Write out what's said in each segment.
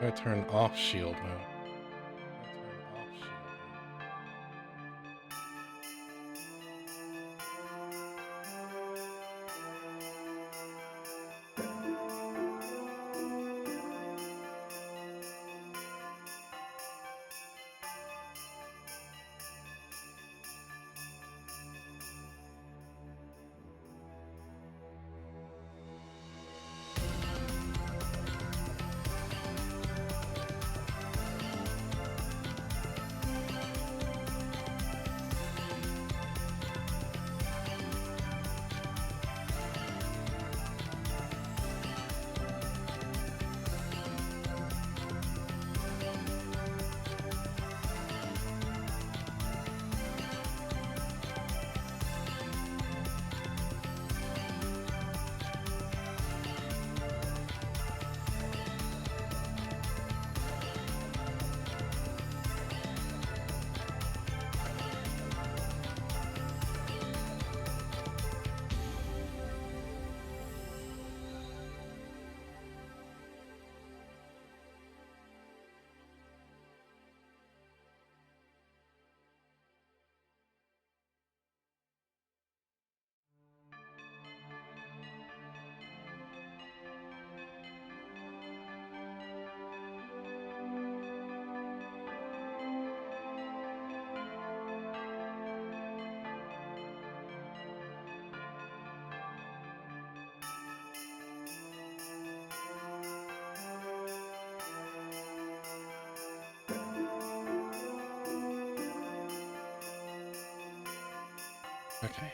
I turn off shield mode. Okay.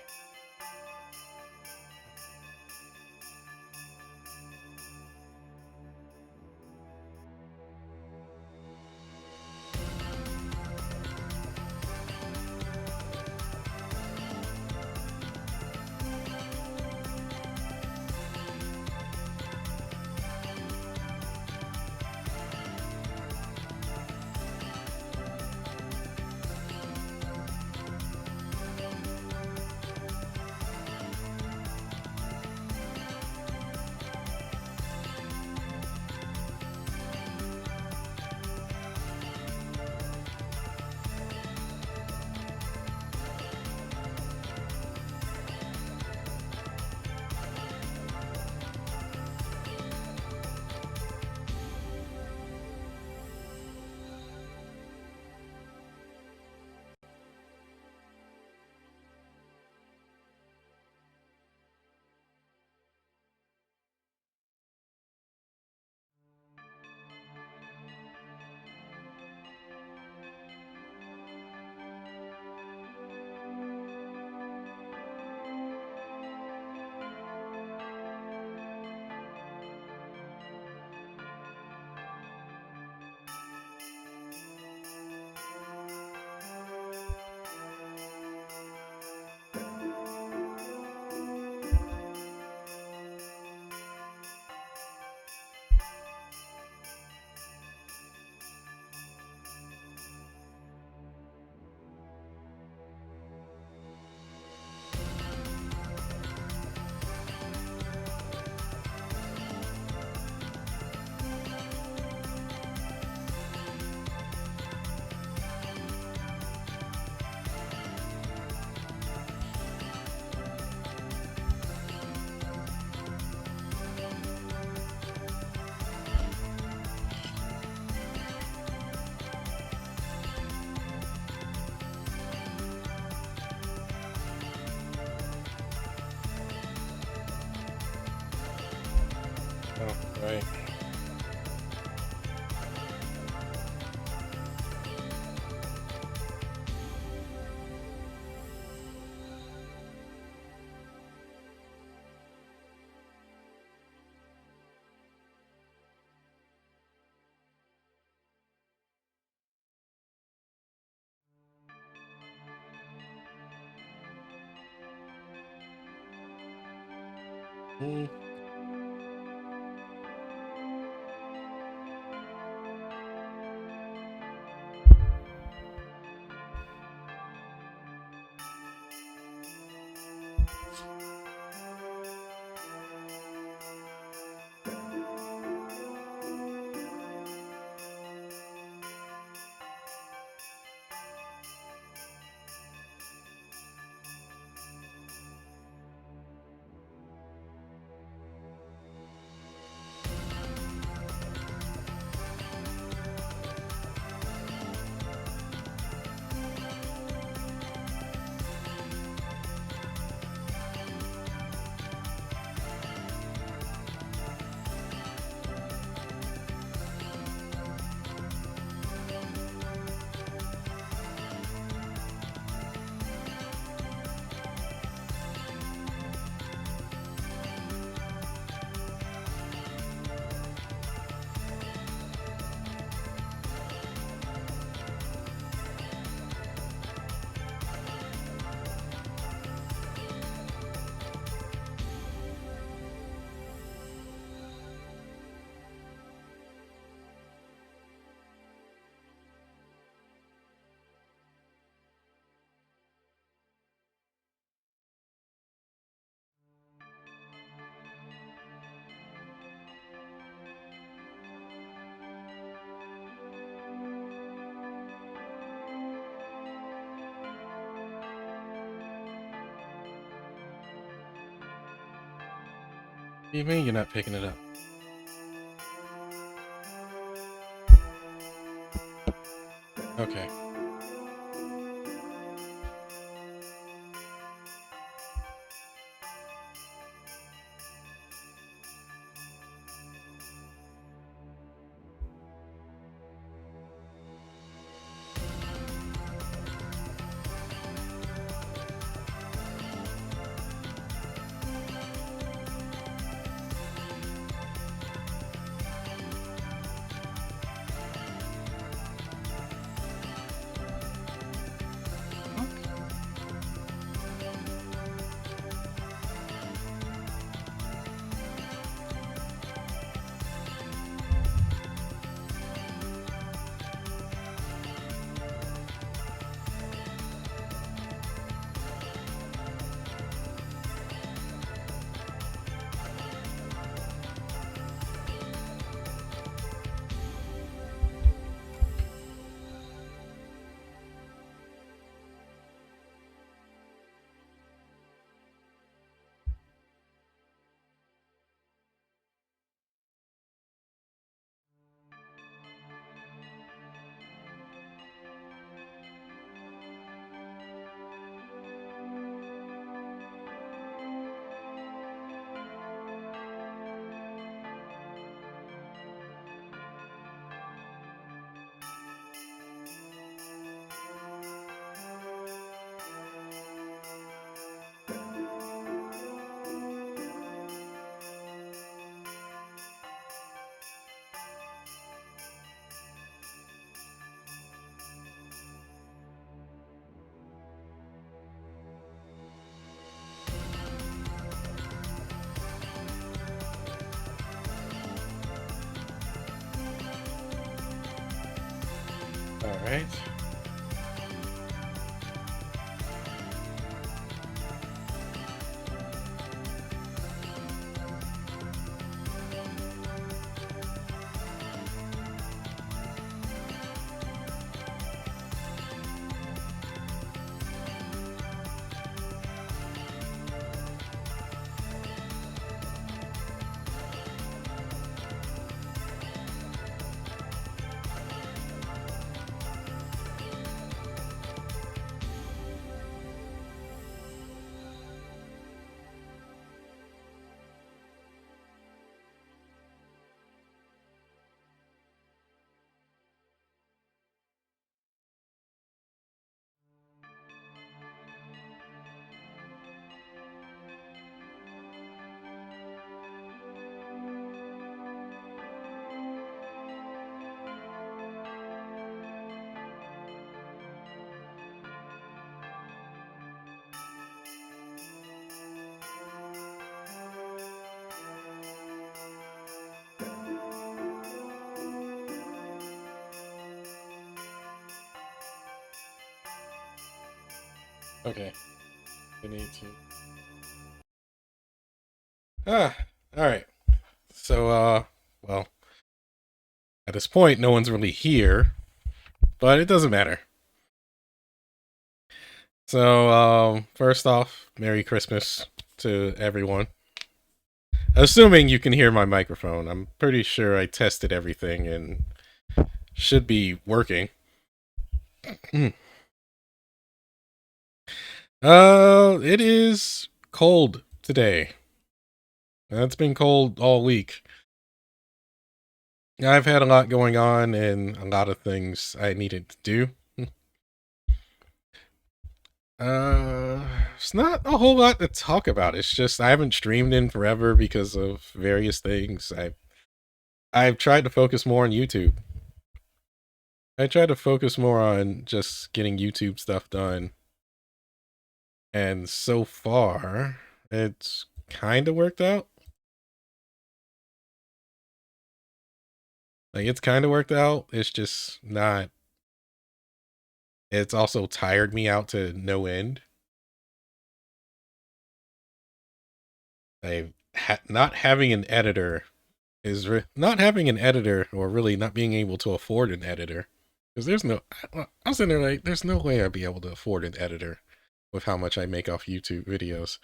Oh, right. Mm. do you mean you're not picking it up? Okay. All right. Okay. We need to. Ah. All right. So, well, at this point, no one's really here, but it doesn't matter. So, first off, Merry Christmas to everyone. Assuming you can hear my microphone, I'm pretty sure I tested everything and should be working. It is cold today. It's been cold all week. I've had a lot going on and a lot of things I needed to do. It's not a whole lot to talk about. It's just I haven't streamed in forever because of various things. I've tried to focus more on YouTube. I tried to focus more on just getting YouTube stuff done. And so far, it's kind of worked out. Like, it's kind of worked out. It's just not. It's also tired me out to no end. Not having an editor not having an editor, or really not being able to afford an editor. Because I was in there like, there's no way I'd be able to afford an editor with how much I make off YouTube videos.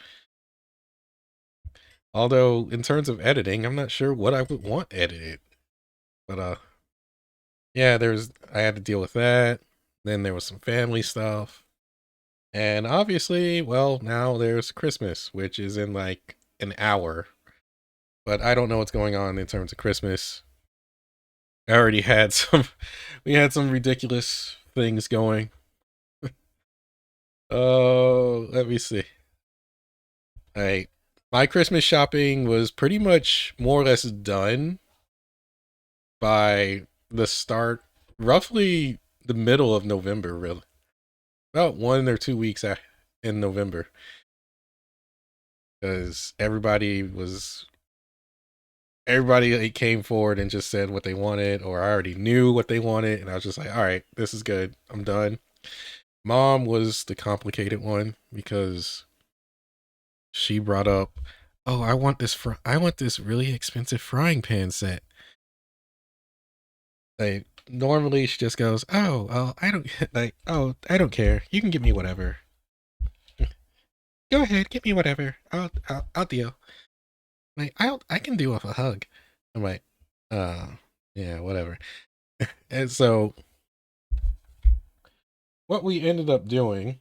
Although in terms of editing, I'm not sure what I would want edited. But yeah, I had to deal with that. Then there was some family stuff. And obviously, well, now there's Christmas, which is in like an hour. But I don't know what's going on in terms of Christmas. I already had some we had some ridiculous things going. Oh, let me see. I My Christmas shopping was pretty much more or less done by the start, roughly the middle of November, really. About 1 or 2 weeks in November, because everybody like, came forward and just said what they wanted, or I already knew what they wanted, and I was just like, all right, this is good. I'm done. Mom was the complicated one because she brought up, "Oh, I want this really expensive frying pan set." Like normally she just goes, "Oh, I don't like. Oh, I don't care. You can give me whatever. Go ahead, give me whatever. I'll deal." Like I can deal with a hug. I'm like, uh, yeah, whatever. And so what we ended up doing,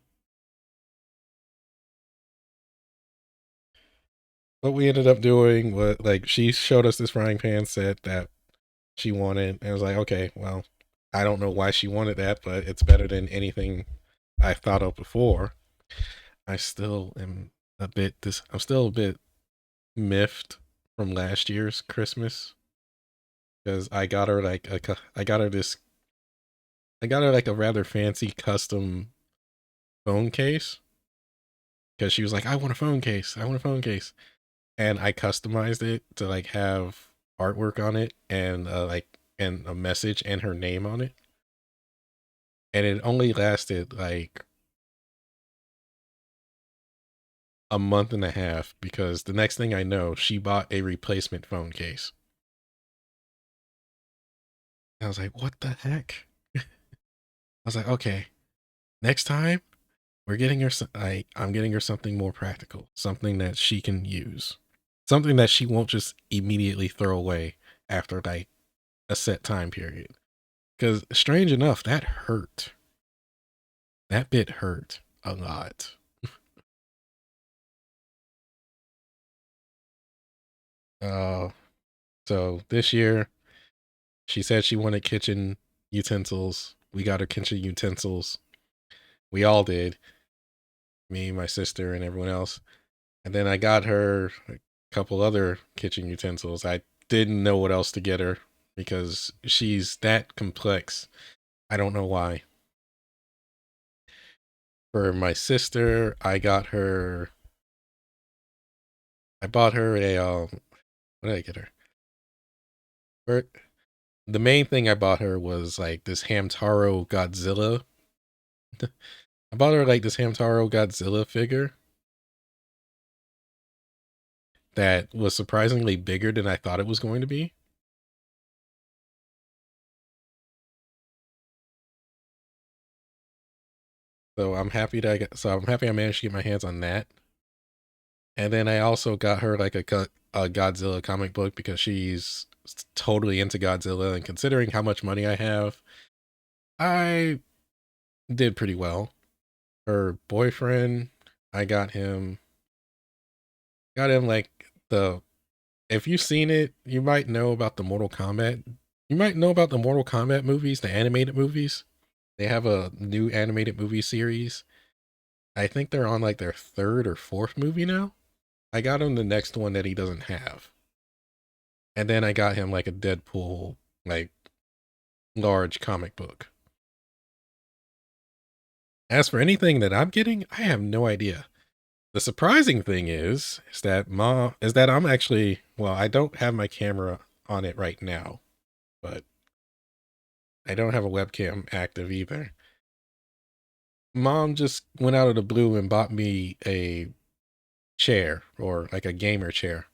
was like she showed us this frying pan set that she wanted, and I was like, okay, well, I don't know why she wanted that, but it's better than anything I thought of before. I still am I'm still a bit miffed from last year's Christmas because I got her like a rather fancy custom phone case because she was like, I want a phone case. I want a phone case. And I customized it to like have artwork on it and and a message and her name on it. And it only lasted like a month and a half because the next thing I know, she bought a replacement phone case. I was like, what the heck? I was like, okay, next time I'm getting her something more practical, something that she can use, something that she won't just immediately throw away after like a set time period. Because strange enough, that hurt. That bit hurt a lot. Uh, so this year, she said she wanted kitchen utensils. We got her kitchen utensils. We all did. Me, my sister, and everyone else. And then I got her a couple other kitchen utensils. I didn't know what else to get her because she's that complex. I don't know why. For my sister, I bought her a what did I get her? For the main thing I bought her was like this Hamtaro Godzilla. I bought her like this Hamtaro Godzilla figure that was surprisingly bigger than I thought it was going to be. So I'm happy I managed to get my hands on that. And then I also got her like a Godzilla comic book because she's totally into Godzilla, and considering how much money I have, I did pretty well. Her boyfriend, I got him like the if you've seen it, you might know about the Mortal Kombat. You might know about the Mortal Kombat movies, the animated movies. They have a new animated movie series. I think they're on like their third or fourth movie now. I got him the next one that he doesn't have. And then I got him like a Deadpool, like large comic book. As for anything that I'm getting, I have no idea. The surprising thing is that I'm actually, well, I don't have my camera on it right now, but I don't have a webcam active either. Mom just went out of the blue and bought me a chair, or like a gamer chair.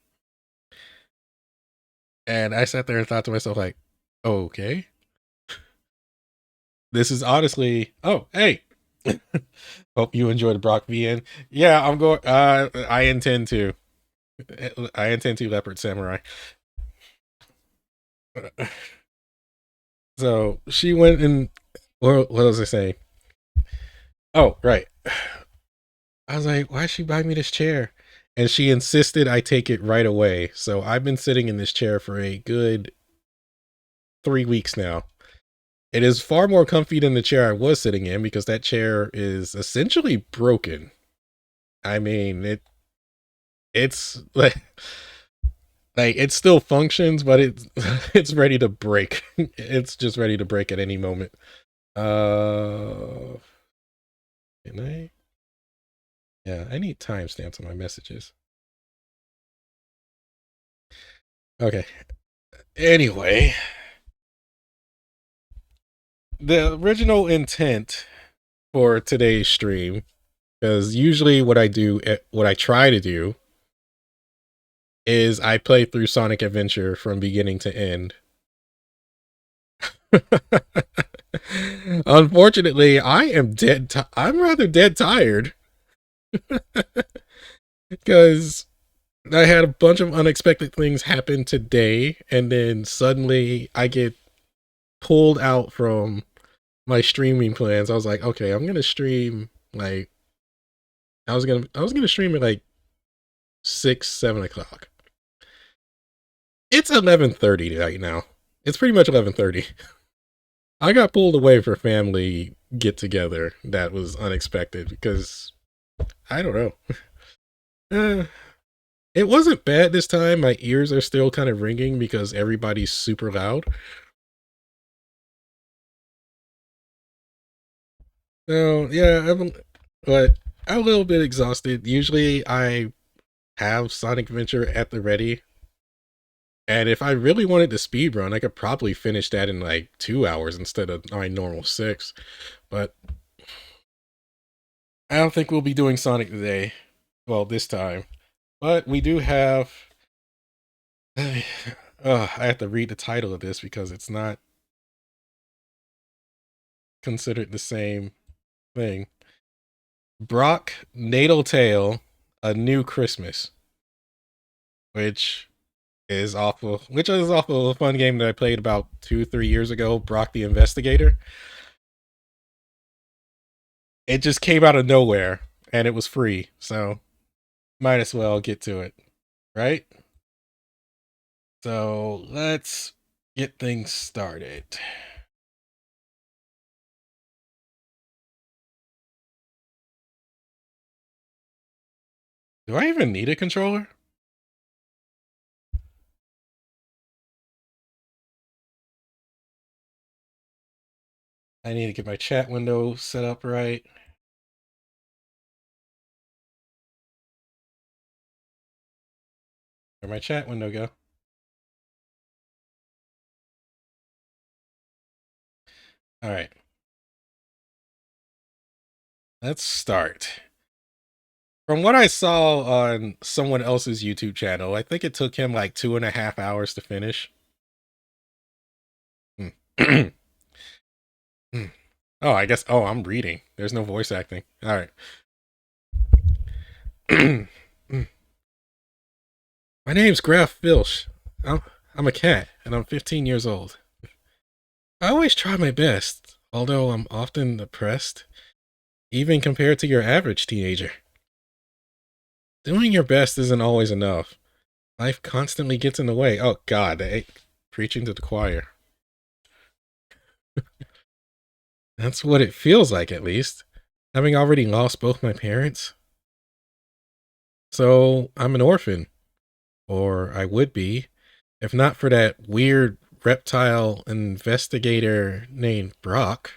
And I sat there and thought to myself, like, okay, this is honestly, oh, hey, hope you enjoyed Brock VN. Yeah, I'm going, I intend to. I intend to leopard samurai. So she went and what was I saying? Oh, right. I was like, why'd she buy me this chair? And she insisted I take it right away. So I've been sitting in this chair for a good 3 weeks now. It is far more comfy than the chair I was sitting in because that chair is essentially broken. I mean, it's like it still functions, but it's it's ready to break. It's just ready to break at any moment. Uh, can I? Yeah, I need timestamps on my messages. Okay. Anyway, the original intent for today's stream, because usually what I try to do is I play through Sonic Adventure from beginning to end. Unfortunately, I am I'm rather dead tired because I had a bunch of unexpected things happen today, and then suddenly I get pulled out from my streaming plans. I was like, okay, I'm gonna stream like I was gonna stream at like 6, 7 o'clock. It's 11:30 right now. It's pretty much 11:30. I got pulled away for family get together that was unexpected because I don't know. It wasn't bad this time. My ears are still kind of ringing because everybody's super loud. So yeah, but I'm a little bit exhausted. Usually I have Sonic Adventure at the ready, and if I really wanted to speed run, I could probably finish that in like 2 hours instead of my normal 6. But I don't think we'll be doing Sonic today. Well, this time. But we do have. I have to read the title of this because it's not considered the same thing. Brok Natal Tale, A New Christmas, which which is off of a fun game that I played about 2, 3 years ago. Brok the Investigator. It just came out of nowhere and it was free, so might as well get to it, right? So let's get things started. Do I even need a controller? I need to get my chat window set up right. Where'd my chat window go? All right, let's start. From what I saw on someone else's YouTube channel, I think it took him like 2.5 hours to finish. Hmm. Hmm. Oh, I guess. Oh, I'm reading. There's no voice acting. All right. My name's Graf Filch. I'm a cat, and I'm 15 years old. I always try my best, although I'm often depressed, even compared to your average teenager. Doing your best isn't always enough. Life constantly gets in the way. Oh, God, preaching to the choir. That's what it feels like, at least. Having already lost both my parents. So, I'm an orphan. Or I would be, if not for that weird reptile investigator named Brok.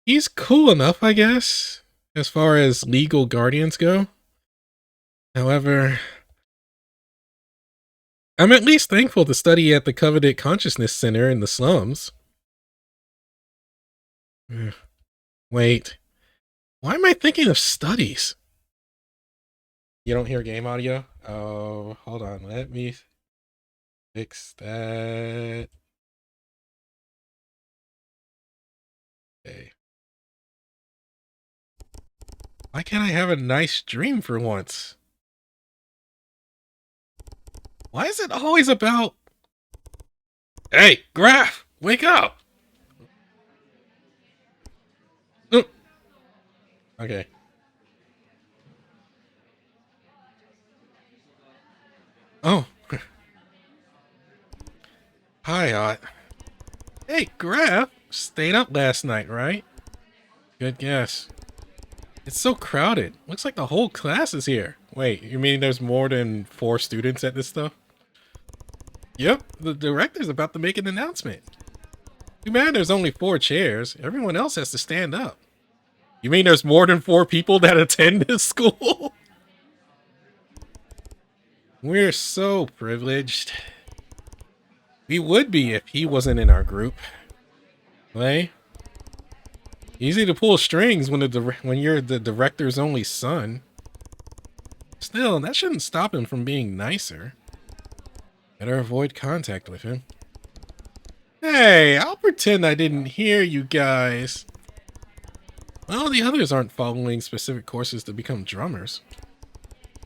He's cool enough, I guess, as far as legal guardians go. However, I'm at least thankful to study at the coveted consciousness center in the slums. Wait, why am I thinking of studies? You don't hear game audio? Oh, hold on. Let me fix that. Okay. Why can't I have a nice dream for once? Why is it always about... Hey, Graph, wake up! Mm. Okay. Oh. Hi, Hey, Graph, stayed up last night, right? Good guess. It's so crowded. Looks like the whole class is here. Wait, you mean there's more than 4 students at this stuff? Yep, the director's about to make an announcement. Too bad there's only 4 chairs. Everyone else has to stand up. You mean there's more than 4 people that attend this school? We're so privileged. We would be if he wasn't in our group. Clay? Easy to pull strings when you're the director's only son. Still, that shouldn't stop him from being nicer. Better avoid contact with him. Hey, I'll pretend I didn't hear you guys. Well, the others aren't following specific courses to become drummers.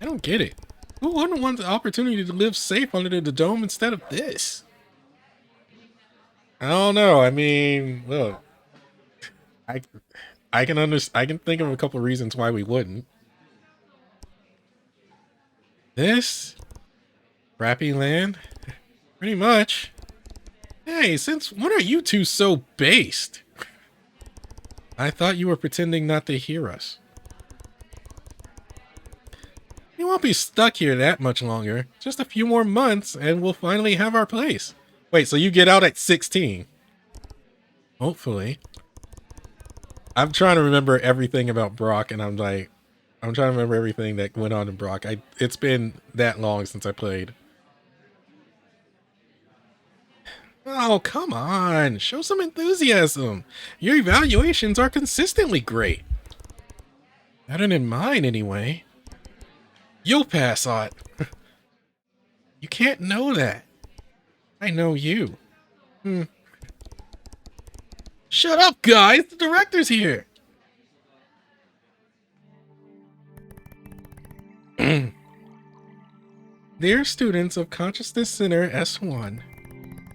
I don't get it. Who wouldn't want the opportunity to live safe under the dome instead of this? I don't know. I mean, look, I I can think of a couple reasons why we wouldn't. This crappy land, pretty much. Hey, since when are you two so based? I thought you were pretending not to hear us. We won't be stuck here that much longer. Just a few more months and we'll finally have our place. Wait, so you get out at 16? Hopefully. I'm trying to remember everything about Brok, and I'm trying to remember everything that went on in Brok. It's been that long since I played. Oh, come on. Show some enthusiasm. Your evaluations are consistently great. Better than mine, anyway. You'll pass, Ot. You can't know that. I know you. Shut up, guys! The director's here! Dear students of Consciousness Center S1,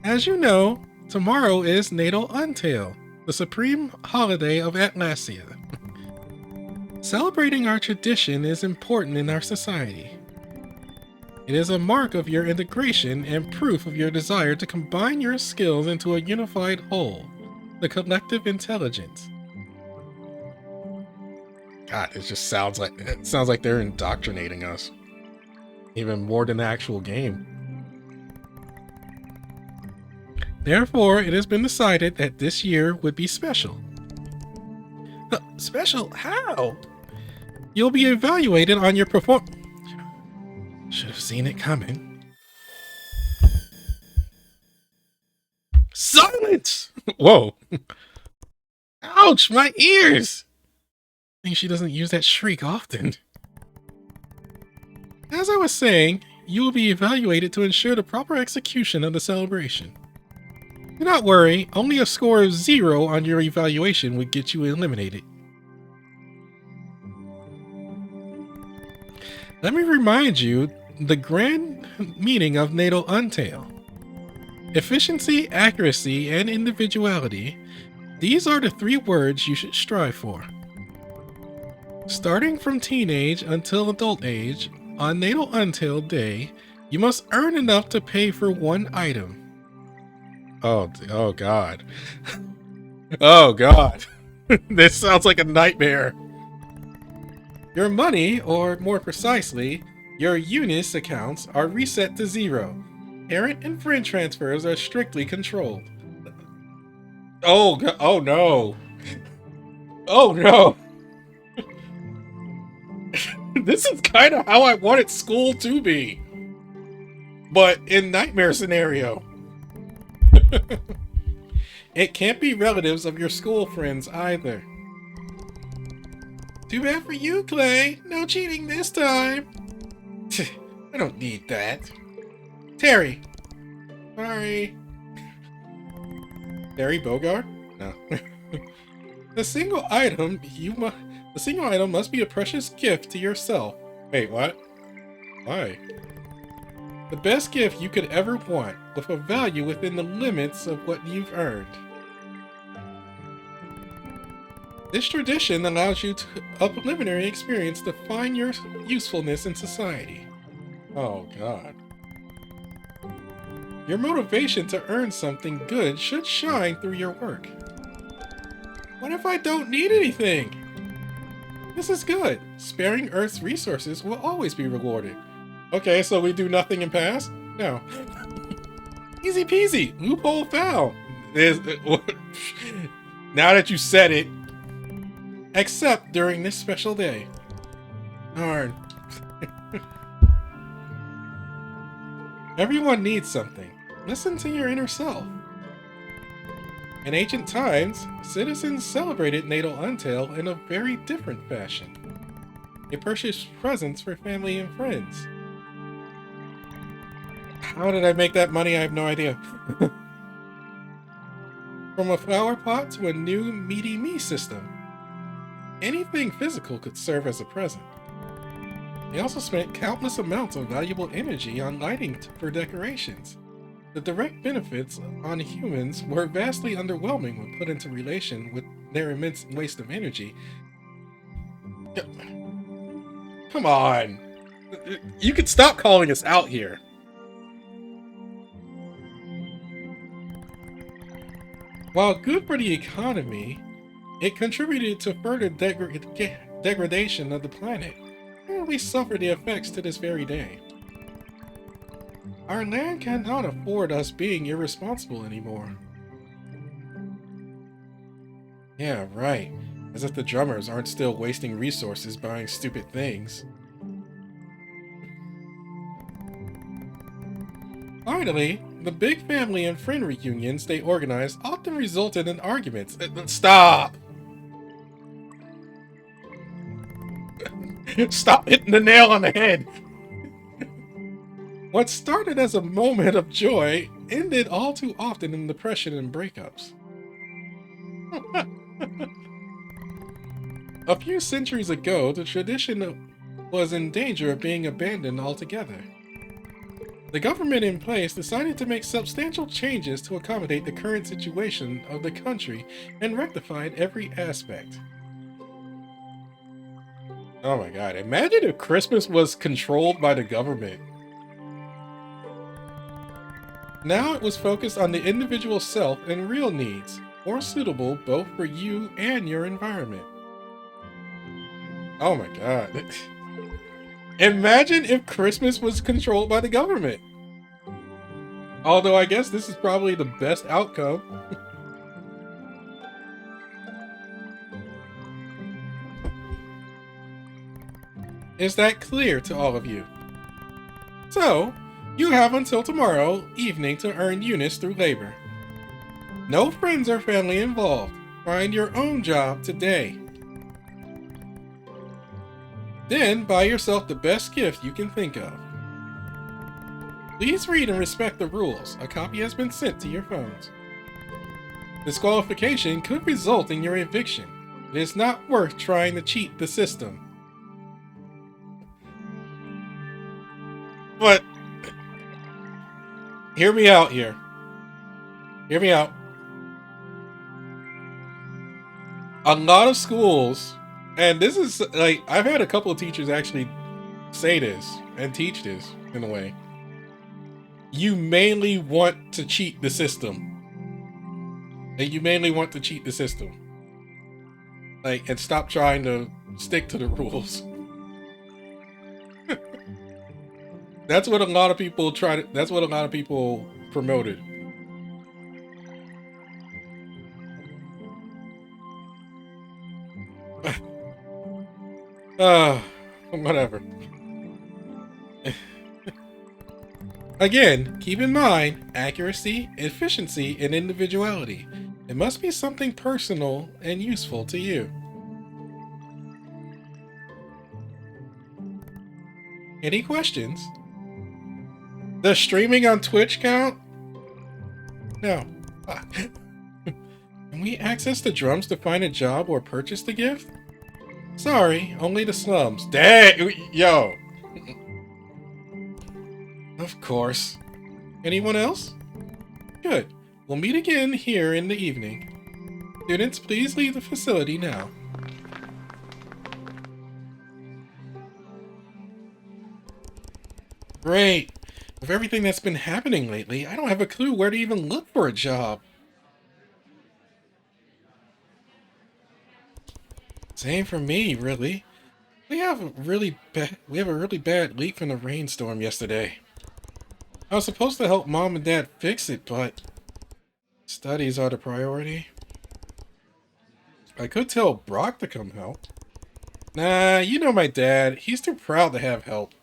as you know, tomorrow is Natal Untail, the supreme holiday of Atlasia. Celebrating our tradition is important in our society. It is a mark of your integration and proof of your desire to combine your skills into a unified whole, the collective intelligence. God, it sounds like they're indoctrinating us. Even more than the actual game. Therefore, it has been decided that this year would be special. Special? How? You'll be evaluated on your performance. Should have seen it coming. Silence! Whoa. Ouch, my ears! I think she doesn't use that shriek often. As I was saying, you will be evaluated to ensure the proper execution of the celebration. Do not worry, only a score of 0 on your evaluation would get you eliminated. Let me remind you the grand meaning of Natal Untail. Efficiency, accuracy, and individuality. These are the 3 words you should strive for. Starting from teenage until adult age, on Natal Untail Day, you must earn enough to pay for 1 item. Oh God. Oh God. This sounds like a nightmare. Your money, or more precisely, your Unis accounts are reset to 0. Parent and friend transfers are strictly controlled. Oh no. Oh no. This is kind of how I wanted school to be. But in nightmare scenario. It can't be relatives of your school friends either. Too bad for you, Clay. No cheating this time. I don't need that. Terry. Sorry. Terry Bogard? No. The single item must be a precious gift to yourself. Wait, what? Why? The best gift you could ever want, with a value within the limits of what you've earned. This tradition allows you to a preliminary experience to find your usefulness in society. Oh, God. Your motivation to earn something good should shine through your work. What if I don't need anything? This is good. Sparing Earth's resources will always be rewarded. Okay, so we do nothing and pass? No. Easy peasy. Loophole found. Now that you said it. Except during this special day. Darn. Everyone needs something. Listen to your inner self. In ancient times, citizens celebrated Natal in a very different fashion. They purchased presents for family and friends. How did I make that money? I have no idea. From a flower pot to a new meaty me system. Anything physical could serve as a present. They also spent countless amounts of valuable energy on lighting for decorations. The direct benefits on humans were vastly underwhelming when put into relation with their immense waste of energy. Come on! You could stop calling us out here. While good for the economy, it contributed to further degradation of the planet. We suffer the effects to this very day. Our land cannot afford us being irresponsible anymore. Yeah, right. As if the drummers aren't still wasting resources buying stupid things. Finally, the big family and friend reunions they organize often resulted in arguments. Stop! Stop hitting the nail on the head! What started as a moment of joy ended all too often in depression and breakups. A few centuries ago, the tradition was in danger of being abandoned altogether. The government in place decided to make substantial changes to accommodate the current situation of the country and rectified every aspect. Oh my God, imagine if Christmas was controlled by the government. Now it was focused on the individual self and real needs, more suitable both for you and your environment. Oh my God. Imagine if Christmas was controlled by the government. Although I guess this is probably the best outcome. Is that clear to all of you? So, you have until tomorrow evening to earn units through labor. No friends or family involved. Find your own job today. Then buy yourself the best gift you can think of. Please read and respect the rules. A copy has been sent to your phones. Disqualification could result in your eviction. It is not worth trying to cheat the system. But hear me out here. Hear me out. A lot of schools, and this is like, I've had a couple of teachers actually say this and teach this in a way. You mainly want to cheat the system. Like, you mainly want to cheat the system. Like, and stop trying to stick to the rules. That's what a lot of people that's what a lot of people promoted. Whatever. Again, keep in mind accuracy, efficiency, and individuality. It must be something personal and useful to you. Any questions? Does streaming on Twitch count? No. Can we access the drums to find a job or purchase the gift? Sorry, only the slums. Dang! Yo! The Of course. Anyone else? Good. We'll meet again here in the evening. Students, please leave the facility now. Great. With everything that's been happening lately, I don't have a clue where to even look for a job. Same for me, really. We have a really bad leak from the rainstorm yesterday. I was supposed to help Mom and Dad fix it, but studies are the priority. I could tell Brok to come help. Nah, you know my dad. He's too proud to have help.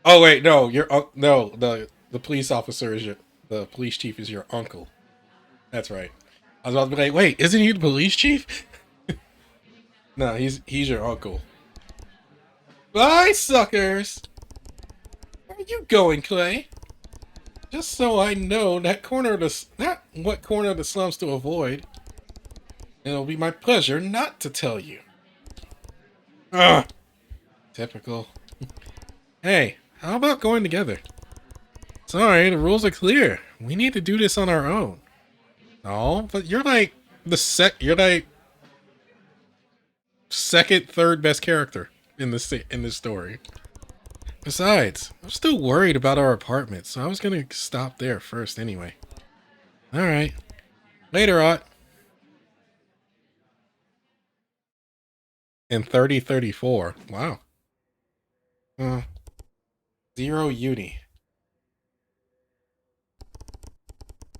Oh wait, no, no, the police officer is the police chief is your uncle. That's right. I was about to be like, wait, isn't he the police chief? No, he's your uncle. Bye, suckers. Where are you going, Clay? Just so I know what corner of the slums to avoid. It'll be my pleasure not to tell you. Ugh. Typical. Hey, how about going together? Sorry, the rules are clear. We need to do this on our own. No, but you're like you're like second, third best character in this story. Besides, I'm still worried about our apartment, so I was gonna stop there first anyway. Alright. Later, Ot. In 3034. Wow. 0 uni.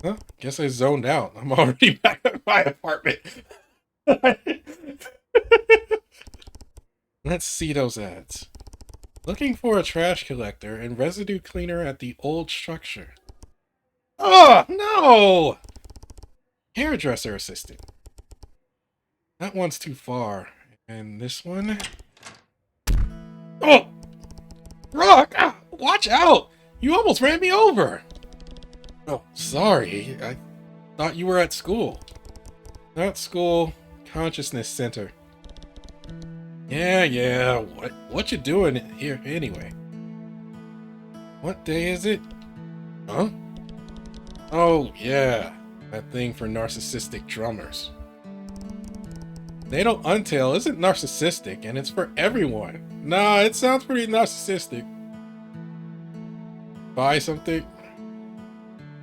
Huh? Guess I zoned out. I'm already back at my apartment. Let's see those ads. Looking for a trash collector and residue cleaner at the old structure. Oh, no! Hairdresser assistant. That one's too far. And this one? Oh! Brok! Ah, watch out! You almost ran me over! Oh, sorry. I thought you were at school. Not school. Consciousness Center. Yeah. What you doing here anyway? What day is it? Huh? Oh, yeah. That thing for narcissistic drummers. Natal Untail isn't narcissistic, and it's for everyone. Nah, it sounds pretty narcissistic. Buy something.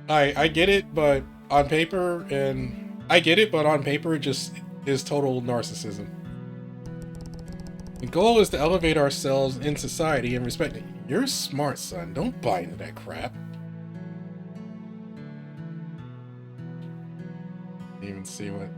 I get it, but on paper, it just is total narcissism. The goal is to elevate ourselves in society and respect it. You're smart, son. Don't buy into that crap. Didn't even see what...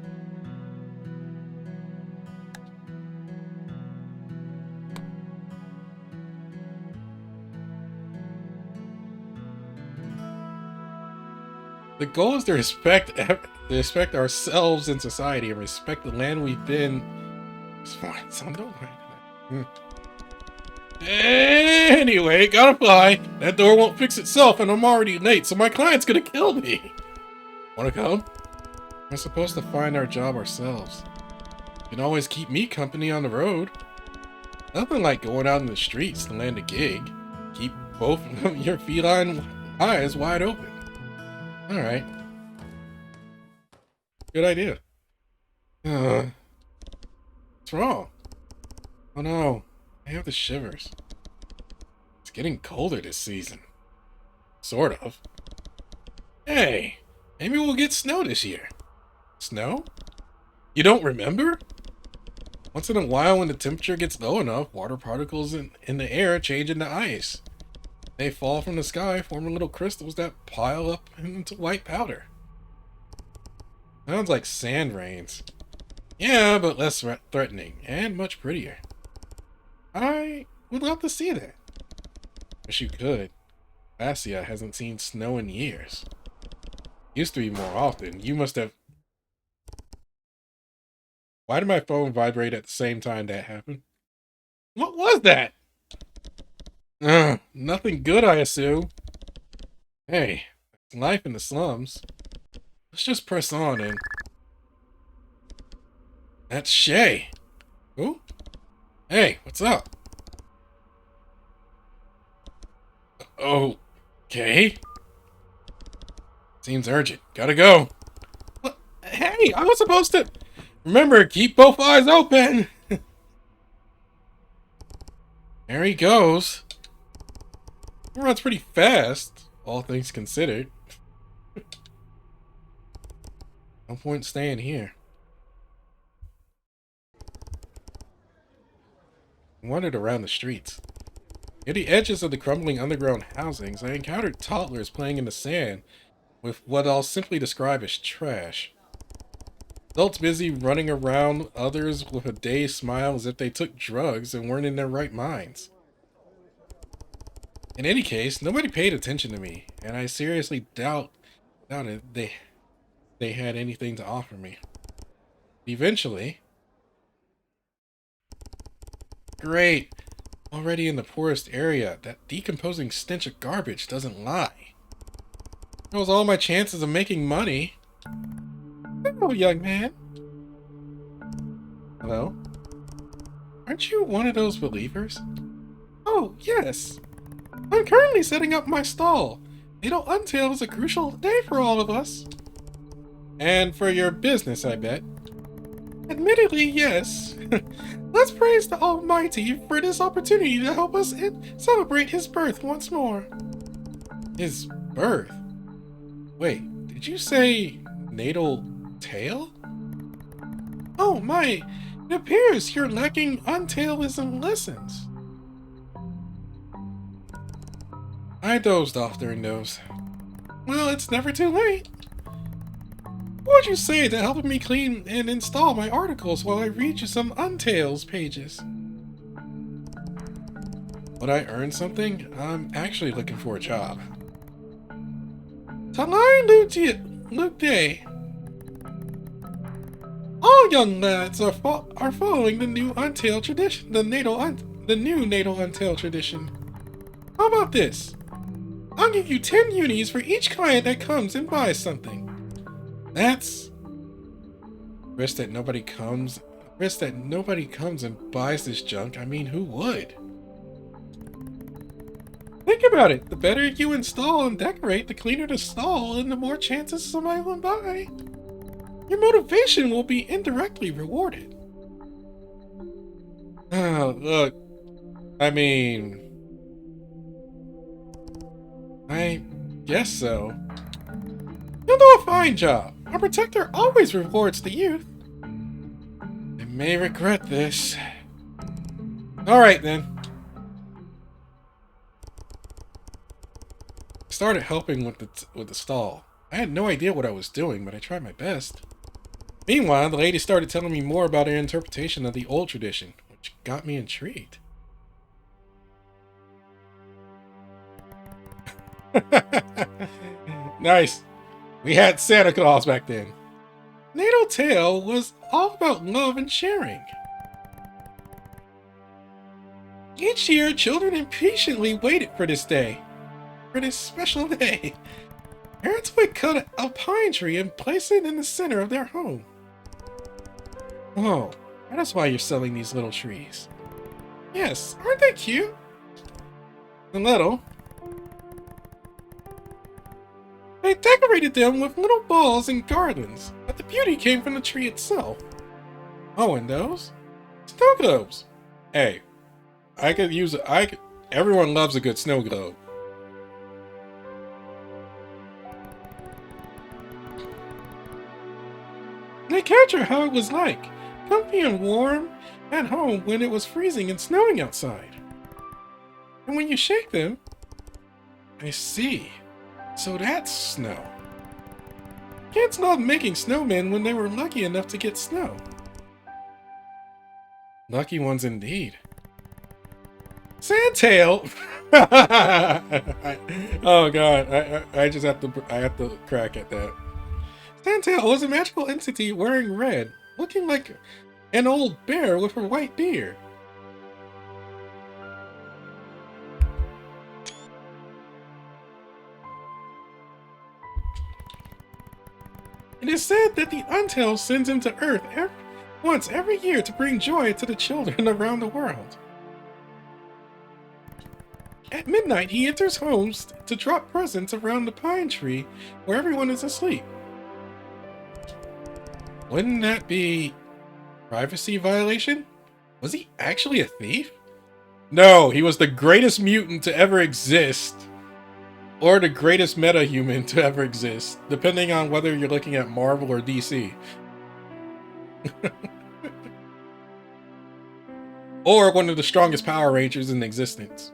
The goal is to respect ourselves in society and respect the land we've been. It's fine, son. Don't mind that. Anyway, gotta fly. That door won't fix itself, and I'm already late, so my client's gonna kill me. Wanna come? We're supposed to find our job ourselves. You can always keep me company on the road. Nothing like going out in the streets to land a gig. Keep both of your feline eyes wide open. Alright. Good idea. What's wrong? Oh no, I have the shivers. It's getting colder this season. Sort of. Hey, maybe we'll get snow this year. Snow? You don't remember? Once in a while when the temperature gets low enough, water particles in the air change into ice. They fall from the sky, forming little crystals that pile up into white powder. Sounds like sand rains. Yeah, but less threatening, and much prettier. I would love to see that. Wish you could. Vassia hasn't seen snow in years. Used to be more often. You must have... Why did my phone vibrate at the same time that happened? What was that? Nothing good, I assume. Hey, life in the slums. Let's just press on and... That's Shay. Who? Hey, what's up? Okay. Seems urgent. Gotta go. What? Hey, I was supposed to... Remember, keep both eyes open. There he goes. He runs pretty fast, all things considered. No point staying here. I wandered around the streets. Near the edges of the crumbling underground housings, I encountered toddlers playing in the sand with what I'll simply describe as trash. Adults busy running around, others with a dazed smile as if they took drugs and weren't in their right minds. In any case, nobody paid attention to me, and I seriously doubted they had anything to offer me. Eventually... Great! Already in the poorest area, that decomposing stench of garbage doesn't lie. That was all my chances of making money. Hello, young man. Hello? Aren't you one of those believers? Oh, yes. I'm currently setting up my stall. Natal Untail is a crucial day for all of us. And for your business, I bet. Admittedly, yes. Let's praise the Almighty for this opportunity to help us celebrate his birth once more. His birth? Wait, did you say Natal Tail? Oh my, it appears you're lacking untailism lessons. I dozed off during those. Well, it's never too late. What would you say to helping me clean and install my articles while I read you some Untails pages? Would I earn something? I'm actually looking for a job. Talai Luke Day. All young lads are following the new Untail tradition, the new Natal Untail tradition. How about this? I'll give you 10 unis for each client that comes and buys something. That's... Risk that nobody comes and buys this junk. I mean, who would? Think about it. The better you install and decorate, the cleaner the stall and the more chances somebody will buy. Your motivation will be indirectly rewarded. Oh, look. I mean... I guess so. You'll do a fine job. Our protector always rewards the youth. I may regret this. Alright then. I started helping with the stall. I had no idea what I was doing, but I tried my best. Meanwhile, the lady started telling me more about her interpretation of the old tradition, which got me intrigued. Nice. We had Santa Claus back then. Natal Tale was all about love and sharing. Each year, children impatiently waited for this day. For this special day. Parents would cut a pine tree and place it in the center of their home. Oh, that is why you're selling these little trees. Yes, aren't they cute? A little. They decorated them with little balls and garlands, but the beauty came from the tree itself. Oh, and those? Snow globes. Hey, everyone loves a good snow globe. They capture how it was like, comfy and warm at home when it was freezing and snowing outside. And when you shake them, I see. So that's snow. Kids loved making snowmen when they were lucky enough to get snow. Lucky ones indeed. Sandtail! Oh god, I just have to crack at that. Sandtail was a magical entity wearing red, looking like an old bear with a white beard. It is said that the Untail sends him to Earth once every year to bring joy to the children around the world. At midnight, he enters homes to drop presents around the pine tree where everyone is asleep. Wouldn't that be privacy violation? Was he actually a thief? No, he was the greatest mutant to ever exist. Or the greatest meta-human to ever exist, depending on whether you're looking at Marvel or DC. Or one of the strongest Power Rangers in existence.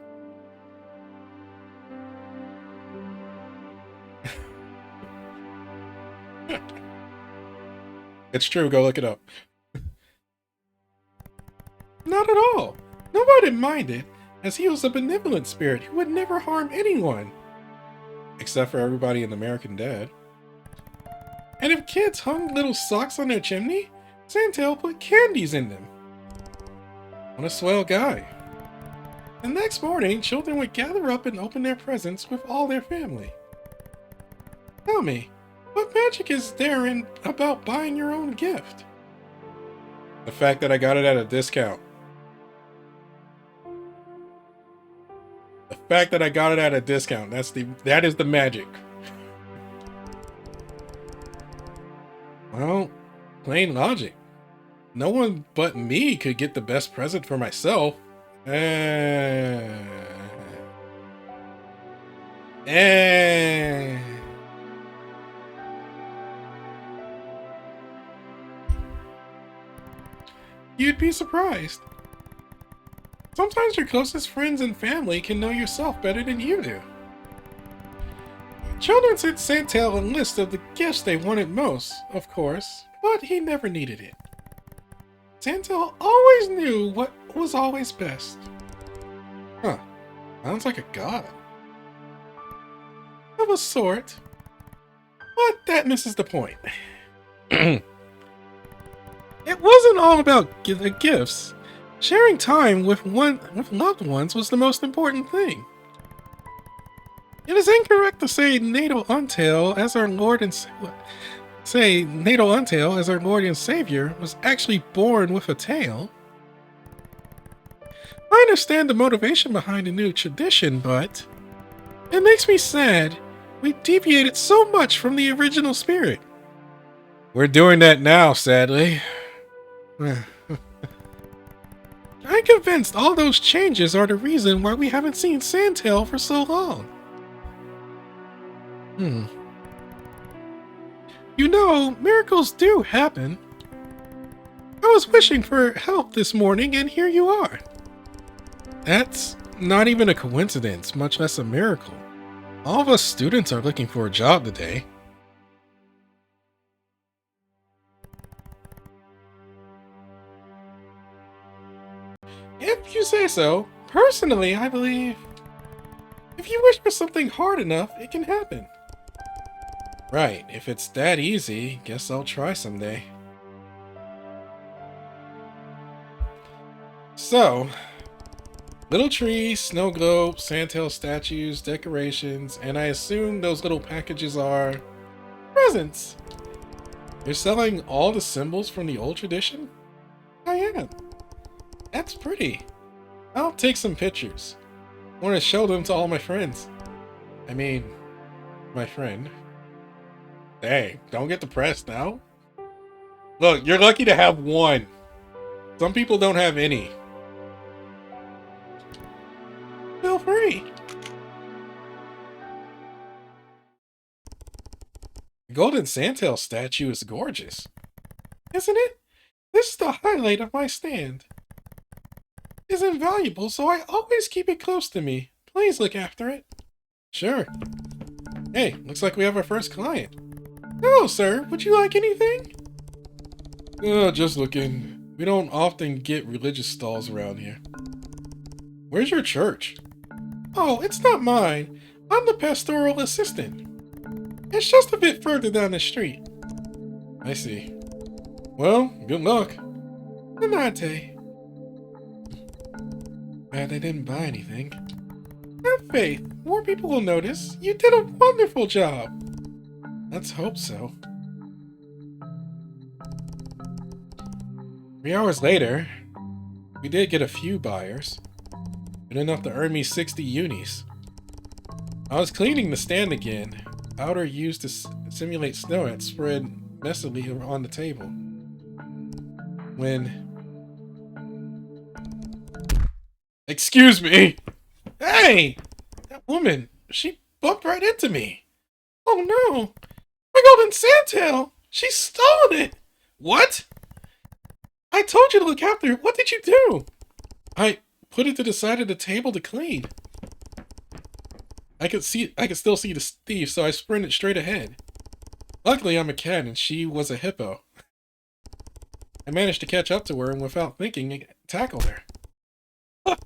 It's true, go look it up. Not at all. Nobody minded, as he was a benevolent spirit who would never harm anyone. Except for everybody in American Dad. And if kids hung little socks on their chimney, Santel put candies in them. What a swell guy. The next morning, children would gather up and open their presents with all their family. Tell me, what magic is there about buying your own gift? The fact that I got it at a discount. The fact that I got it at a discount, that is the magic. Well, plain logic. No one but me could get the best present for myself. You'd be surprised. Sometimes your closest friends and family can know yourself better than you do. Children sent Santel a list of the gifts they wanted most, of course, but he never needed it. Santel always knew what was always best. Huh. Sounds like a god. Of a sort. But that misses the point. It wasn't all about the gifts. Sharing time with loved ones was the most important thing. It is incorrect to say Natal Untail as our Lord and Savior was actually born with a tail. I understand the motivation behind the new tradition, but it makes me sad we deviated so much from the original spirit. We're doing that now, sadly. I'm convinced all those changes are the reason why we haven't seen Santel for so long. You know, miracles do happen. I was wishing for help this morning, and here you are. That's not even a coincidence, much less a miracle. All of us students are looking for a job today. If you say so. Personally, I believe if you wish for something hard enough, it can happen. Right, if it's that easy, guess I'll try someday. So, little trees, snow globes, Santel statues, decorations, and I assume those little packages are presents. You're selling all the symbols from the old tradition? I am. That's pretty. I'll take some pictures. I want to show them to all my friends. I mean, my friend. Dang, don't get depressed now. Look, you're lucky to have one. Some people don't have any. Feel free. The golden Santel statue is gorgeous. Isn't it? This is the highlight of my stand. It's invaluable, so I always keep it close to me. Please look after it. Sure. Hey, looks like we have our first client. Hello, sir. Would you like anything? Just looking. We don't often get religious stalls around here. Where's your church? Oh, it's not mine. I'm the pastoral assistant. It's just a bit further down the street. I see. Well, good luck. Good night. Glad they didn't buy anything. Have faith. More people will notice. You did a wonderful job. Let's hope so. 3 hours later, we did get a few buyers. Good enough to earn me 60 unis. I was cleaning the stand again. Powder used to simulate snow had spread messily on the table. When... Excuse me! Hey! That woman, she bumped right into me. Oh no! My golden sandtail! She stole it! What? I told you to look after it. What did you do? I put it to the side of the table to clean. I could still see the thief, so I sprinted straight ahead. Luckily, I'm a cat and she was a hippo. I managed to catch up to her and without thinking, tackled her. The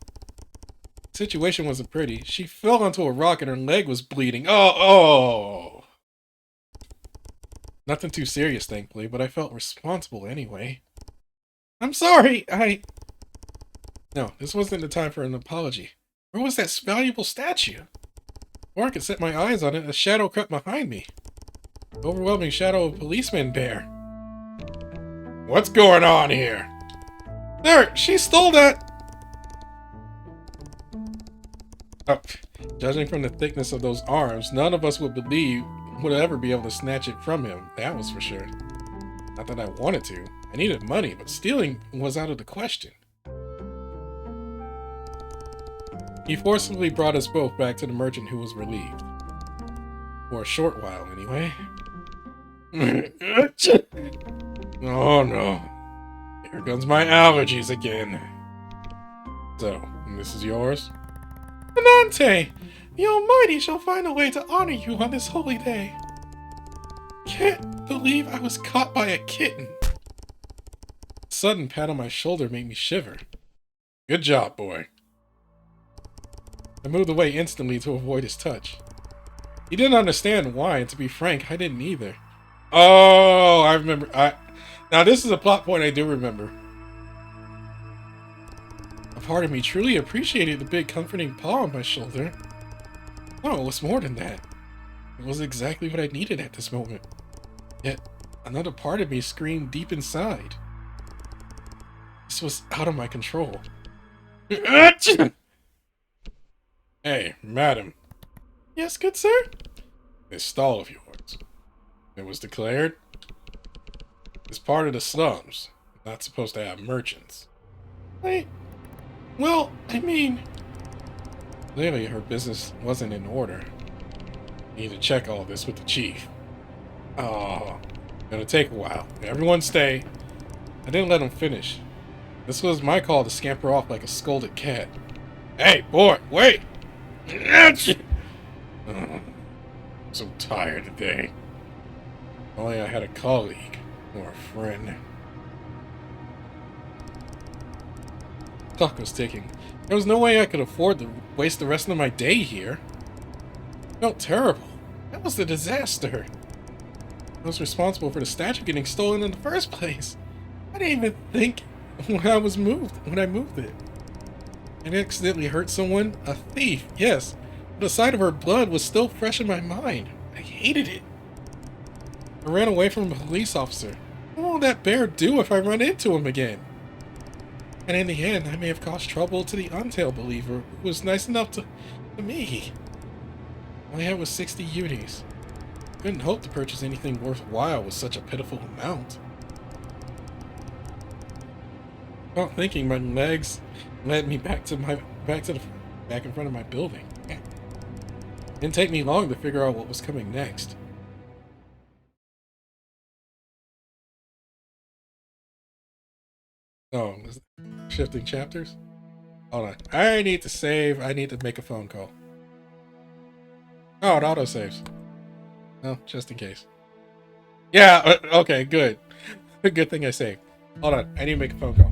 situation wasn't pretty. She fell onto a rock and her leg was bleeding. Oh! Nothing too serious, thankfully, but I felt responsible anyway. I'm sorry, No, this wasn't the time for an apology. Where was that valuable statue? Before I could set my eyes on it, a shadow crept behind me. The overwhelming shadow of a policeman bear. What's going on here? There, she stole that! Oh, judging from the thickness of those arms, none of us would ever be able to snatch it from him. That was for sure. Not that I wanted to. I needed money, but stealing was out of the question. He forcibly brought us both back to the merchant who was relieved. For a short while, anyway. Oh no. Here comes my allergies again. So, this is yours? Anante! The Almighty shall find a way to honor you on this holy day. Can't believe I was caught by a kitten. A sudden pat on my shoulder made me shiver. Good job, boy. I moved away instantly to avoid his touch. He didn't understand why, and to be frank, I didn't either. Oh, I remember. Now this is a plot point I do remember. A part of me truly appreciated the big comforting paw on my shoulder. No, it was more than that. It was exactly what I needed at this moment. Yet, another part of me screamed deep inside. This was out of my control. Hey, madam. Yes, good sir? This stall of yours. It was declared. It's part of the slums. Not supposed to have merchants. Well, I mean... Clearly her business wasn't in order. Need to check all this with the chief. Oh, gonna take a while. Everyone stay. I didn't let him finish. This was my call to scamper off like a scolded cat. Hey, boy, wait! I'm so tired today. If only I had a colleague or a friend. Clock was ticking. There was no way I could afford to waste the rest of my day here. I felt terrible. That was a disaster. I was responsible for the statue getting stolen in the first place. I didn't even think when I moved it. I accidentally hurt someone? A thief, yes. But the sight of her blood was still fresh in my mind. I hated it. I ran away from a police officer. What will that bear do if I run into him again? And in the end, I may have caused trouble to the Untail believer, who was nice enough to me. All I had was 60 unis. Couldn't hope to purchase anything worthwhile with such a pitiful amount. Without thinking, my legs led me back in front of my building. It didn't take me long to figure out what was coming next. Oh, shifting chapters? Hold on. I need to save. I need to make a phone call. Oh, it auto-saves. No, just in case. Yeah, okay, good. Good thing I saved. Hold on. I need to make a phone call.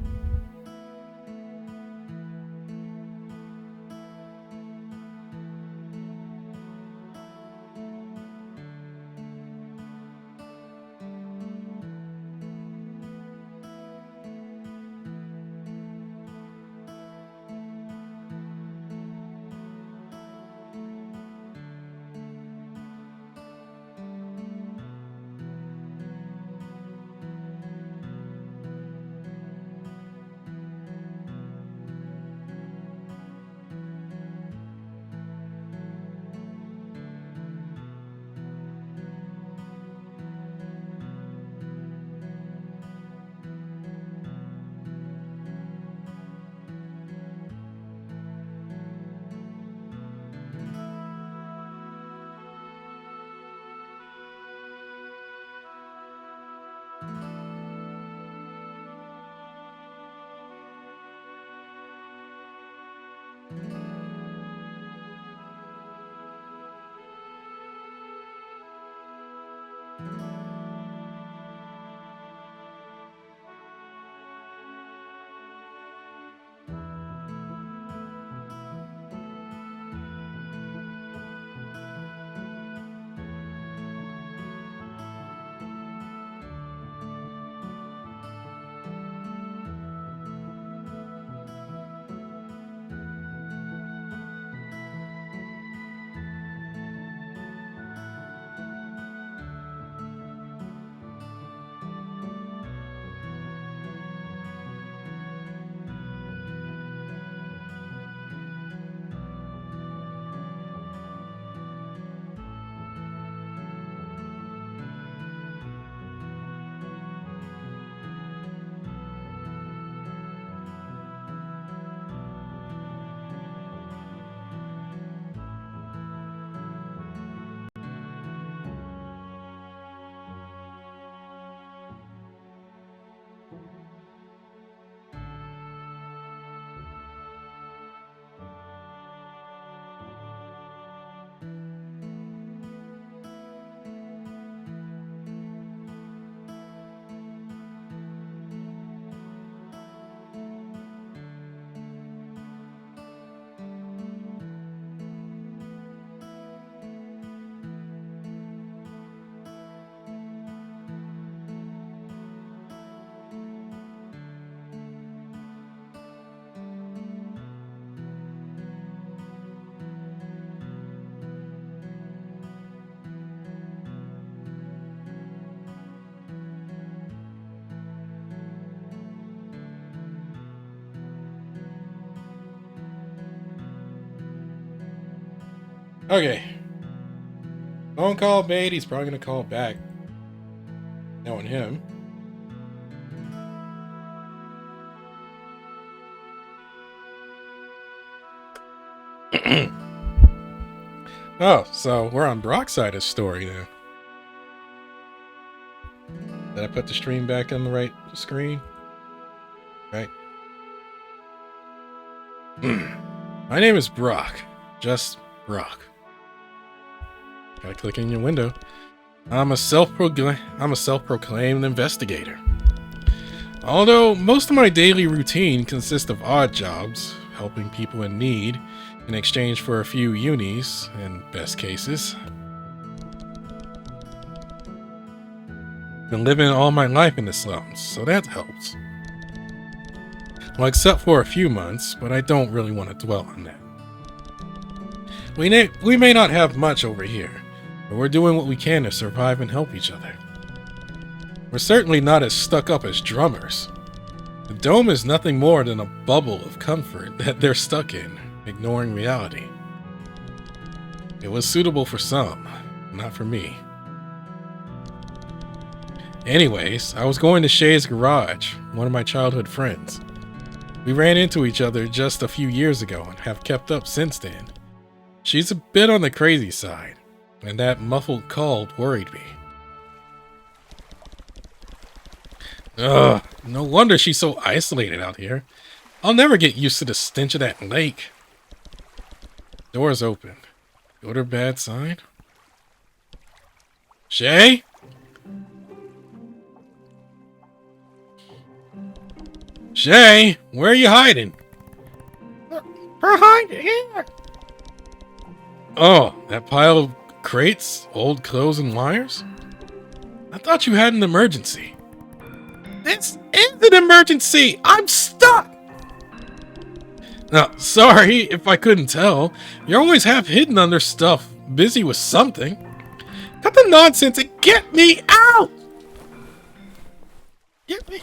Okay. Phone call made. He's probably gonna call back. Knowing him. Oh, so we're on Brok's side of the story now. Did I put the stream back on the right screen? Right. My name is Brok. Just Brok. Gotta click in your window. I'm a self-proclaimed investigator. Although most of my daily routine consists of odd jobs, helping people in need, in exchange for a few unis, in best cases. Been living all my life in the slums, so that helps. Well, except for a few months, but I don't really want to dwell on that. We may not have much over here, but we're doing what we can to survive and help each other. We're certainly not as stuck up as drummers. The dome is nothing more than a bubble of comfort that they're stuck in, ignoring reality. It was suitable for some, not for me. Anyways, I was going to Shay's garage, one of my childhood friends. We ran into each other just a few years ago and have kept up since then. She's a bit on the crazy side, and that muffled call worried me. Ugh, no wonder she's so isolated out here. I'll never get used to the stench of that lake. Door's open. Good or bad sign? Shay? Shay, where are you hiding? Behind here. Oh, that pile of crates, old clothes, and wires? I thought you had an emergency. This is an emergency. I'm stuck. Now, sorry if I couldn't tell. You're always half hidden under stuff, busy with something. Cut the nonsense and get me out. Get me.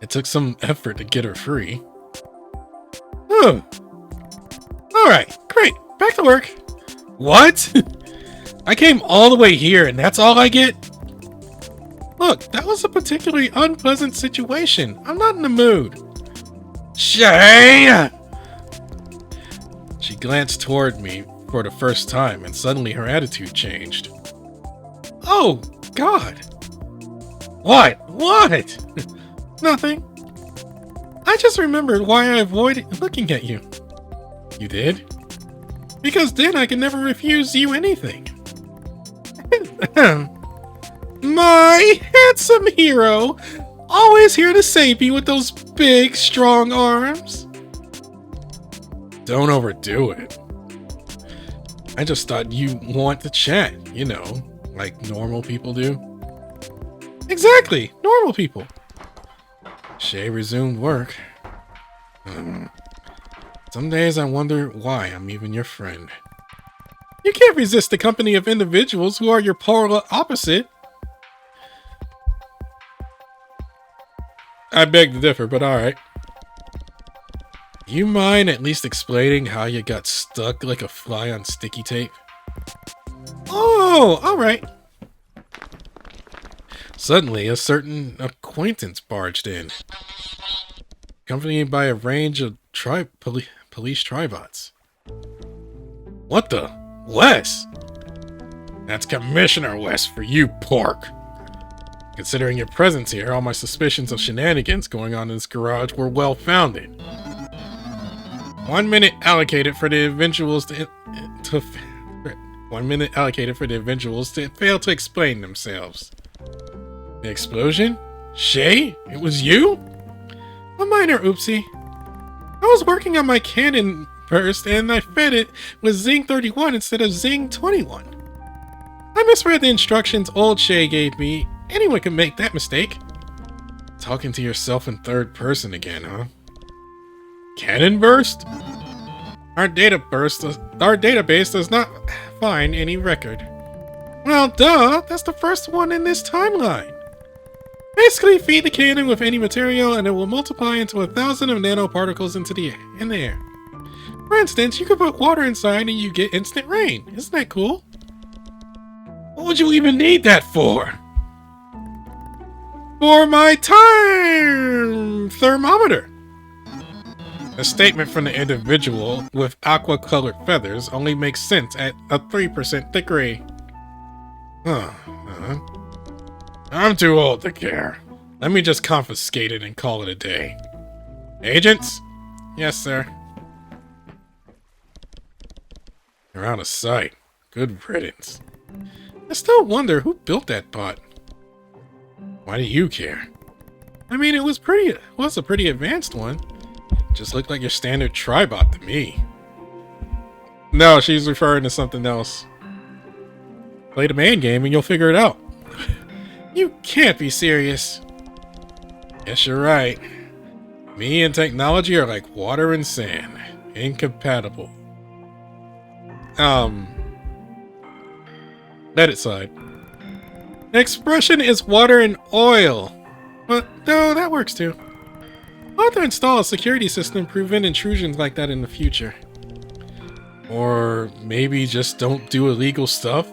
It took some effort to get her free. Alright, great. Back to work. What? I came all the way here and that's all I get? Look, that was a particularly unpleasant situation. I'm not in the mood. Shay! She glanced toward me for the first time and suddenly her attitude changed. Oh, God. What? Nothing. I just remembered why I avoided looking at you. You did? Because then I can never refuse you anything. My handsome hero, always here to save me with those big, strong arms. Don't overdo it. I just thought you want to chat, you know, like normal people do. Exactly, normal people. Shay resumed work. Some days I wonder why I'm even your friend. You can't resist the company of individuals who are your polar opposite. I beg to differ, but alright. You mind at least explaining how you got stuck like a fly on sticky tape? Oh, alright. Suddenly, a certain acquaintance barged in, accompanied by a range of police tribots. What the? Wes? That's Commissioner Wes for you, pork. Considering your presence here, all my suspicions of shenanigans going on in this garage were well founded. 1 minute allocated for the eventuals to 1 minute allocated for the eventuals to fail to explain themselves. The explosion? Shay? It was you? A minor oopsie. I was working on my cannon burst and I fed it with Zing 31 instead of Zing 21. I misread the instructions old Shay gave me. Anyone can make that mistake. Talking to yourself in third person again, huh? Cannon burst? Our database does not find any record. Well, duh, that's the first one in this timeline. Basically, feed the cannon with any material and it will multiply into 1,000 of nanoparticles in the air. For instance, you could put water inside and you get instant rain. Isn't that cool? What would you even need that for? For my time thermometer. A statement from the individual with aqua-colored feathers only makes sense at a 3% degree. I'm too old to care. Let me just confiscate it and call it a day. Agents? Yes, sir. You're out of sight. Good riddance. I still wonder who built that bot. Why do you care? I mean, it was a pretty advanced one. Just looked like your standard Tribot to me. No, she's referring to something else. Play the main game and you'll figure it out. You can't be serious. Yes, you're right. Me and technology are like water and sand. Incompatible. Let it slide. The expression is water and oil. But no, that works too. I'll have to install a security system to prevent intrusions like that in the future. Or maybe just don't do illegal stuff?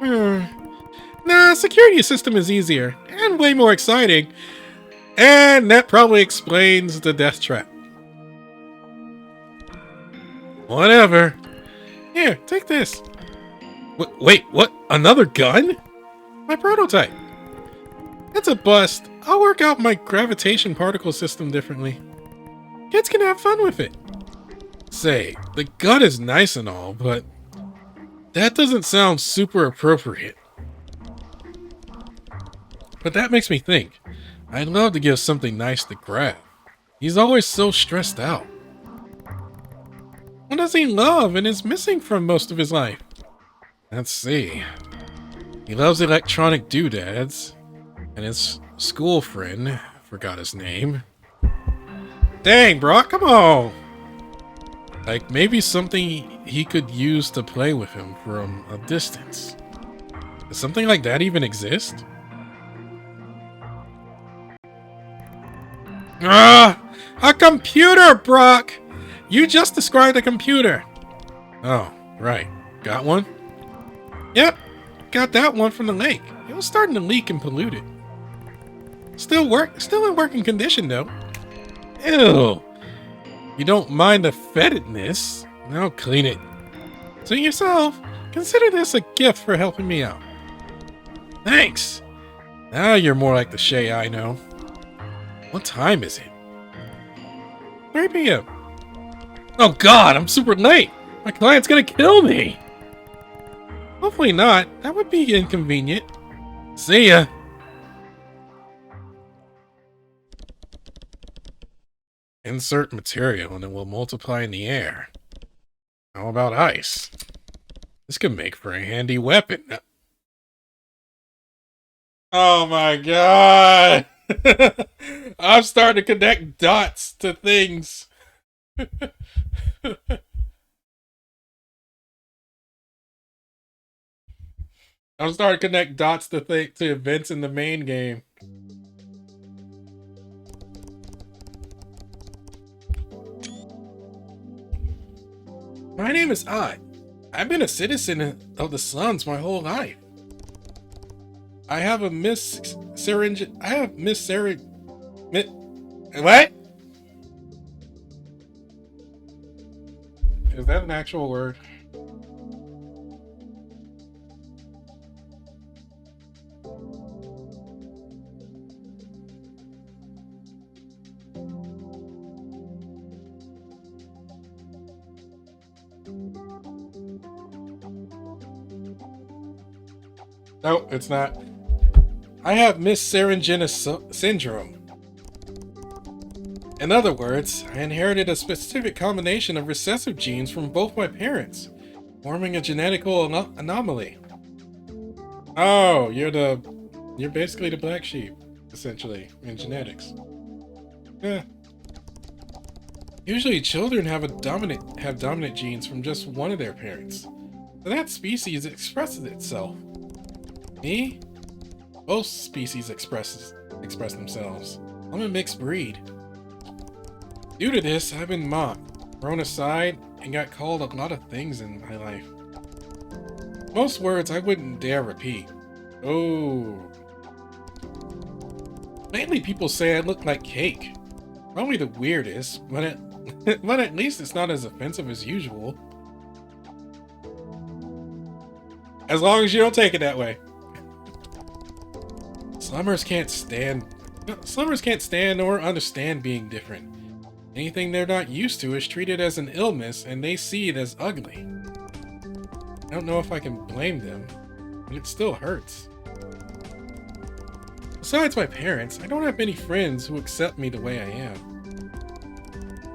Nah, security system is easier and way more exciting. And that probably explains the death trap. Whatever. Here, take this. Wait, what? Another gun? My prototype. It's a bust. I'll work out my gravitation particle system differently. Kids can have fun with it. Say, the gun is nice and all, but that doesn't sound super appropriate. But that makes me think. I'd love to give something nice to grab. He's always so stressed out. What does he love and is missing from most of his life? Let's see. He loves electronic doodads. And his school friend, forgot his name. Dang, Brok, come on! Like, maybe something he could use to play with him from a distance. Does something like that even exist? Ah! A computer, Brok! You just described a computer! Oh, right. Got one? Yep, got that one from the lake. It was starting to leak and pollute it. Still in working condition though. Ew. You don't mind the fetidness? I'll clean it. So yourself, consider this a gift for helping me out. Thanks. Now you're more like the Shay I know. What time is it? 3 p.m. Oh god, I'm super late. My client's gonna kill me. Hopefully not. That would be inconvenient. See ya. Insert material and it will multiply in the air. How about ice? This could make for a handy weapon. Oh my god! I'm starting to connect dots to things. I'm starting to connect dots to events in the main game. My name is Odd. I've been a citizen of the slums my whole life. I have a Miss Syringe. I have Miss Syringe. What? Is that an actual word? No, it's not. I have syndrome. In other words, I inherited a specific combination of recessive genes from both my parents, forming a genetical anomaly. Oh, you're basically the black sheep, essentially, in genetics. Yeah. Usually children have dominant genes from just one of their parents. So that species expresses itself. Me? Both species express themselves. I'm a mixed breed. Due to this, I've been mocked, thrown aside, and got called a lot of things in my life. Most words I wouldn't dare repeat. Oh. Mainly people say I look like cake. Probably the weirdest, but at least it's not as offensive as usual. As long as you don't take it that way. Slummers can't stand or understand being different. Anything they're not used to is treated as an illness and they see it as ugly. I don't know if I can blame them, but it still hurts. Besides my parents, I don't have many friends who accept me the way I am.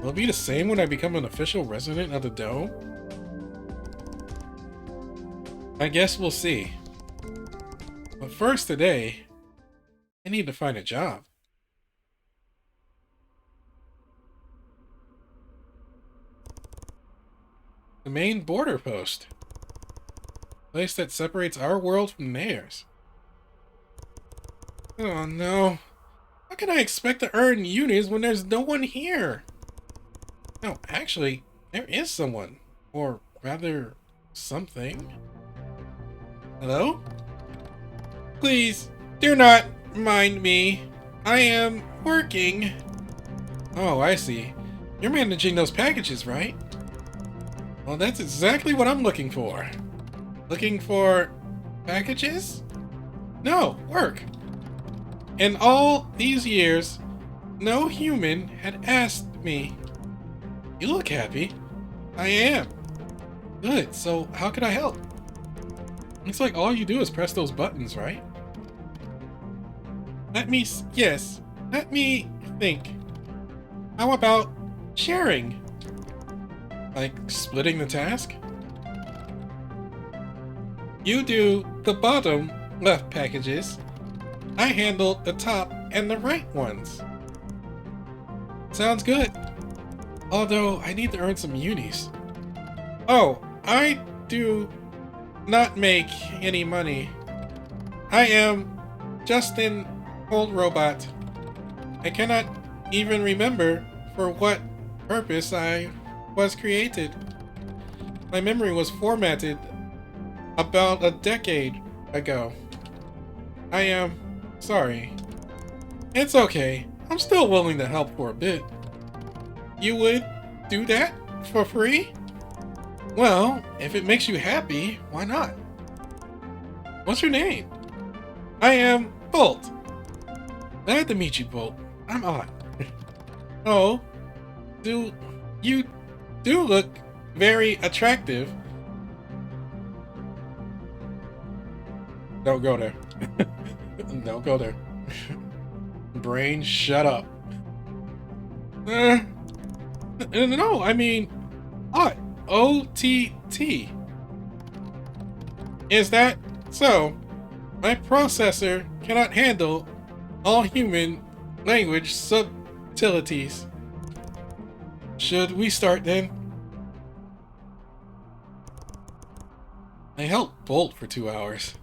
Will it be the same when I become an official resident of the Dome? I guess we'll see. But first today, I need to find a job. The main border post. Place that separates our world from theirs. Oh no. How can I expect to earn unis when there's no one here? No, actually, there is someone. Or rather, something. Hello? Please, do not mind me. I am working. Oh, I see. You're managing those packages, right? Well, that's exactly what I'm looking for. Looking for packages? No, work. In all these years, no human had asked me. You look happy. I am. Good, so how can I help? It's like all you do is press those buttons, right? Let me think. How about sharing? Like splitting the task? You do the bottom left packages. I handle the top and the right ones. Sounds good. Although I need to earn some unis. Oh, I do not make any money. I am just an old robot. I cannot even remember for what purpose I was created. My memory was formatted about a decade ago. I am sorry. It's okay. I'm still willing to help for a bit. You would do that for free? Well, if it makes you happy, why not? What's your name? I am Bolt. Glad to meet you, Bolt. I'm Odd. Oh, you do look very attractive. Don't go there. Don't go there. Brain, shut up. No, I mean, Odd. OTT. Is that so? My processor cannot handle all human language subtleties. Should we start then? I helped Bolt for 2 hours.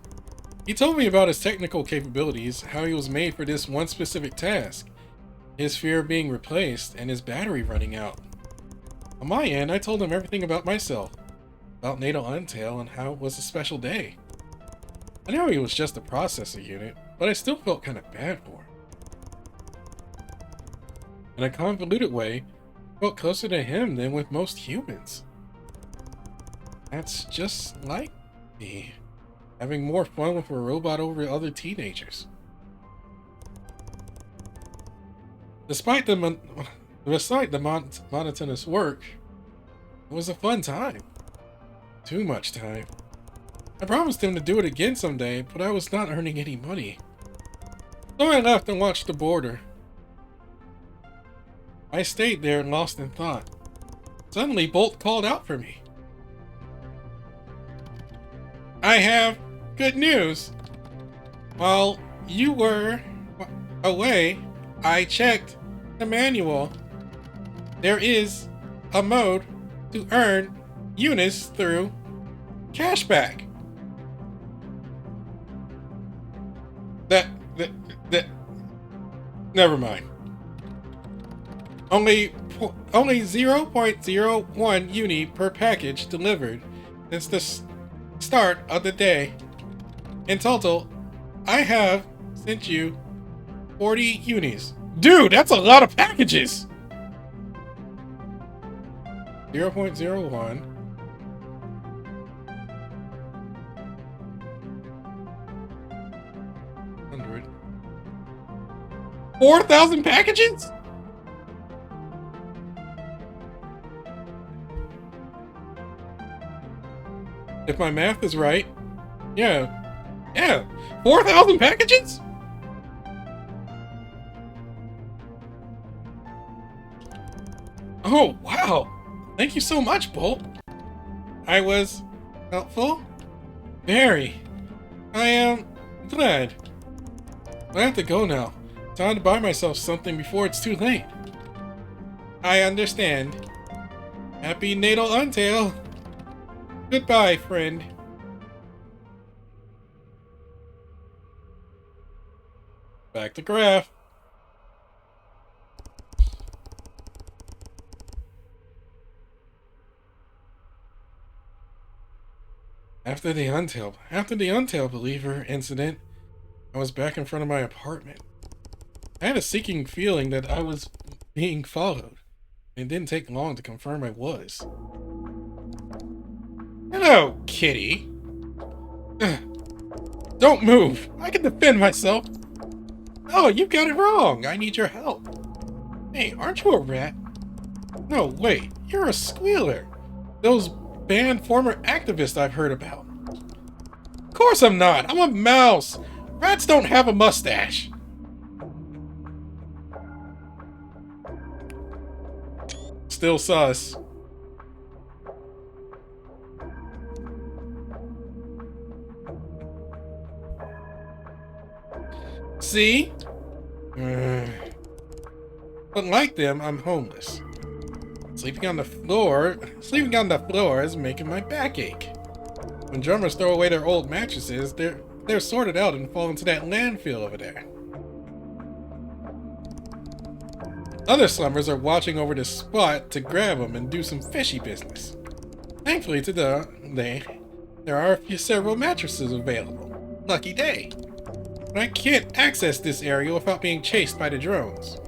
He told me about his technical capabilities, how he was made for this one specific task, his fear of being replaced, and his battery running out. On my end, I told him everything about myself, about Natal and how it was a special day. I know he was just a processor unit, but I still felt kind of bad for him. In a convoluted way, I felt closer to him than with most humans. That's just like me, having more fun with a robot over other teenagers. Despite the monotonous work, it was a fun time. Too much time. I promised him to do it again someday, but I was not earning any money. So I left and watched the border. I stayed there lost in thought. Suddenly, Bolt called out for me. I have good news. While you were away, I checked the manual. There is a mode to earn units through cashback. That, never mind. Only 0.01 uni per package delivered since the start of the day. In total, I have sent you 40 unis. Dude, that's a lot of packages! 0.01. 100. 4,000 packages? If my math is right. Yeah. 4,000 packages? Oh, wow. Thank you so much, Bolt. I was helpful? Very. I am glad. I have to go now. Time to buy myself something before it's too late. I understand. Happy Natal Untail. Goodbye, friend. Back to Graph. After the Untail Believer incident, I was back in front of my apartment. I had a sinking feeling that I was being followed. It didn't take long to confirm I was. Hello, kitty. Don't move. I can defend myself. Oh, you got it wrong. I need your help. Hey, aren't you a rat? No, wait. You're a squealer. Those banned former activists I've heard about. Of course I'm not. I'm a mouse. Rats don't have a mustache. Still sus. See? But like them, I'm homeless. Sleeping on the floor is making my back ache. When drummers throw away their old mattresses, they're sorted out and fall into that landfill over there. Other slummers are watching over this spot to grab them and do some fishy business. Thankfully, there are several mattresses available. Lucky day. But I can't access this area without being chased by the drones.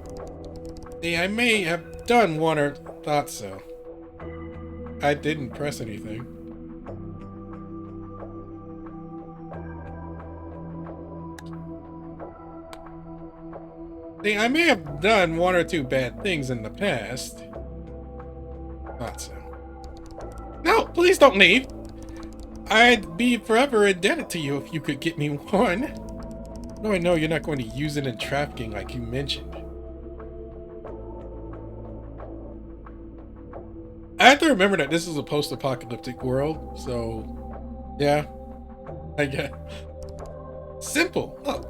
See, I may have done one or thought so. I didn't press anything. See, I may have done one or two bad things in the past. Thought so. No, please don't leave. I'd be forever indebted to you if you could get me one. No, I know you're not going to use it in trafficking like you mentioned. I have to remember that this is a post-apocalyptic world, so yeah, I guess. Simple. Look.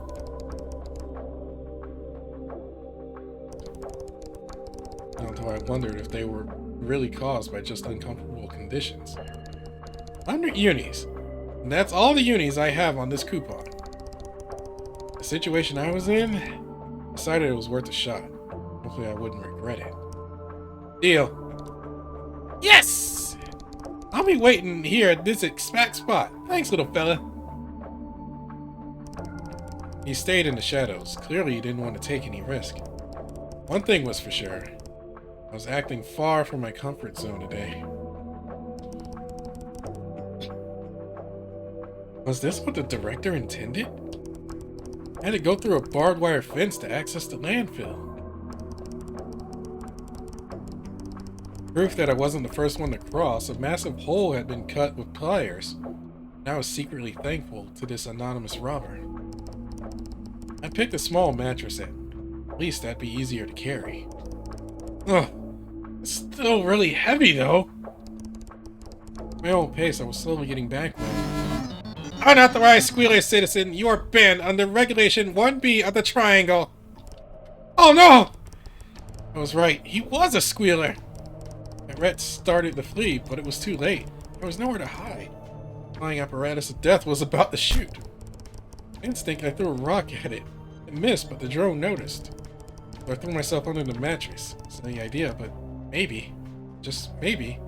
Although I wondered if they were really caused by just uncomfortable conditions. 100 unis. And that's all the unis I have on this coupon. The situation I was in, decided it was worth a shot. Hopefully I wouldn't regret it. Deal. Yes! I'll be waiting here at this exact spot. Thanks, little fella. He stayed in the shadows. Clearly he didn't want to take any risk. One thing was for sure. I was acting far from my comfort zone today. Was this what the director intended? I had to go through a barbed wire fence to access the landfill. Proof that I wasn't the first one to cross, a massive hole had been cut with pliers. I was secretly thankful to this anonymous robber. I picked a small mattress at least that'd be easier to carry. Ugh, it's still really heavy though. At my own pace, I was slowly getting back when... Unauthorized squealer citizen, you are banned under Regulation 1B of the Triangle. Oh no! I was right, he was a squealer. My rat started to flee, but it was too late. There was nowhere to hide. The flying apparatus of death was about to shoot. Instinct, I threw a rock at it. It missed, but the drone noticed. So I threw myself under the mattress. It's no idea, but maybe, just maybe,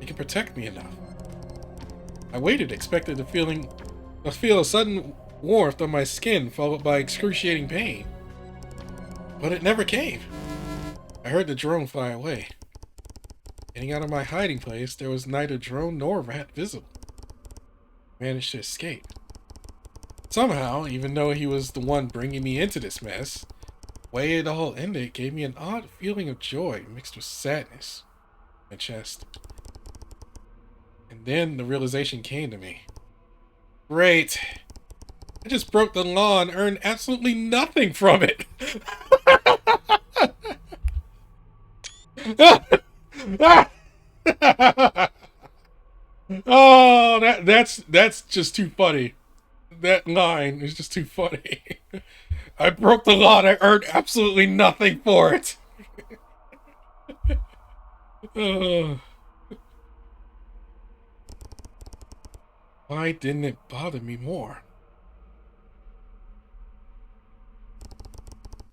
it can protect me enough. I waited, expected to feel a sudden warmth on my skin, followed by excruciating pain. But it never came. I heard the drone fly away. Getting out of my hiding place, there was neither drone nor rat visible. I managed to escape. Somehow, even though he was the one bringing me into this mess, the way it all ended gave me an odd feeling of joy mixed with sadness in my chest. And then the realization came to me. Great. I just broke the law and earned absolutely nothing from it. Oh, that's just too funny. That line is just too funny. I broke the law and I earned absolutely nothing for it. Why didn't it bother me more?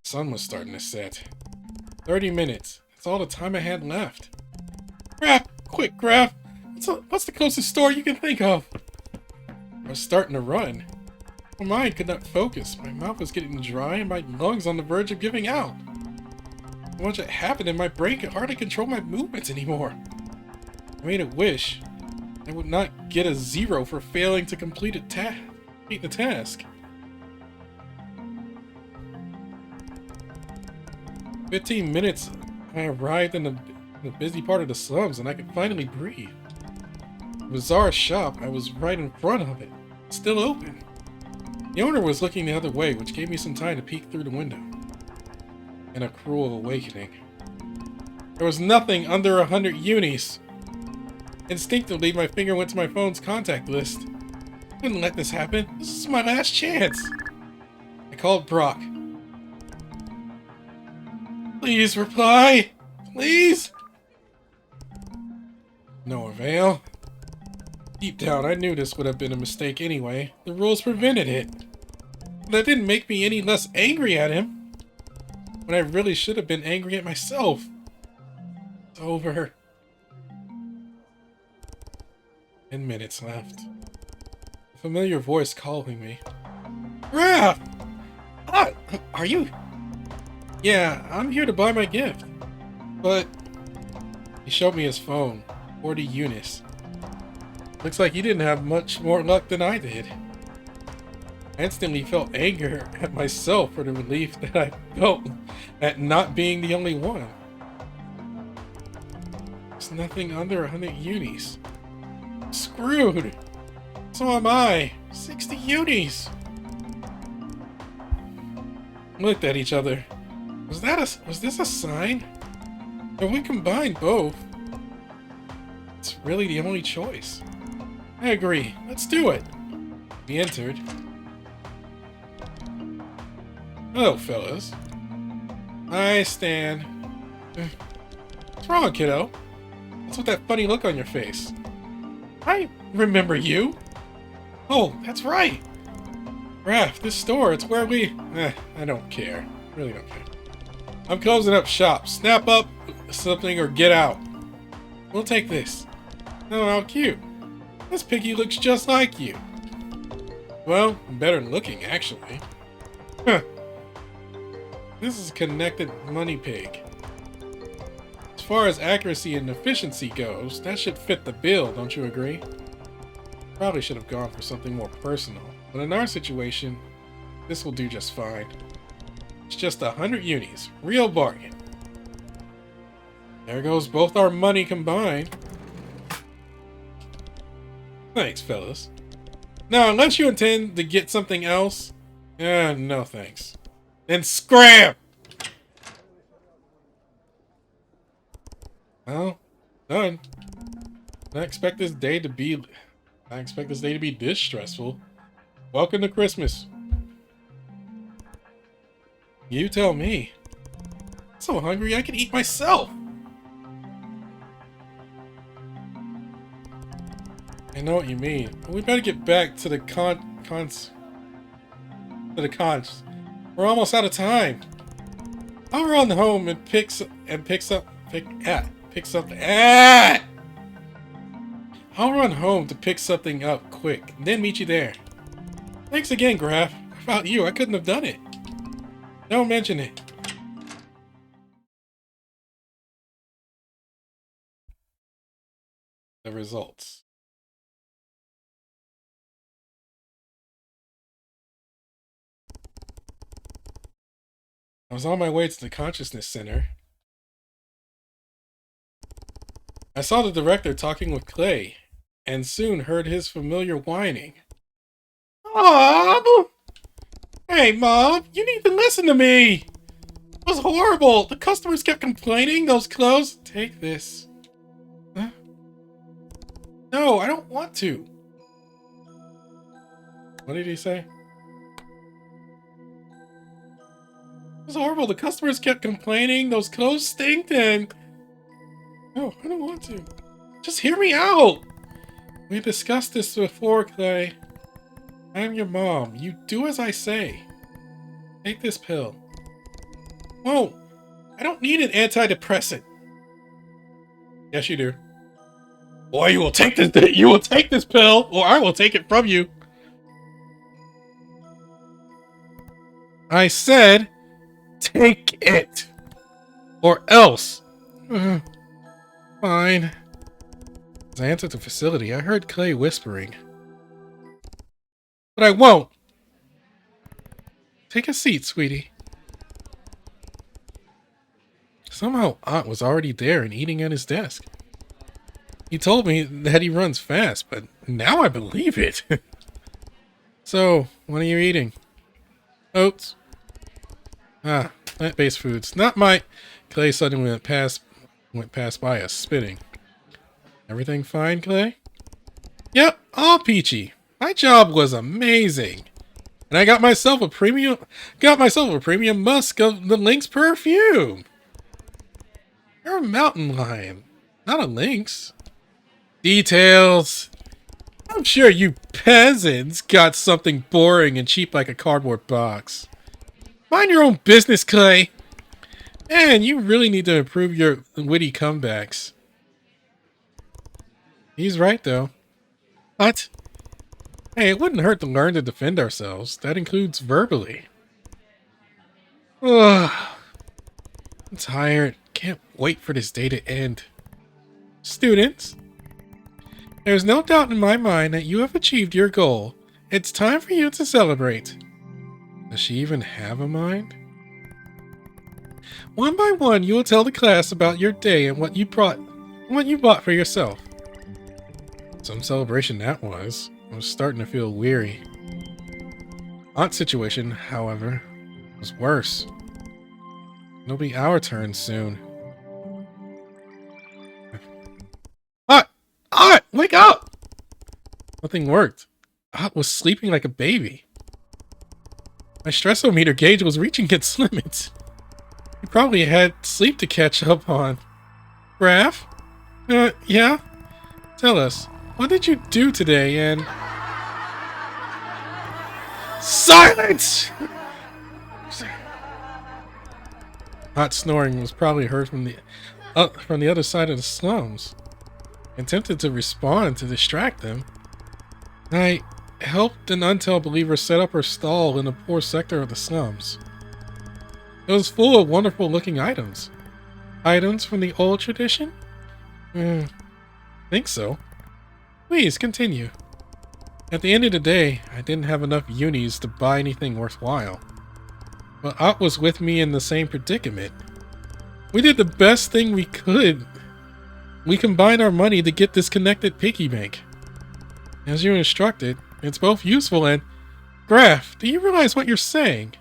The sun was starting to set. 30 minutes. That's all the time I had left. Graf! Quick, Graf! What's the closest store you can think of? I was starting to run. My mind could not focus. My mouth was getting dry and my lungs on the verge of giving out. So much had happened and my brain could hardly control my movements anymore. I made a wish. I would not get a 0 for failing to complete the task. 15 minutes, I arrived in the busy part of the slums and I could finally breathe. The bizarre shop, I was right in front of it, still open. The owner was looking the other way, which gave me some time to peek through the window. And a cruel awakening. There was nothing under 100 unis. Instinctively, my finger went to my phone's contact list. I couldn't let this happen. This is my last chance. I called Brok. Please reply. Please. No avail. Deep down, I knew this would have been a mistake anyway. The rules prevented it. But that didn't make me any less angry at him. When I really should have been angry at myself. It's over. 10 minutes left. A familiar voice calling me. Graf! Are you? Yeah, I'm here to buy my gift. But... He showed me his phone. 40 units. Looks like he didn't have much more luck than I did. I instantly felt anger at myself for the relief that I felt at not being the only one. There's nothing under 100 unis. Screwed! So am I. 60 unis! We looked at each other. Was this a sign? If we combine both, it's really the only choice. I agree. Let's do it. We entered. Hello, fellas. Hi, Stan. What's wrong, kiddo? What's with that funny look on your face? I remember you. Oh, that's right. Graf, this store, it's where we... I don't care. Really don't care. I'm closing up shop. Snap up something or get out. We'll take this. Oh, how cute. This piggy looks just like you. Well, better looking, actually. Huh. This is a connected money pig. As far as accuracy and efficiency goes, that should fit the bill, don't you agree? Probably should have gone for something more personal, but in our situation, this will do just fine. It's just 100 unis. Real bargain. There goes both our money combined. Thanks, fellas. No, unless you intend to get something else. No thanks. Then scram! Well, done. I expect this day to be... I expect this day to be this stressful. Welcome to Christmas. You tell me. I'm so hungry I can eat myself. I know what you mean. But we better get back to the cons. We're almost out of time. I'll run home and pick something. I'll run home to pick something up quick, and then meet you there. Thanks again, Graf. Without you, I couldn't have done it. Don't mention it. The results. I was on my way to the Consciousness Center. I saw the director talking with Clay, and soon heard his familiar whining. Mom! Hey, Mom, you need to listen to me! It was horrible! The customers kept complaining, those clothes... Take this. Huh? No, I don't want to. What did he say? It was horrible, the customers kept complaining, those clothes stink, and... No, I don't want to. Just hear me out! We discussed this before, Clay. I'm your mom. You do as I say. Take this pill. Whoa! I don't need an antidepressant. Yes, you do. Boy, you will take this. You will take this pill, or I will take it from you. I said, take it, or else. Fine. As I entered the facility, I heard Clay whispering. But I won't. Take a seat, sweetie. Somehow, Aunt was already there and eating at his desk. He told me that he runs fast, but now I believe it. So, what are you eating? Oats. Ah, plant-based foods. Not my... Clay suddenly went past by us, spitting. Everything fine, Clay? Yep, all peachy. My job was amazing. And I got myself a premium musk of the Lynx perfume. You're a mountain lion, not a lynx. Details. I'm sure you peasants got something boring and cheap like a cardboard box. Mind your own business, Clay. Man, you really need to improve your witty comebacks. He's right, though. What? Hey, it wouldn't hurt to learn to defend ourselves. That includes verbally. Ugh. I'm tired. Can't wait for this day to end. Students, there's no doubt in my mind that you have achieved your goal. It's time for you to celebrate. Does she even have a mind? One by one, you will tell the class about your day and what you bought for yourself. Some celebration that was. I was starting to feel weary. Aunt's situation, however, was worse. It'll be our turn soon. Aunt! Wake up! Nothing worked. Aunt was sleeping like a baby. My stressometer gauge was reaching its limits. You probably had sleep to catch up on. Raph? Yeah? Tell us, what did you do today and... Silence! Hot snoring was probably heard from the other side of the slums. I attempted to respond to distract them. I helped an Untel believer set up her stall in a poor sector of the slums. It was full of wonderful looking items. Items from the old tradition? Think so. Please, continue. At the end of the day, I didn't have enough unis to buy anything worthwhile. But Ott was with me in the same predicament. We did the best thing we could. We combined our money to get this connected piggy bank. As you instructed, It's both useful and... Graf, do you realize what you're saying?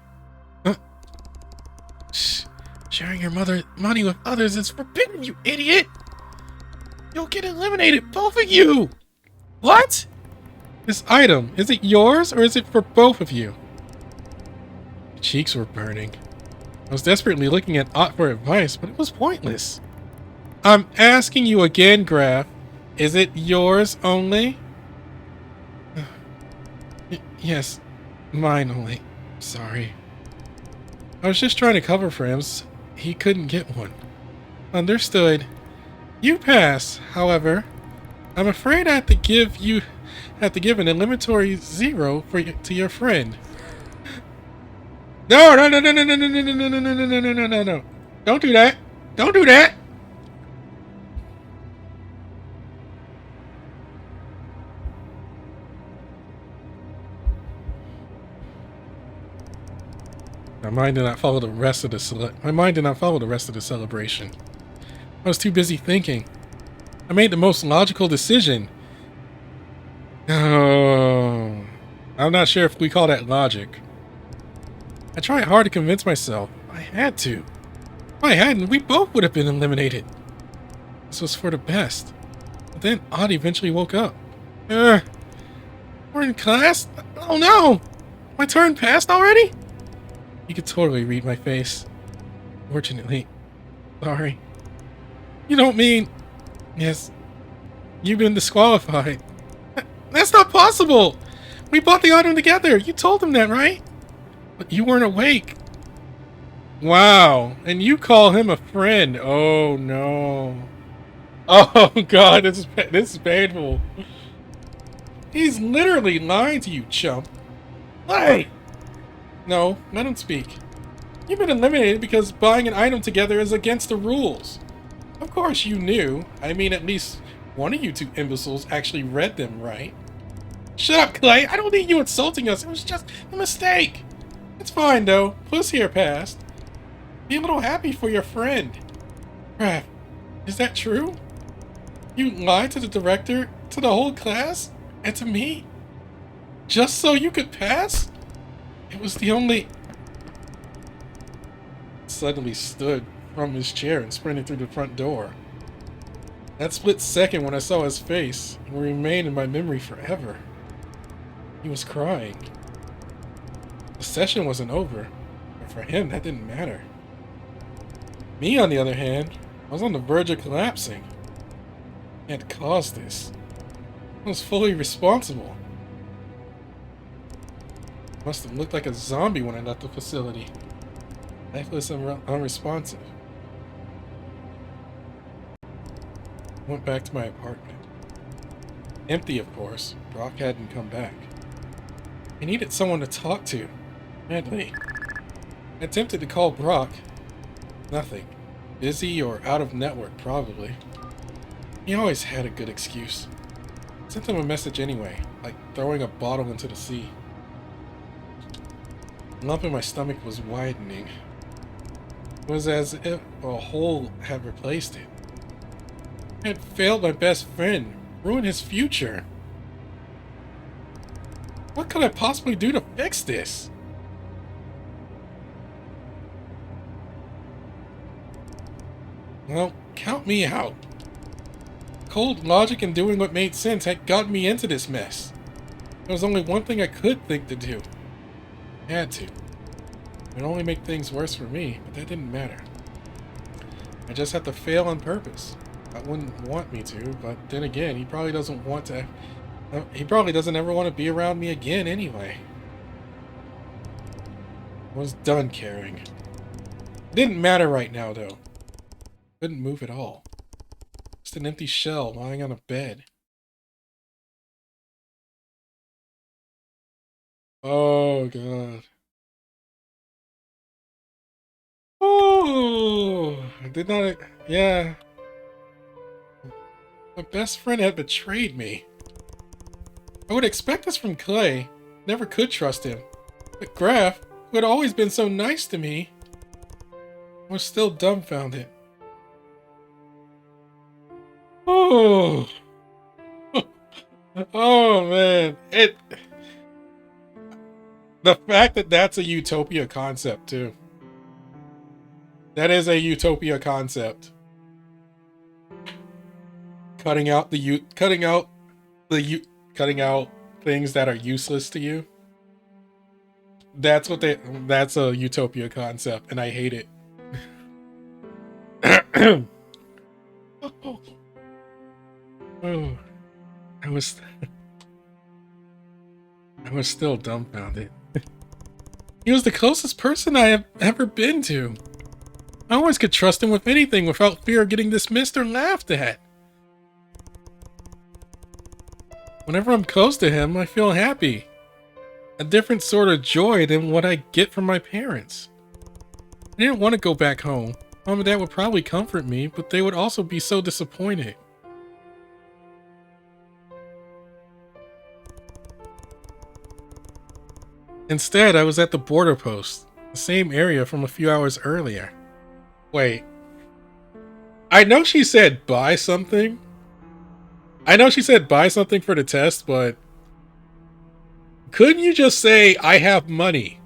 Shh. Sharing your money with others is forbidden, you idiot! You'll get eliminated, both of you! What? This item, is it yours or is it for both of you? My cheeks were burning. I was desperately looking at Ott for advice, but it was pointless. I'm asking you again, Graf. Is it yours only? Yes, mine only. Sorry. I was just trying to cover for him. He couldn't get one. Understood. You pass, however. I'm afraid I have to give an eliminatory 0 to your friend. No, no, no, no, no, no, no, no, no, no, no, no, no, no, no, no. Don't do that. Don't do that. My mind did not follow the rest of the celebration. I was too busy thinking. I made the most logical decision. Oh, I'm not sure if we call that logic. I tried hard to convince myself. I had to. If I hadn't, we both would have been eliminated. This was for the best. But then Odd eventually woke up. We're in class? Oh no! My turn passed already? You could totally read my face. Fortunately. Sorry. You don't mean... Yes. You've been disqualified. That's not possible! We bought the item together! You told him that, right? But you weren't awake. Wow. And you call him a friend. Oh, no. Oh, God. This is painful. He's literally lying to you, chump. Hey! No, let him speak. You've been eliminated because buying an item together is against the rules. Of course you knew. I mean, at least one of you two imbeciles actually read them, right? Shut up, Clay. I don't need you insulting us. It was just a mistake. It's fine, though. Puss here passed. Be a little happy for your friend. Raph, is that true? You lied to the director, to the whole class, and to me? Just so you could pass? It was the only... Suddenly stood from his chair and sprinted through the front door. That split second when I saw his face will remain in my memory forever. He was crying. The session wasn't over, but for him that didn't matter. Me, on the other hand, I was on the verge of collapsing. I had caused this. I was fully responsible. Must have looked like a zombie when I left the facility. Lifeless and unresponsive. I went back to my apartment. Empty, of course. Brok hadn't come back. I needed someone to talk to. Badly. I attempted to call Brok. Nothing. Busy or out of network, probably. He always had a good excuse. I sent him a message anyway, like throwing a bottle into the sea. The lump in my stomach was widening. It was as if a hole had replaced it. I had failed my best friend, ruined his future. What could I possibly do to fix this? Well, count me out. Cold logic and doing what made sense had gotten me into this mess. There was only one thing I could think to do. I had to. It would only make things worse for me, but that didn't matter. I just had to fail on purpose. I wouldn't want me to, but then again, he probably doesn't want to... He probably doesn't ever want to be around me again anyway. I was done caring. It didn't matter right now, though. Couldn't move at all. Just an empty shell lying on a bed. Oh, God. Oh, I did not... Yeah. My best friend had betrayed me. I would expect this from Clay. Never could trust him. But Graf, who had always been so nice to me, was still dumbfounded. Oh. Oh, man. The fact that that's a utopia concept too. That is a utopia concept. Cutting out things that are useless to you. That's a utopia concept, and I hate it. Oh, I was still dumbfounded. He was the closest person I have ever been to. I always could trust him with anything without fear of getting dismissed or laughed at. Whenever I'm close to him, I feel happy. A different sort of joy than what I get from my parents. I didn't want to go back home. Mom and Dad would probably comfort me, but they would also be so disappointed. Instead, I was at the border post, the same area from a few hours earlier. Wait. I know she said buy something. I know she said buy something for the test, but couldn't you just say I have money?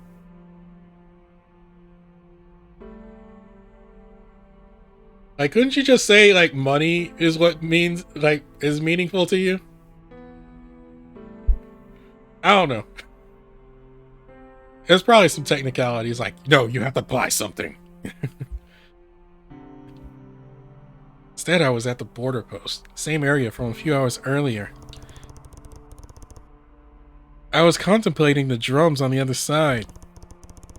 Like, couldn't you just say like money is what means like is meaningful to you? I don't know. There's probably some technicalities like, no, you have to buy something. Instead, I was at the border post, same area from a few hours earlier. I was contemplating the drums on the other side.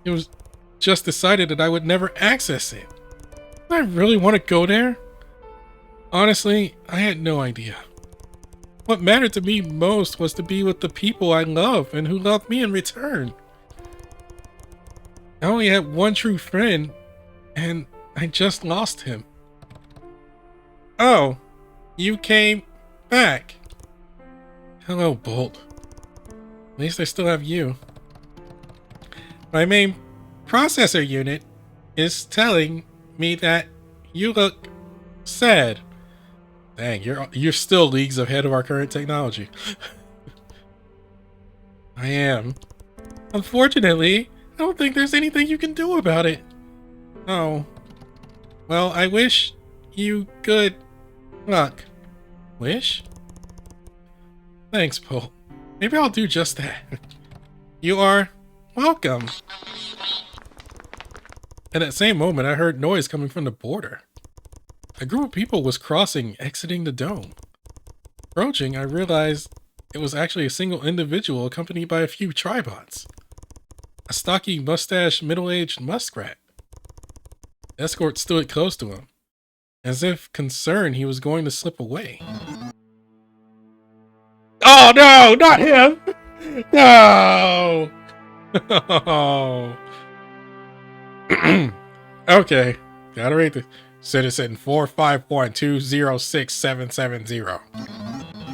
It was just decided that I would never access it. Did I really want to go there? Honestly, I had no idea. What mattered to me most was to be with the people I love and who loved me in return. I only had one true friend, and I just lost him. Oh, you came back. Hello, Bolt. At least I still have you. My main processor unit is telling me that you look sad. Dang, you're still leagues ahead of our current technology. I am. Unfortunately, I don't think there's anything you can do about it. Oh. Well, I wish you good luck. Wish? Thanks, Paul. Maybe I'll do just that. You are welcome. At that same moment, I heard noise coming from the border. A group of people was crossing, exiting the dome. Approaching, I realized it was actually a single individual accompanied by a few tribots. A stocky, mustached, middle-aged muskrat. The escort stood close to him, as if concerned he was going to slip away. Oh no, not him! No! Okay, gotta rate the citizen 451206770.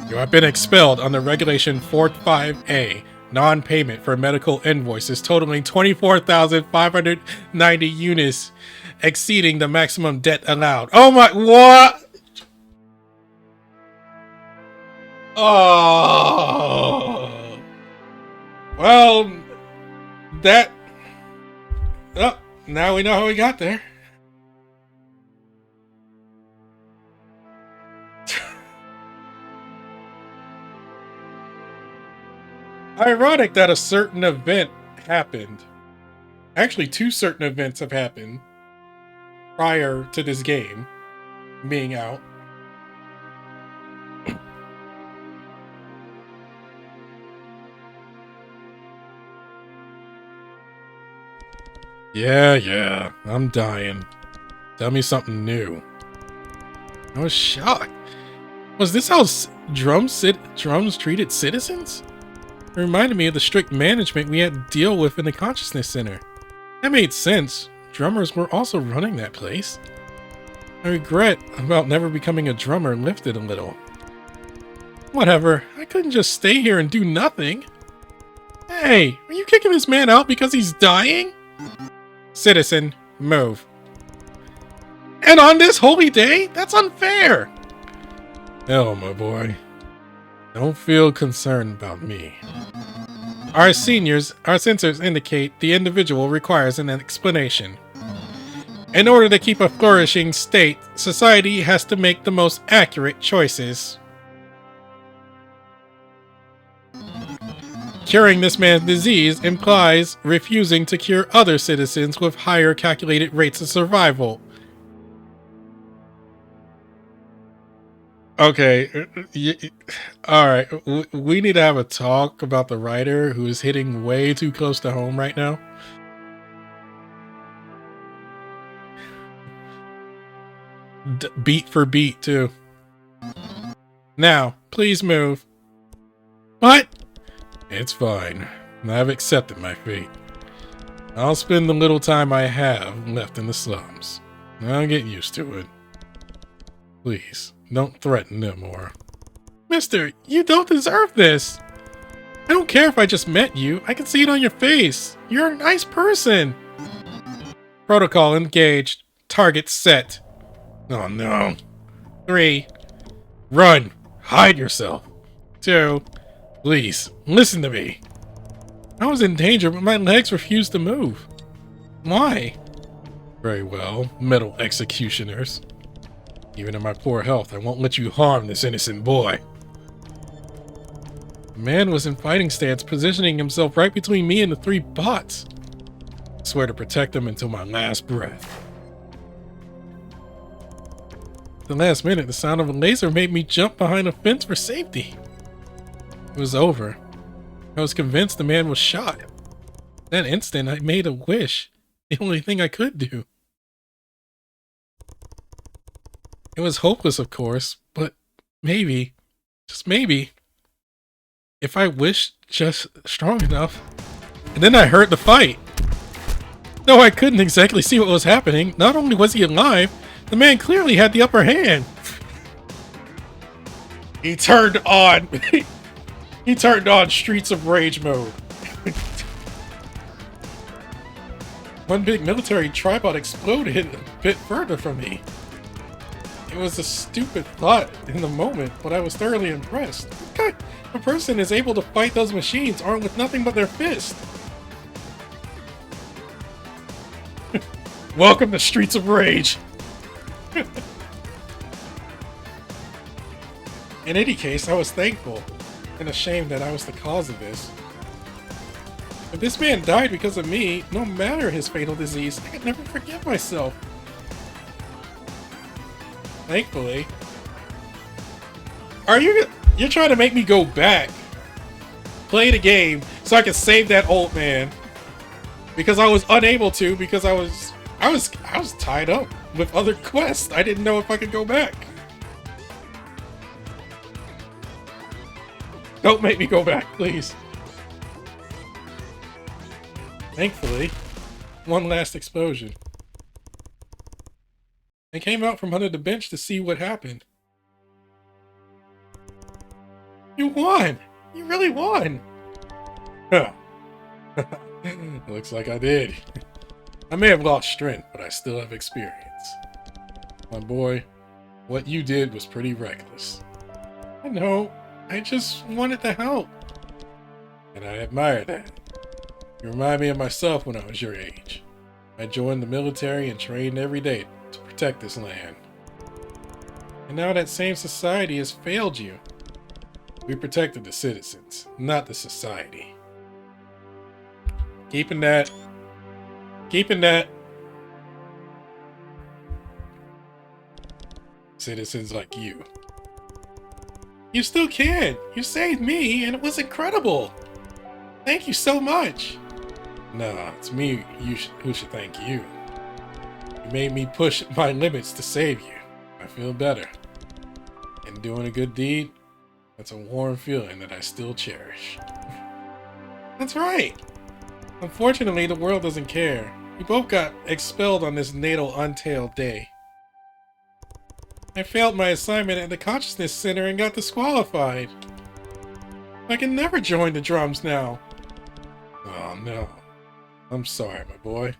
You have been expelled under Regulation 45A, non-payment for medical invoices totaling 24,590 units, exceeding the maximum debt allowed. Oh my, what? Oh, well, that. Oh, now we know how we got there. Ironic that a certain event happened. Actually, two certain events have happened prior to this game being out. Yeah, I'm dying. Tell me something new. I was shocked. Was this how drums treated citizens? It reminded me of the strict management we had to deal with in the Consciousness Center. That made sense. Drummers were also running that place. My regret about never becoming a drummer lifted a little. Whatever, I couldn't just stay here and do nothing. Hey, are you kicking this man out because he's dying? Citizen, move. And on this holy day? That's unfair! Hell, my boy. Don't feel concerned about me. Our sensors indicate the individual requires an explanation. In order to keep a flourishing state, society has to make the most accurate choices. Curing this man's disease implies refusing to cure other citizens with higher calculated rates of survival. Okay, alright, we need to have a talk about the writer who is hitting way too close to home right now. Beat for beat, too. Now, please move. What? It's fine. I've accepted my fate. I'll spend the little time I have left in the slums. I'll get used to it. Please, don't threaten no more. Mister, you don't deserve this. I don't care if I just met you. I can see it on your face. You're a nice person. Protocol engaged. Target set. Oh no. 3. Run. Hide yourself. 2. Please, listen to me. I was in danger, but my legs refused to move. Why? Very well, metal executioners. Even in my poor health, I won't let you harm this innocent boy. The man was in fighting stance, positioning himself right between me and the 3 bots. I swear to protect him until my last breath. At the last minute, the sound of a laser made me jump behind a fence for safety. It was over. I was convinced the man was shot. That instant, I made a wish. The only thing I could do. It was hopeless, of course, but maybe, just maybe, if I wished just strong enough. And then I heard the fight. Though I couldn't exactly see what was happening, not only was he alive, the man clearly had the upper hand. He turned on... He turned on Streets of Rage mode. One big military tripod exploded a bit further from me. It was a stupid thought in the moment, but I was thoroughly impressed. Okay, a person is able to fight those machines armed with nothing but their fist. Welcome to Streets of Rage. In any case, I was thankful. And ashamed that I was the cause of this. If this man died because of me, no matter his fatal disease, I could never forgive myself. Thankfully. You're trying to make me go back, play the game, so I can save that old man. Because I was unable to, because I was tied up with other quests. I didn't know if I could go back. Don't make me go back, please. Thankfully, one last explosion. I came out from under the bench to see what happened. You won! You really won! Huh. Looks like I did. I may have lost strength, but I still have experience. My boy, what you did was pretty reckless. I know. I just wanted to help. And I admire that. You remind me of myself when I was your age. I joined the military and trained every day to protect this land. And now that same society has failed you. We protected the citizens, not the society. Keeping that. Citizens like you. You still can. You saved me, and it was incredible. Thank you so much. No, it's me who should thank you. You made me push my limits to save you. I feel better. And doing a good deed, that's a warm feeling that I still cherish. That's right. Unfortunately, the world doesn't care. We both got expelled on this Natal Untailed Day. I failed my assignment at the Consciousness Center and got disqualified. I can never join the drums now. Oh no. I'm sorry, my boy.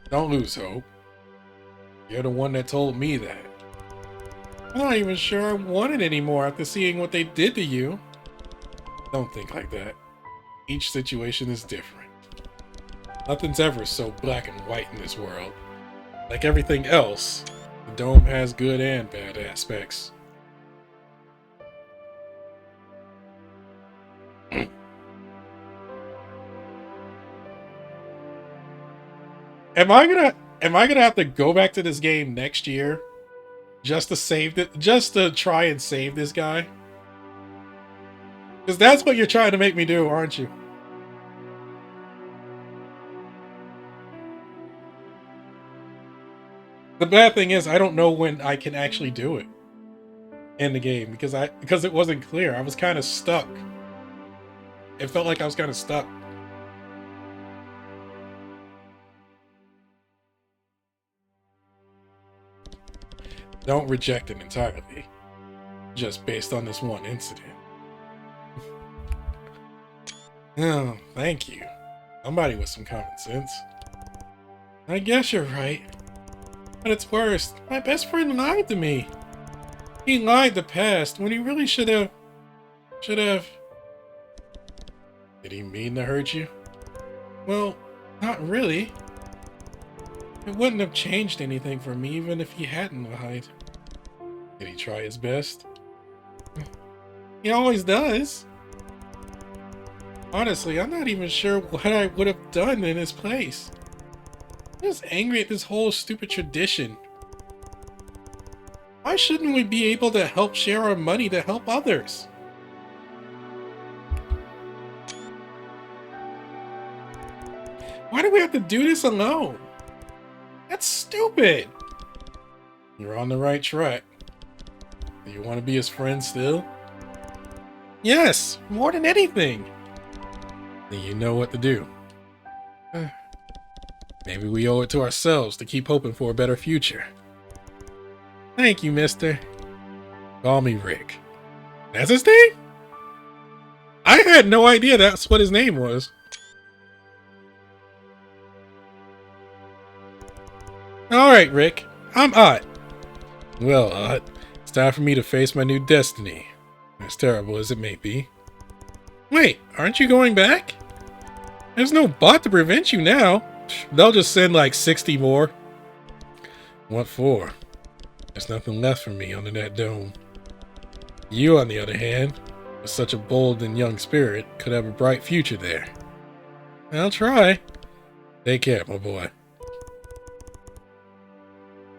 Don't lose hope. You're the one that told me that. I'm not even sure I want it anymore after seeing what they did to you. Don't think like that. Each situation is different. Nothing's ever so black and white in this world. Like everything else, the dome has good and bad aspects. Am I gonna have to go back to this game next year just to save it, just to try and save this guy? Because that's what you're trying to make me do, aren't you? The bad thing is I don't know when I can actually do it in the game because it wasn't clear. I was kind of stuck. It felt like I was kind of stuck. Don't reject it entirely, just based on this one incident. Oh, thank you. Somebody with some common sense. I guess you're right. But it's worse. My best friend lied to me. He lied the past when he really should have. Did he mean to hurt you? Well, not really. It wouldn't have changed anything for me even if he hadn't lied. Did he try his best? He always does. Honestly, I'm not even sure what I would have done in his place. I'm just angry at this whole stupid tradition. Why shouldn't we be able to help share our money to help others? Why do we have to do this alone? That's stupid. You're on the right track. Do you want to be his friend still? Yes, more than anything. Then you know what to do. Maybe we owe it to ourselves to keep hoping for a better future. Thank you, mister. Call me Rick. That's his name? I had no idea that's what his name was. Alright, Rick. I'm Ott. Well, Ott, it's time for me to face my new destiny. As terrible as it may be. Wait, aren't you going back? There's no bot to prevent you now. They'll just send like 60 more. What for? There's nothing left for me under that dome. You, on the other hand, with such a bold and young spirit, could have a bright future there. I'll try. Take care, my boy.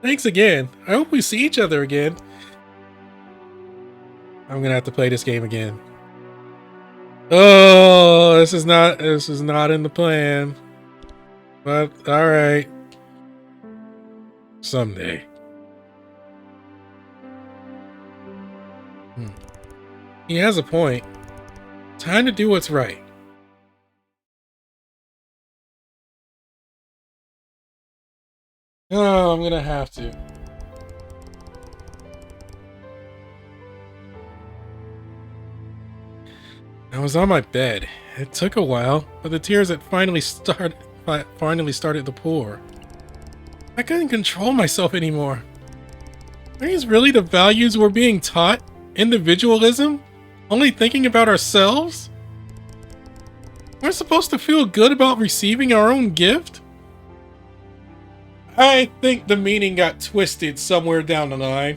Thanks again. I hope we see each other again. I'm gonna have to play this game again. Oh, this is not in the plan. But alright. Someday. He has a point. Time to do what's right. Oh, I'm gonna have to. I was on my bed. It took a while, but the tears had finally started to pour. I couldn't control myself anymore. Are these really the values we're being taught? Individualism? Only thinking about ourselves? We're supposed to feel good about receiving our own gift? I think the meaning got twisted somewhere down the line.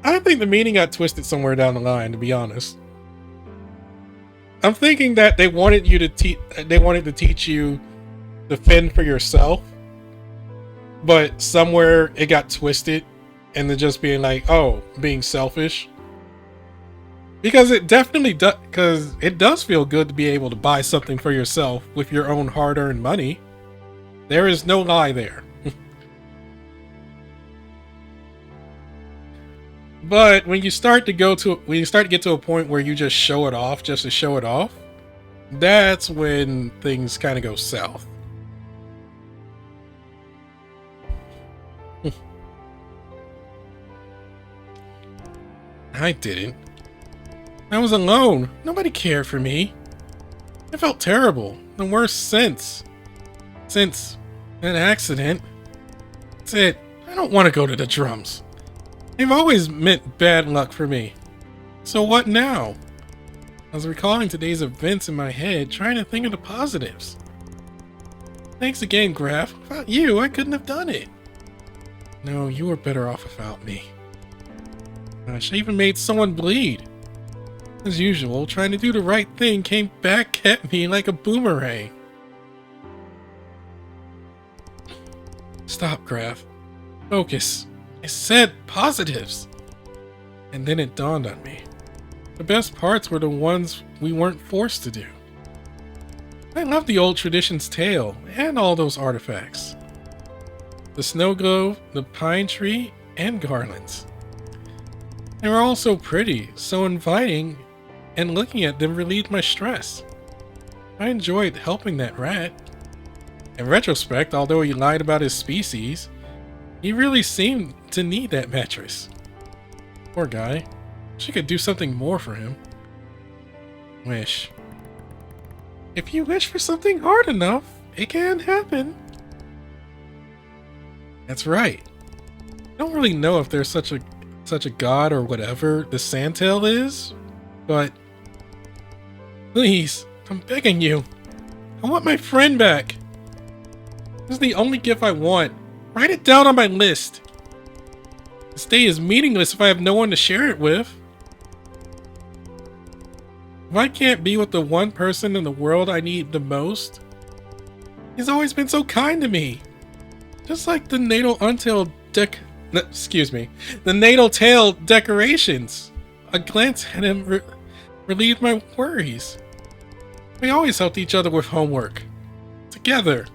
I think the meaning got twisted somewhere down the line, to be honest. I'm thinking that they wanted to teach you to fend for yourself, but somewhere it got twisted into just being like, oh, being selfish. Because it definitely does, because it does feel good to be able to buy something for yourself with your own hard-earned money. There is no lie there. But when you start to get to a point where you just show it off just to show it off, that's when things kind of go south. I didn't. I was alone. Nobody cared for me. I felt terrible. The worst since an accident. That's it. I don't want to go to the drums. They've always meant bad luck for me. So what now? I was recalling today's events in my head, trying to think of the positives. Thanks again, Graf. Without you, I couldn't have done it. No, you were better off without me. Gosh, I even made someone bleed. As usual, trying to do the right thing came back at me like a boomerang. Stop, Graf. Focus. I said positives. And then it dawned on me. The best parts were the ones we weren't forced to do. I love the old tradition's tale and all those artifacts. The snow globe, the pine tree, and garlands. They were all so pretty, so inviting, and looking at them relieved my stress. I enjoyed helping that rat. In retrospect, although he lied about his species, he really seemed to need that mattress. Poor guy. She could do something more for him. Wish. If you wish for something hard enough, it can happen. That's right. I don't really know if there's such a god or whatever the Sandtail is, but please, I'm begging you. I want my friend back. This is the only gift I want. Write it down on my list. This day is meaningless if I have no one to share it with. If I can't be with the one person in the world I need the most, he's always been so kind to me. Just like the natal the natal tail decorations. A glance at him relieved my worries. We always helped each other with homework. Together.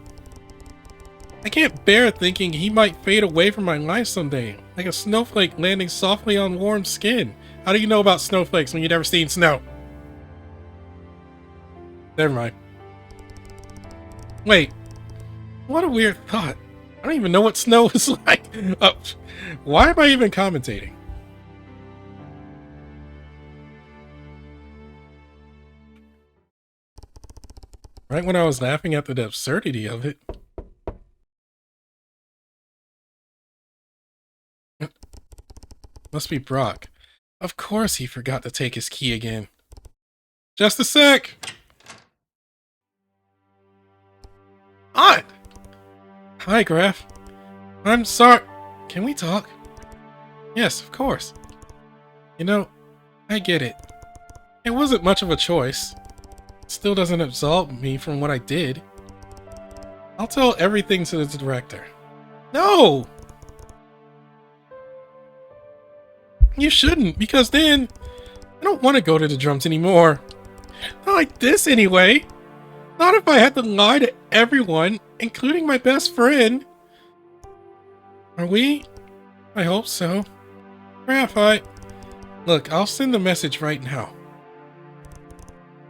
I can't bear thinking he might fade away from my life someday, like a snowflake landing softly on warm skin. How do you know about snowflakes when you've never seen snow? Never mind. Wait. What a weird thought. I don't even know what snow is like. Why am I even commentating? Right when I was laughing at the absurdity of it. Must be Brok. Of course he forgot to take his key again. Just a sec! Aunt! Hi, Graf. I'm sorry. Can we talk? Yes, of course. You know, I get it. It wasn't much of a choice. It still doesn't absolve me from what I did. I'll tell everything to the director. No! You shouldn't, because then I don't want to go to the drums anymore. Not like this, anyway. Not if I had to lie to everyone, including my best friend. Are we? I hope so. Graf, Look, I'll send the message right now.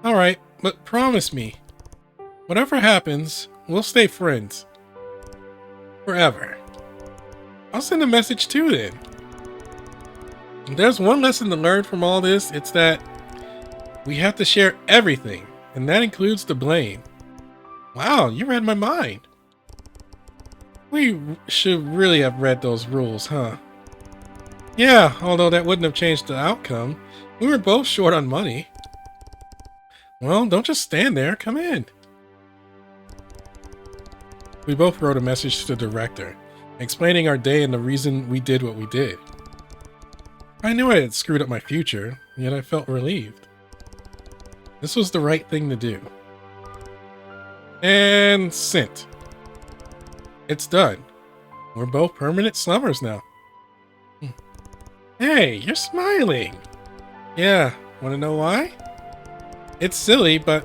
Alright, but promise me, whatever happens, we'll stay friends. Forever. I'll send a message too then. If there's one lesson to learn from all this, it's that we have to share everything, and that includes the blame. Wow, you read my mind. We should really have read those rules, huh? Yeah, although that wouldn't have changed the outcome. We were both short on money. Well, don't just stand there, come in. We both wrote a message to the director, explaining our day and the reason we did what we did. I knew I had screwed up my future, yet I felt relieved. This was the right thing to do. And sent. It's done. We're both permanent slummers now. Hey, you're smiling. Yeah, wanna know why? It's silly, but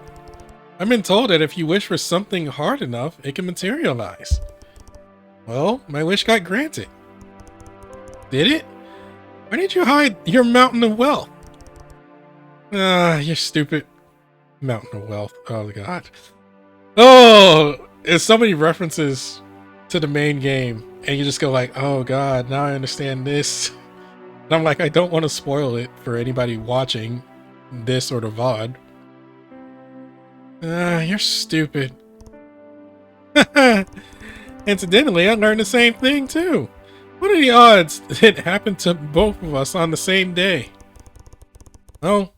I've been told that if you wish for something hard enough, it can materialize. Well, my wish got granted. Did it? Why did you hide your mountain of wealth? Ah, you're stupid. Mountain of wealth. Oh, God. Oh, there's so many references to the main game, and you just go like, oh, God, now I understand this. And I'm like, I don't want to spoil it for anybody watching this or the VOD. Ah, you're stupid. Incidentally, I learned the same thing, too. What are the odds that it happened to both of us on the same day? Oh,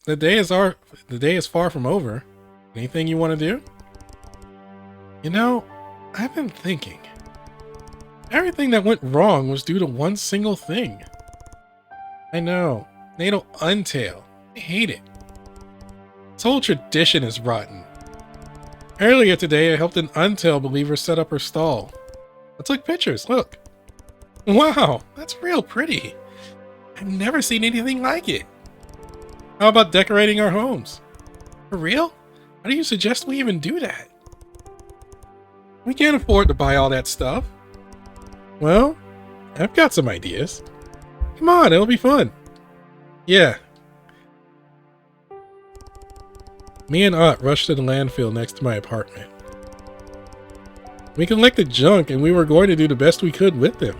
The day is far from over. Anything you want to do? You know, I've been thinking. Everything that went wrong was due to one single thing. I know. Natal Untail. I hate it. This whole tradition is rotten. Earlier today, I helped an Untail believer set up her stall. I took pictures, look. Wow, that's real pretty. I've never seen anything like it. How about decorating our homes? For real? How do you suggest we even do that? We can't afford to buy all that stuff. Well, I've got some ideas. Come on, it'll be fun. Yeah. Me and Ott rushed to the landfill next to my apartment. We collected junk and we were going to do the best we could with them.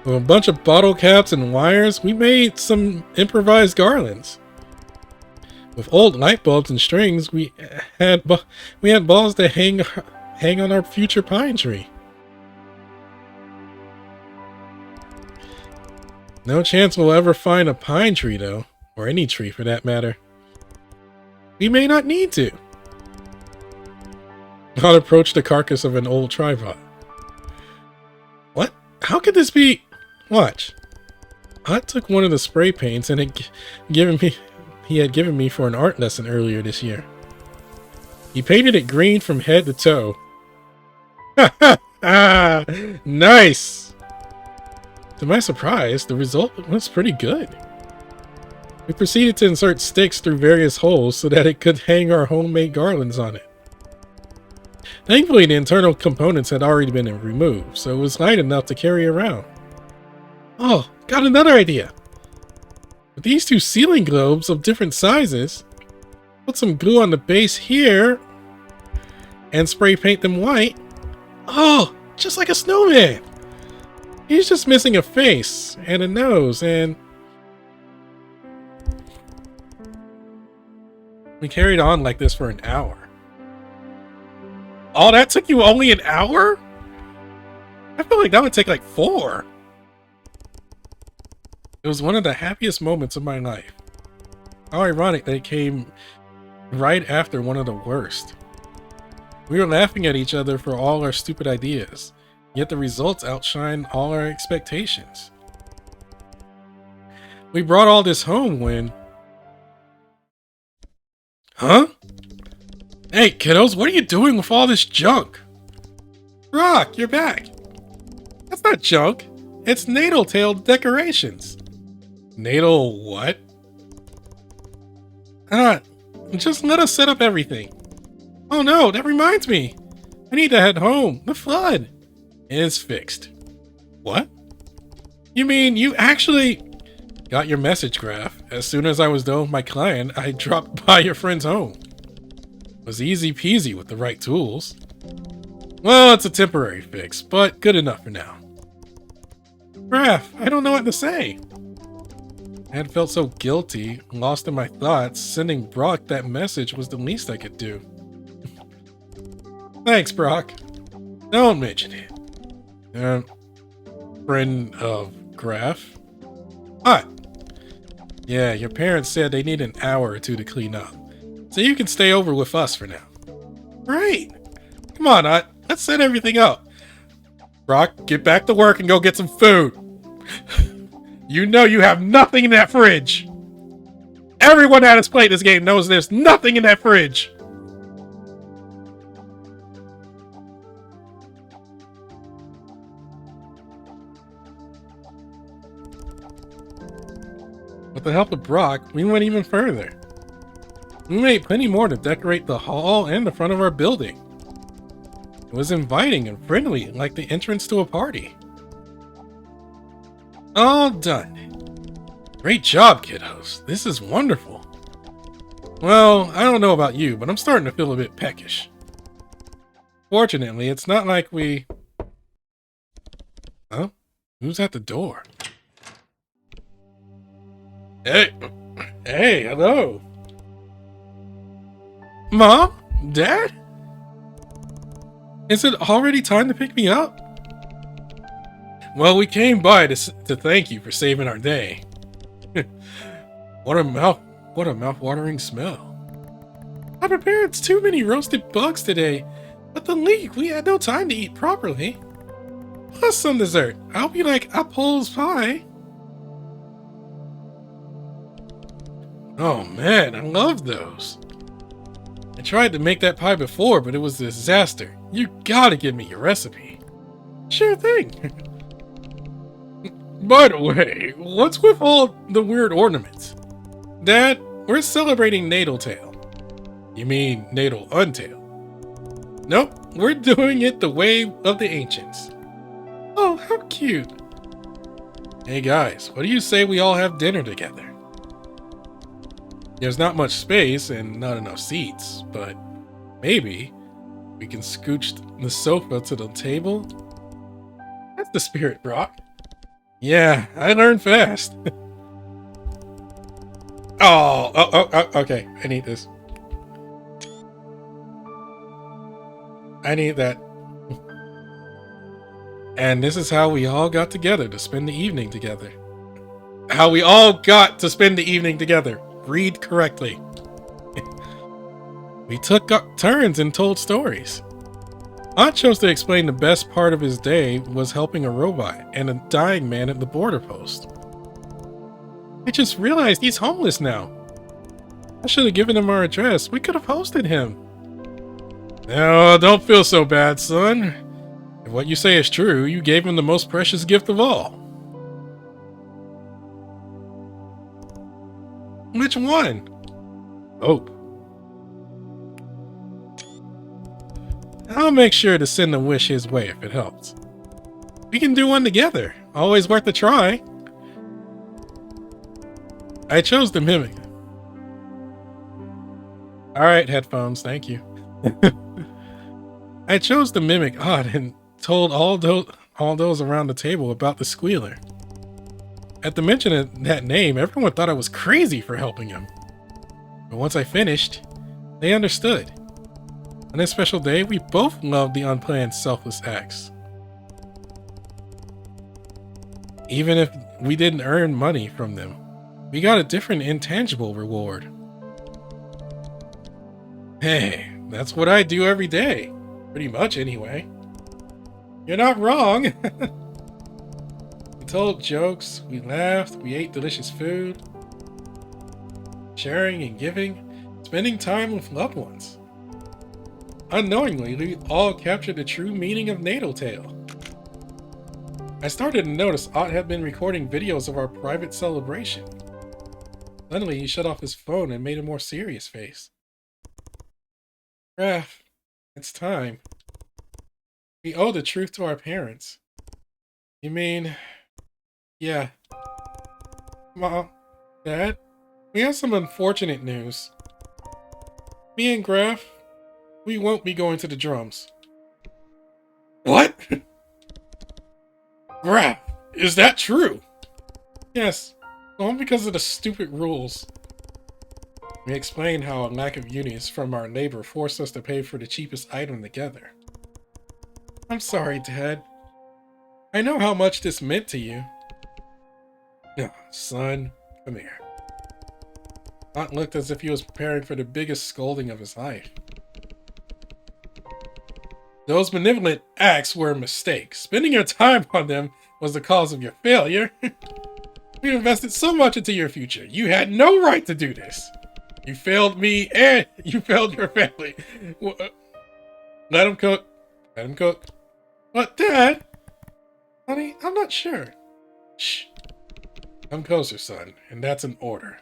With a bunch of bottle caps and wires, we made some improvised garlands. With old light bulbs and strings, we had balls to hang on our future pine tree. No chance we'll ever find a pine tree, though. Or any tree, for that matter. We may not need to. I'll approach the carcass of an old tripod. What? How could this be? Watch. I took one of the spray paints and he had given me for an art lesson earlier this year. He painted it green from head to toe. Ha ha ha! Nice! To my surprise, the result was pretty good. We proceeded to insert sticks through various holes so that it could hang our homemade garlands on it. Thankfully, the internal components had already been removed, so it was light enough to carry around. Oh, got another idea! With these two ceiling globes of different sizes, put some glue on the base here, and spray paint them white. Oh, just like a snowman! He's just missing a face, and a nose, and... We carried on like this for an hour. Oh, that took you only an hour? I feel like that would take like 4. It was one of the happiest moments of my life. How ironic that it came right after one of the worst. We were laughing at each other for all our stupid ideas, yet the results outshine all our expectations. We brought all this home when... Huh? Hey, kiddos, what are you doing with all this junk? Brok, you're back. That's not junk. It's Natal Tail decorations. Natal what? Just let us set up everything. Oh no, that reminds me. I need to head home. The flood is fixed. What? You mean you actually got your message graph? As soon as I was done with my client, I dropped by your friend's home. It was easy peasy with the right tools. Well, it's a temporary fix, but good enough for now. Graph, I don't know what to say. I had felt so guilty, lost in my thoughts, sending Brok that message was the least I could do. Thanks, Brok. Don't mention it. Friend of Graph? What? Yeah, your parents said they need an hour or two to clean up. So you can stay over with us for now. Right. Come on, let's set everything up. Brok, get back to work and go get some food. You know you have nothing in that fridge. Everyone that has played this game knows there's nothing in that fridge. With the help of Brok, we went even further. We made plenty more to decorate the hall and the front of our building. It was inviting and friendly, like the entrance to a party. All done. Great job, kiddos. This is wonderful. Well, I don't know about you, but I'm starting to feel a bit peckish. Fortunately, it's not like we... Huh? Who's at the door? Hey! Hey, hello! Mom? Dad? Is it already time to pick me up? Well, we came by to thank you for saving our day. What what a mouth-watering smell. I prepared too many roasted bugs today, but the leak, we had no time to eat properly. Plus some dessert. I hope you like apples pie. Oh man, I love those. I tried to make that pie before, but it was a disaster. You gotta give me your recipe. Sure thing. By the way, what's with all the weird ornaments? Dad, we're celebrating Natal Tale. You mean Natal Untail? Nope, we're doing it the way of the ancients. Oh, how cute. Hey guys, what do you say we all have dinner together? There's not much space and not enough seats, but maybe we can scooch the sofa to the table? That's the spirit, Brok. Yeah, I learned fast. Okay, I need this. I need that. And this is how we all got together to spend the evening together. How we all got to spend the evening together. Read correctly. We took turns and told stories. Aunt chose to explain the best part of his day was helping a robot and a dying man at the border post. I just realized he's homeless now. I should have given him our address. We could have hosted him. No, don't feel so bad, son. If what you say is true, you gave him the most precious gift of all. Which one? Hope. I'll make sure to send a wish his way if it helps. We can do one together. Always worth a try. I chose the mimic. Alright, headphones, thank you. I chose to mimic Odd and told all those around the table about the squealer. At the mention of that name, everyone thought I was crazy for helping him. But once I finished, they understood. On this special day, we both loved the unplanned selfless acts. Even if we didn't earn money from them, we got a different intangible reward. Hey, that's what I do every day. Pretty much, anyway. You're not wrong. We told jokes, we laughed, we ate delicious food. Sharing and giving, spending time with loved ones. Unknowingly, we all captured the true meaning of Natal Tale. I started to notice Ott had been recording videos of our private celebration. Suddenly, he shut off his phone and made a more serious face. Raph, it's time. We owe the truth to our parents. You mean... Yeah. Mom, Dad, we have some unfortunate news. Me and Graf, we won't be going to the drums. What? Graf, is that true? Yes, all because of the stupid rules. We explained how a lack of units from our neighbor forced us to pay for the cheapest item together. I'm sorry, Dad. I know how much this meant to you. Oh, son, come here. Ott looked as if he was preparing for the biggest scolding of his life. Those benevolent acts were a mistake. Spending your time on them was the cause of your failure. We invested so much into your future. You had no right to do this. You failed me and you failed your family. Let him cook. Let him cook. What, Dad? Honey, I'm not sure. Shh. Come closer, son, and that's an order.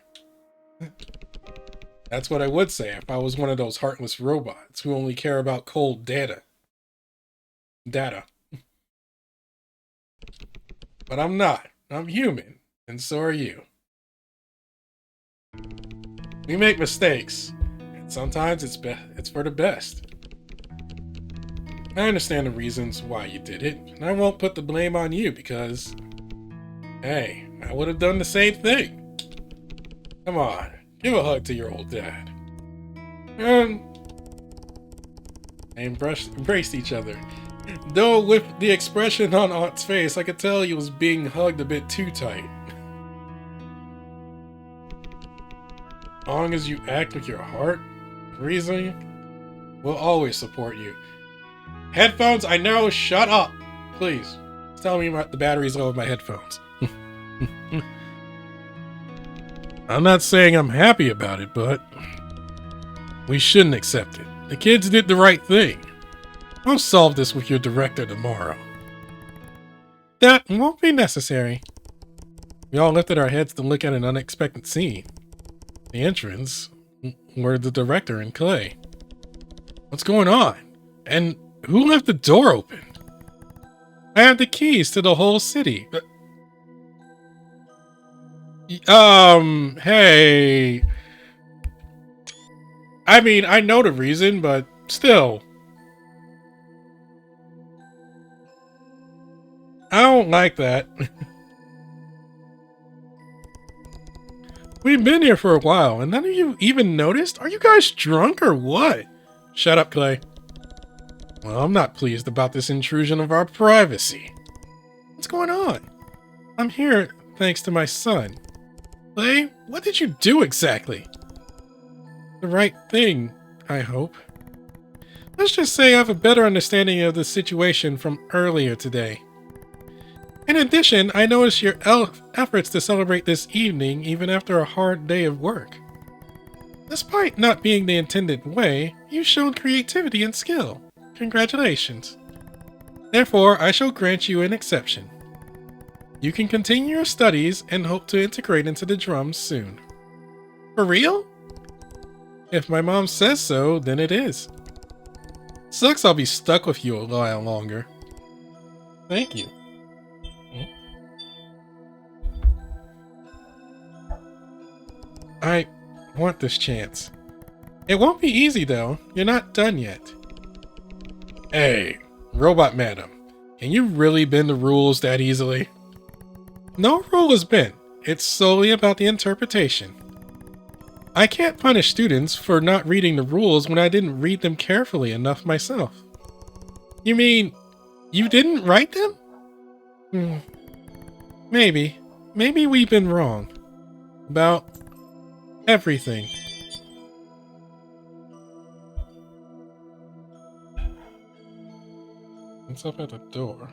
That's what I would say if I was one of those heartless robots who only care about cold data. But I'm not. I'm human, and so are you. We make mistakes, and sometimes it's for the best. I understand the reasons why you did it, and I won't put the blame on you because, hey, I would have done the same thing. Come on, give a hug to your old dad. They embraced each other. Though with the expression on Aunt's face, I could tell he was being hugged a bit too tight. long as you act with your heart, reasoning, we'll always support you. Headphones, I know, shut up! Please. Tell me the battery's low of my headphones. I'm not saying I'm happy about it, but we shouldn't accept it. The kids did the right thing. I'll solve this with your director tomorrow. That won't be necessary. We all lifted our heads to look at an unexpected scene. The entrance were the director and Clay. What's going on? And who left the door open? I have the keys to the whole city. Hey. I mean, I know the reason, but still. I don't like that. We've been here for a while, and none of you even noticed? Are you guys drunk or what? Shut up, Clay. Well, I'm not pleased about this intrusion of our privacy. What's going on? I'm here thanks to my son. Clay, what did you do exactly? The right thing, I hope. Let's just say I have a better understanding of the situation from earlier today. In addition, I noticed your efforts to celebrate this evening even after a hard day of work. Despite not being the intended way, you've shown creativity and skill. Congratulations. Therefore, I shall grant you an exception. You can continue your studies and hope to integrate into the drums soon. For real? If my mom says so, then it is. Sucks I'll be stuck with you a while longer. Thank you. I want this chance. It won't be easy though. You're not done yet. Hey, Robot Madam, can you really bend the rules that easily? No rule is bent. It's solely about the interpretation. I can't punish students for not reading the rules when I didn't read them carefully enough myself. You mean, you didn't write them? Maybe. Maybe we've been wrong. About everything. What's up at the door?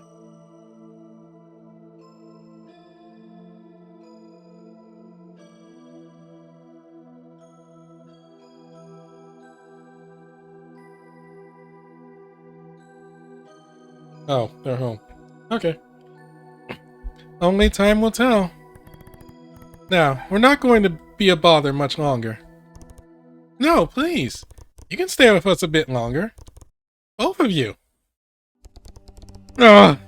Oh, they're home. Okay. Only time will tell. Now, we're not going to be a bother much longer. No, please. You can stay with us a bit longer. Both of you. Ugh.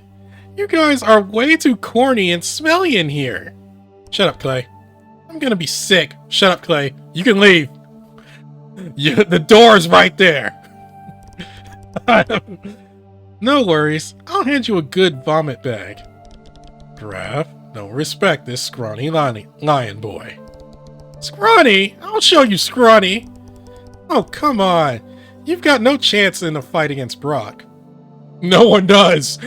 You guys are way too corny and smelly in here. Shut up, Clay. I'm gonna be sick. Shut up, Clay. You can leave. The door's right there. No worries. I'll hand you a good vomit bag. Graf, don't respect this scrawny lion boy. Scrawny? I'll show you scrawny. Oh, come on. You've got no chance in a fight against Brok. No one does.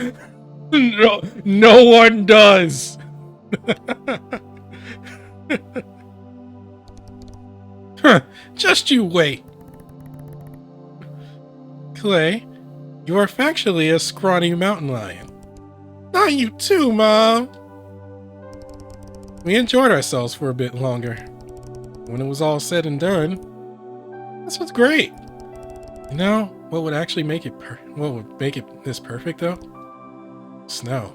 No one does. Just you wait. Clay, you are factually a scrawny mountain lion. Not you too, Mom. We enjoyed ourselves for a bit longer. When it was all said and done, this was great. You know what would actually make it this perfect though? Snow.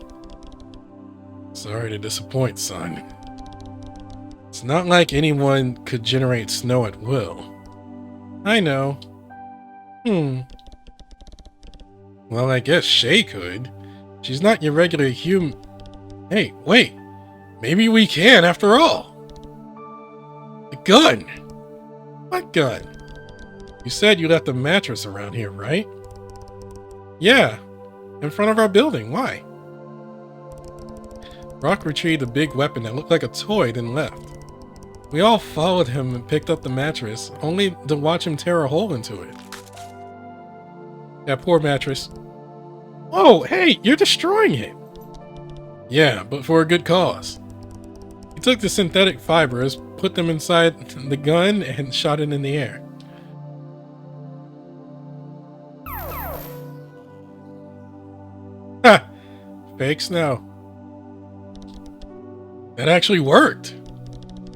Sorry to disappoint, son. It's not like anyone could generate snow at will. I know. Well, I guess Shay could. She's not your regular human. Hey, wait. Maybe we can after all. The gun. What gun? You said you left a mattress around here, right? Yeah. In front of our building. Why? Brok retrieved a big weapon that looked like a toy, then left. We all followed him and picked up the mattress, only to watch him tear a hole into it. That poor mattress. Oh, hey, you're destroying it. Yeah, but for a good cause. He took the synthetic fibers, put them inside the gun and shot it in the air. Ha! Fake snow. That actually worked.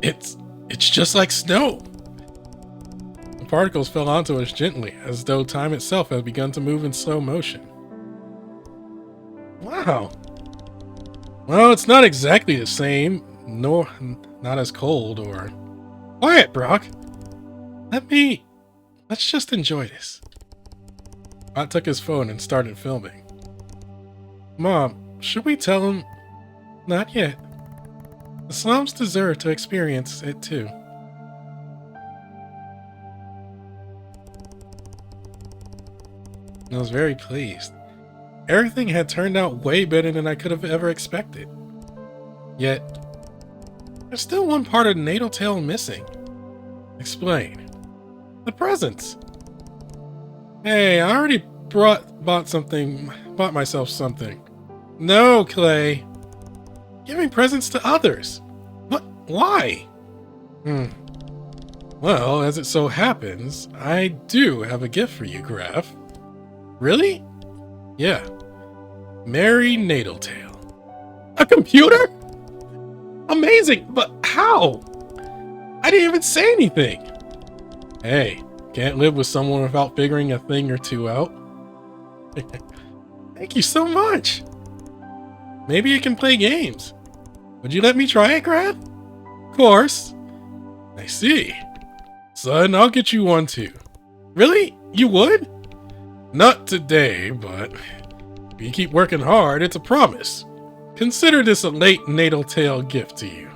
It's just like snow. The particles fell onto us gently, as though time itself had begun to move in slow motion. Wow. Well, it's not exactly the same, nor not as cold or... Quiet, Brok! Let's just enjoy this. Ott took his phone and started filming. Mom, should we tell him? Not yet. The slums deserve to experience it too. I was very pleased. Everything had turned out way better than I could have ever expected. Yet, there's still one part of Natal Tale missing. Explain. The presents. Hey, I already bought myself something. No, Clay. Giving presents to others. What? Why? Well, as it so happens, I do have a gift for you, Graf. Really? Yeah. Merry Natal Tale. A computer? Amazing, but how? I didn't even say anything. Hey, can't live with someone without figuring a thing or two out. Thank you so much. Maybe you can play games. Would you let me try it, Graf? Of course. I see. Son, I'll get you one too. Really? You would? Not today, but if you keep working hard, it's a promise. Consider this a late Natal Tale gift to you.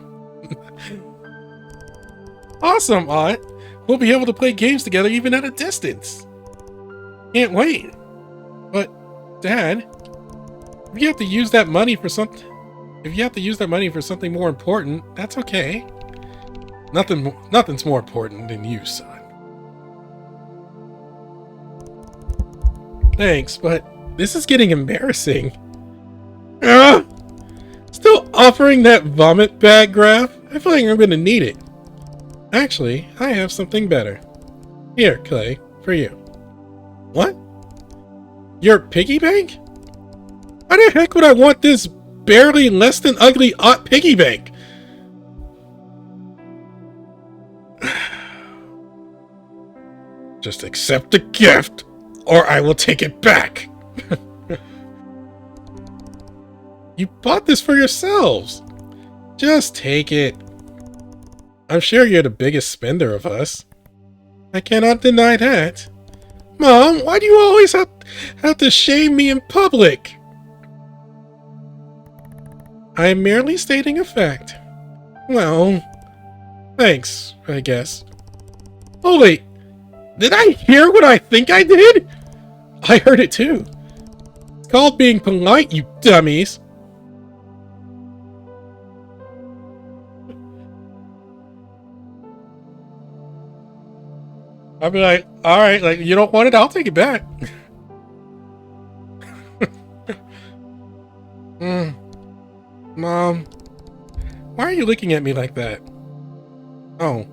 Awesome, Aunt. We'll be able to play games together even at a distance. Can't wait. But, Dad, if you have to use that money for something more important, that's okay. Nothing's more important than you, son. Thanks, but this is getting embarrassing. Still offering that vomit bag, Graf? I feel like I'm gonna need it. Actually, I have something better. Here, Clay, for you. What? Your piggy bank? Why the heck would I want this barely less than ugly piggy bank? Just accept the gift, or I will take it back. You bought this for yourselves. Just take it. I'm sure you're the biggest spender of us. I cannot deny that. Mom, why do you always have to shame me in public? I am merely stating a fact. Well, thanks, I guess. Oh wait, did I hear what I think I did? I heard it too. It's called being polite, you dummies. I'll be like, alright, like, you don't want it, I'll take it back. Mom, why are you looking at me like that? Oh.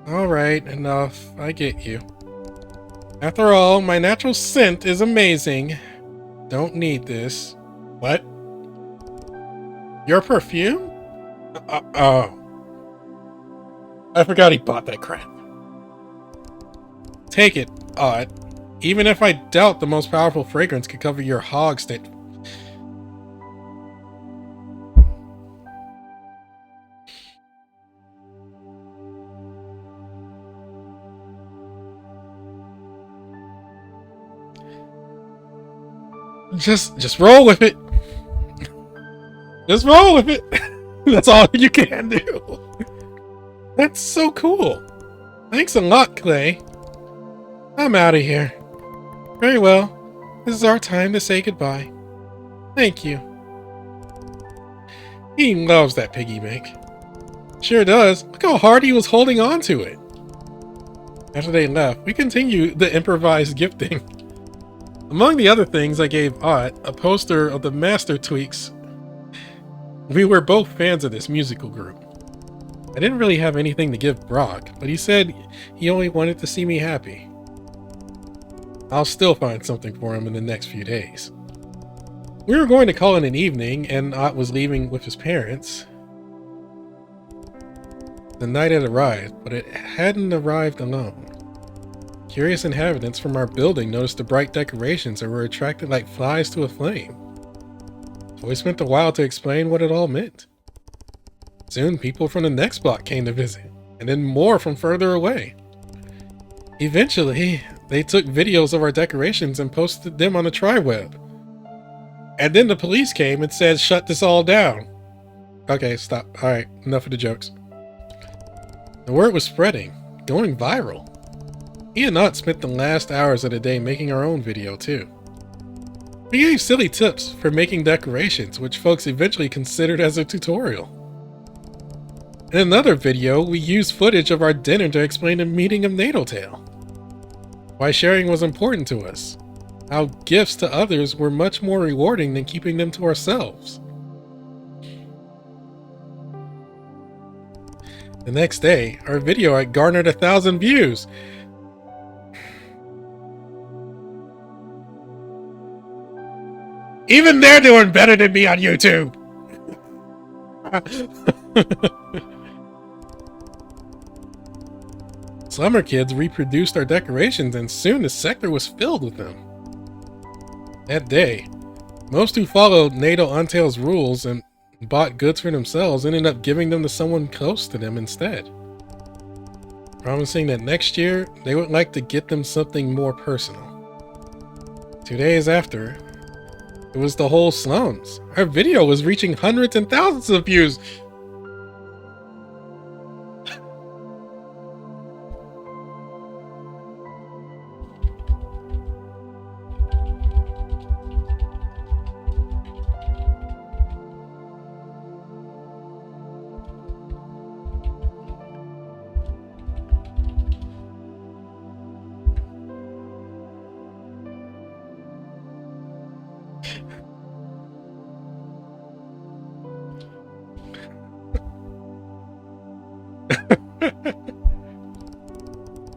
Alright, enough. I get you. After all, my natural scent is amazing. Don't need this. What? Your perfume? Oh. I forgot he bought that crap. Take it, Ott. Even if I doubt the most powerful fragrance could cover your hog state. Just roll with it. Just roll with it. That's all you can do. That's so cool. Thanks a lot, Clay. I'm out of here. Very well. This is our time to say goodbye. Thank you. He loves that piggy bank. Sure does. Look how hard he was holding on to it. After they left, we continued the improvised gifting. Among the other things, I gave Ott a poster of the Master Tweaks. We were both fans of this musical group. I didn't really have anything to give Brok, but he said he only wanted to see me happy. I'll still find something for him in the next few days. We were going to call it an evening, and Ott was leaving with his parents. The night had arrived, but it hadn't arrived alone. Curious inhabitants from our building noticed the bright decorations and were attracted like flies to a flame. So we spent a while to explain what it all meant. Soon people from the next block came to visit, and then more from further away. Eventually, they took videos of our decorations and posted them on the tri-web. And then the police came and said, shut this all down. Okay, stop. Alright, enough of the jokes. The word was spreading, going viral. He and Ott spent the last hours of the day making our own video too. We gave silly tips for making decorations, which folks eventually considered as a tutorial. In another video, we used footage of our dinner to explain the meaning of Natal, why sharing was important to us, how gifts to others were much more rewarding than keeping them to ourselves. The next day, our video had garnered 1,000 views. Even they're doing better than me on YouTube! Summer kids reproduced our decorations, and soon the sector was filled with them. That day, most who followed Natal Untail's rules and bought goods for themselves ended up giving them to someone close to them instead, promising that next year they would like to get them something more personal. 2 days after, it was the whole slums. Our video was reaching hundreds and thousands of views.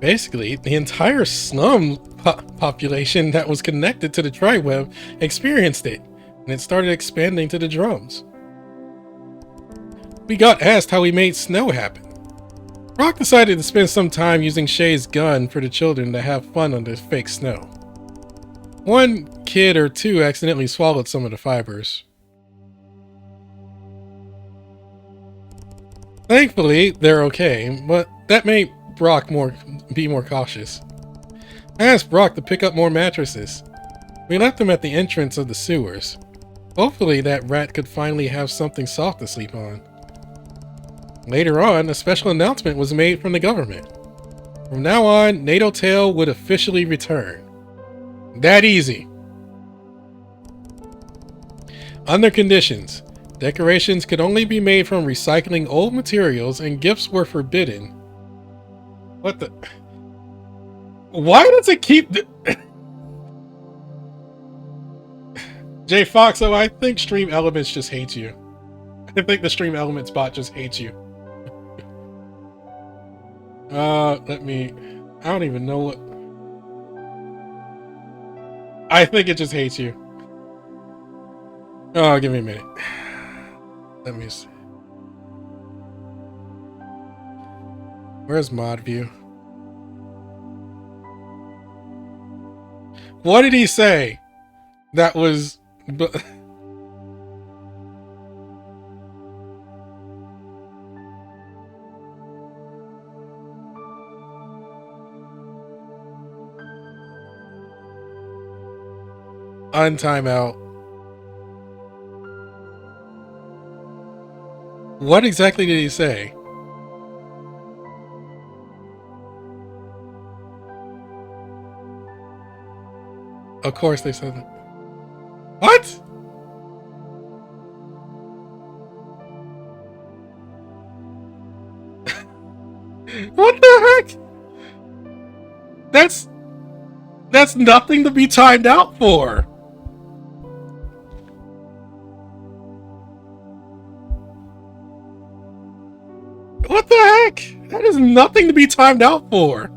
Basically, the entire slum population that was connected to the tri-web experienced it, and it started expanding to the drums. We got asked how we made snow happen. Brok decided to spend some time using Shay's gun for the children to have fun under fake snow. One kid or two accidentally swallowed some of the fibers. Thankfully, they're okay, but that made Brok be more cautious. I asked Brok to pick up more mattresses. We left them at the entrance of the sewers. Hopefully that rat could finally have something soft to sleep on. Later on, a special announcement was made from the government. From now on, Natal Tale would officially return. That easy. Under conditions, decorations could only be made from recycling old materials and gifts were forbidden. What the? Why does it keep J Foxo, I think Stream Elements just hates you. I think the Stream Elements bot just hates you. I don't even know what. I think it just hates you. Oh, give me a minute. Let me see. Where's mod view? What did he say? That was... Untime out. What exactly did he say? Of course they said that. What? What the heck? That's nothing to be timed out for. What the heck? That is nothing to be timed out for.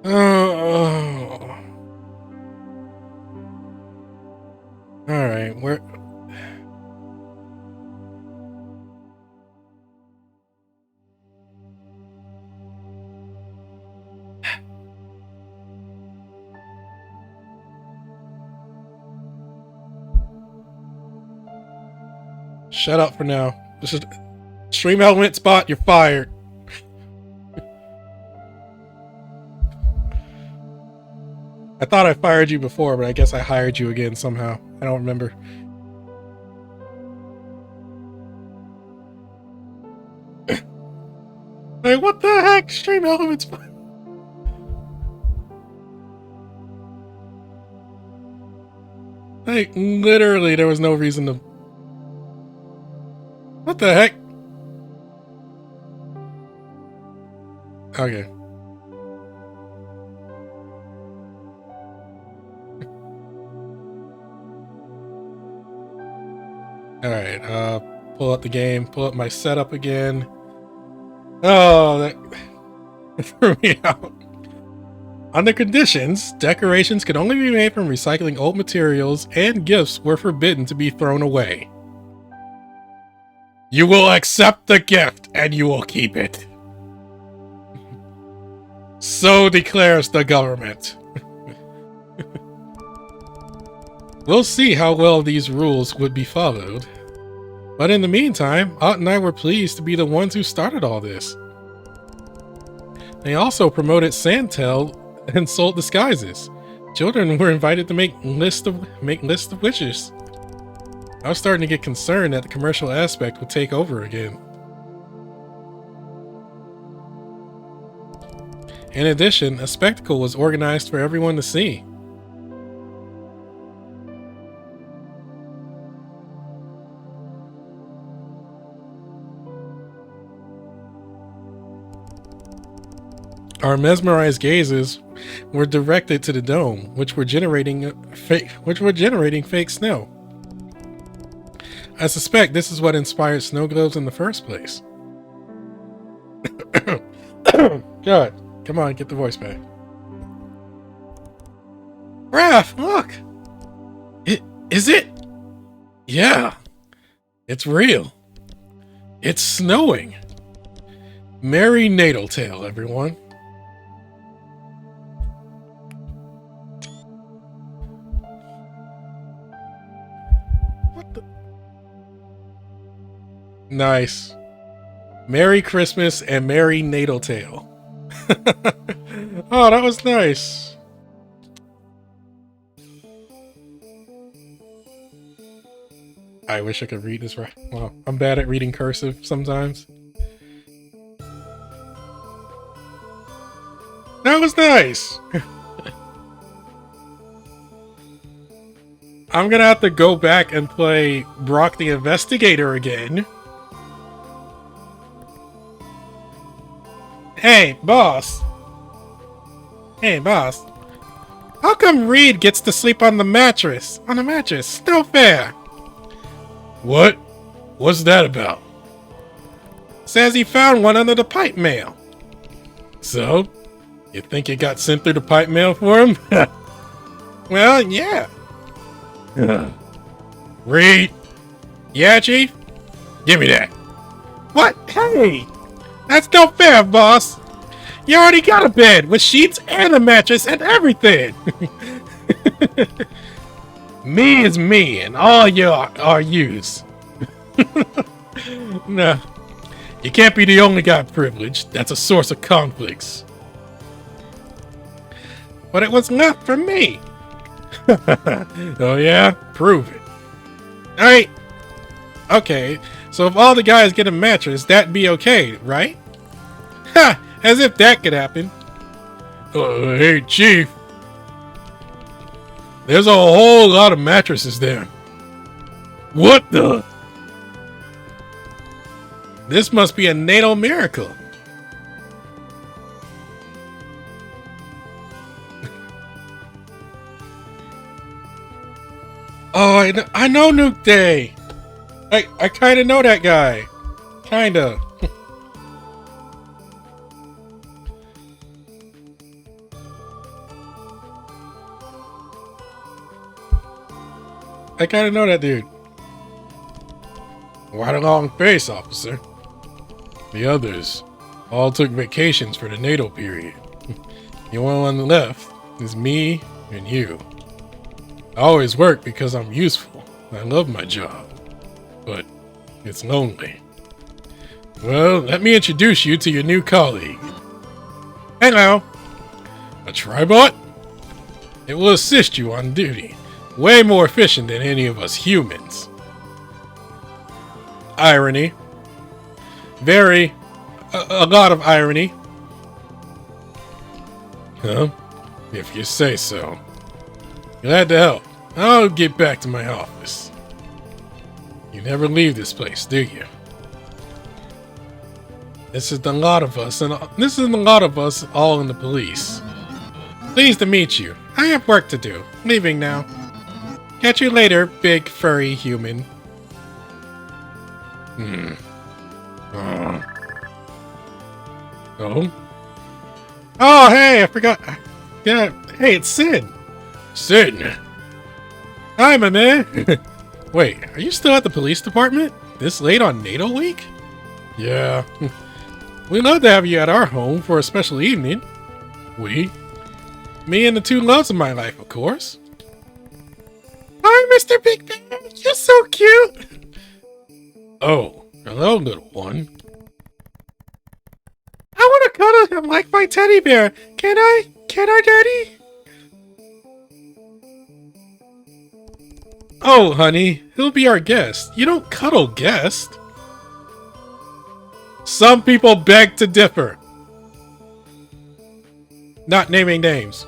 Oh. Alright, where... Shut up for now. This is stream element spot, you're fired. I thought I fired you before, but I guess I hired you again somehow. I don't remember. Like, what the heck? Stream elements. Like, literally, there was no reason to... What the heck? Okay. Alright, pull up the game, pull up my setup again. Oh, that threw me out. Under conditions, decorations can only be made from recycling old materials, and gifts were forbidden to be thrown away. You will accept the gift, and you will keep it. So declares the government. We'll see how well these rules would be followed. But in the meantime, Ott and I were pleased to be the ones who started all this. They also promoted Santel and sold disguises. Children were invited to make lists of wishes. I was starting to get concerned that the commercial aspect would take over again. In addition, a spectacle was organized for everyone to see. Our mesmerized gazes were directed to the dome, which were generating fake snow. I suspect this is what inspired snow globes in the first place. God, come on, get the voice back. Raph, look! Is it? Yeah, it's real. It's snowing. Merry Natal Tale, everyone. Nice. Merry Christmas and Merry Natal Tale. Oh, that was nice. I wish I could read this right. Well, I'm bad at reading cursive sometimes. That was nice. I'm gonna have to go back and play Brok the Investigator again. Hey, boss. Hey, boss. How come Reed gets to sleep on the mattress? On a mattress? No fair. What? What's that about? Says he found one under the pipe mail. So? You think it got sent through the pipe mail for him? Well, yeah. Reed. Yeah, Chief? Give me that. What? Hey! That's no fair, boss. You already got a bed with sheets and a mattress and everything. Me is me and all you are yous. No. You can't be the only guy privileged. That's a source of conflicts. But it was left for me. Oh yeah? Prove it. Alright. Okay, so if all the guys get a mattress, that'd be okay, right? Ha! As if that could happen. Hey, Chief. There's a whole lot of mattresses there. What the? This must be a natal miracle. Oh, I know Nuke Day. I kind of know that guy. Kinda. I kind of know that dude. Right along face, officer. The others all took vacations for the Natal period. The only one left is me and you. I always work because I'm useful. I love my job. But it's lonely. Well, let me introduce you to your new colleague. Hello. A tribot? It will assist you on duty. Way more efficient than any of us humans. Irony. Very. A lot of irony. Huh? If you say so. Glad to help. I'll get back to my office. You never leave this place, do you? This is a lot of us, and this is a lot of us all in the police. Pleased to meet you. I have work to do. Leaving now. Catch you later, big furry human. Oh? Oh, hey, I forgot. Yeah, hey, it's Sid. Sid. Hi, my man. Wait, are you still at the police department? This late on Natal Week? Yeah. We'd love to have you at our home for a special evening. We? Me and the two loves of my life, of course. Hi, Mr. Big Bear. You're so cute. Oh, hello, little one. I want to cuddle him like my teddy bear. Can I? Can I, Daddy? Oh, honey, he'll be our guest. You don't cuddle guest. Some people beg to differ. Not naming names.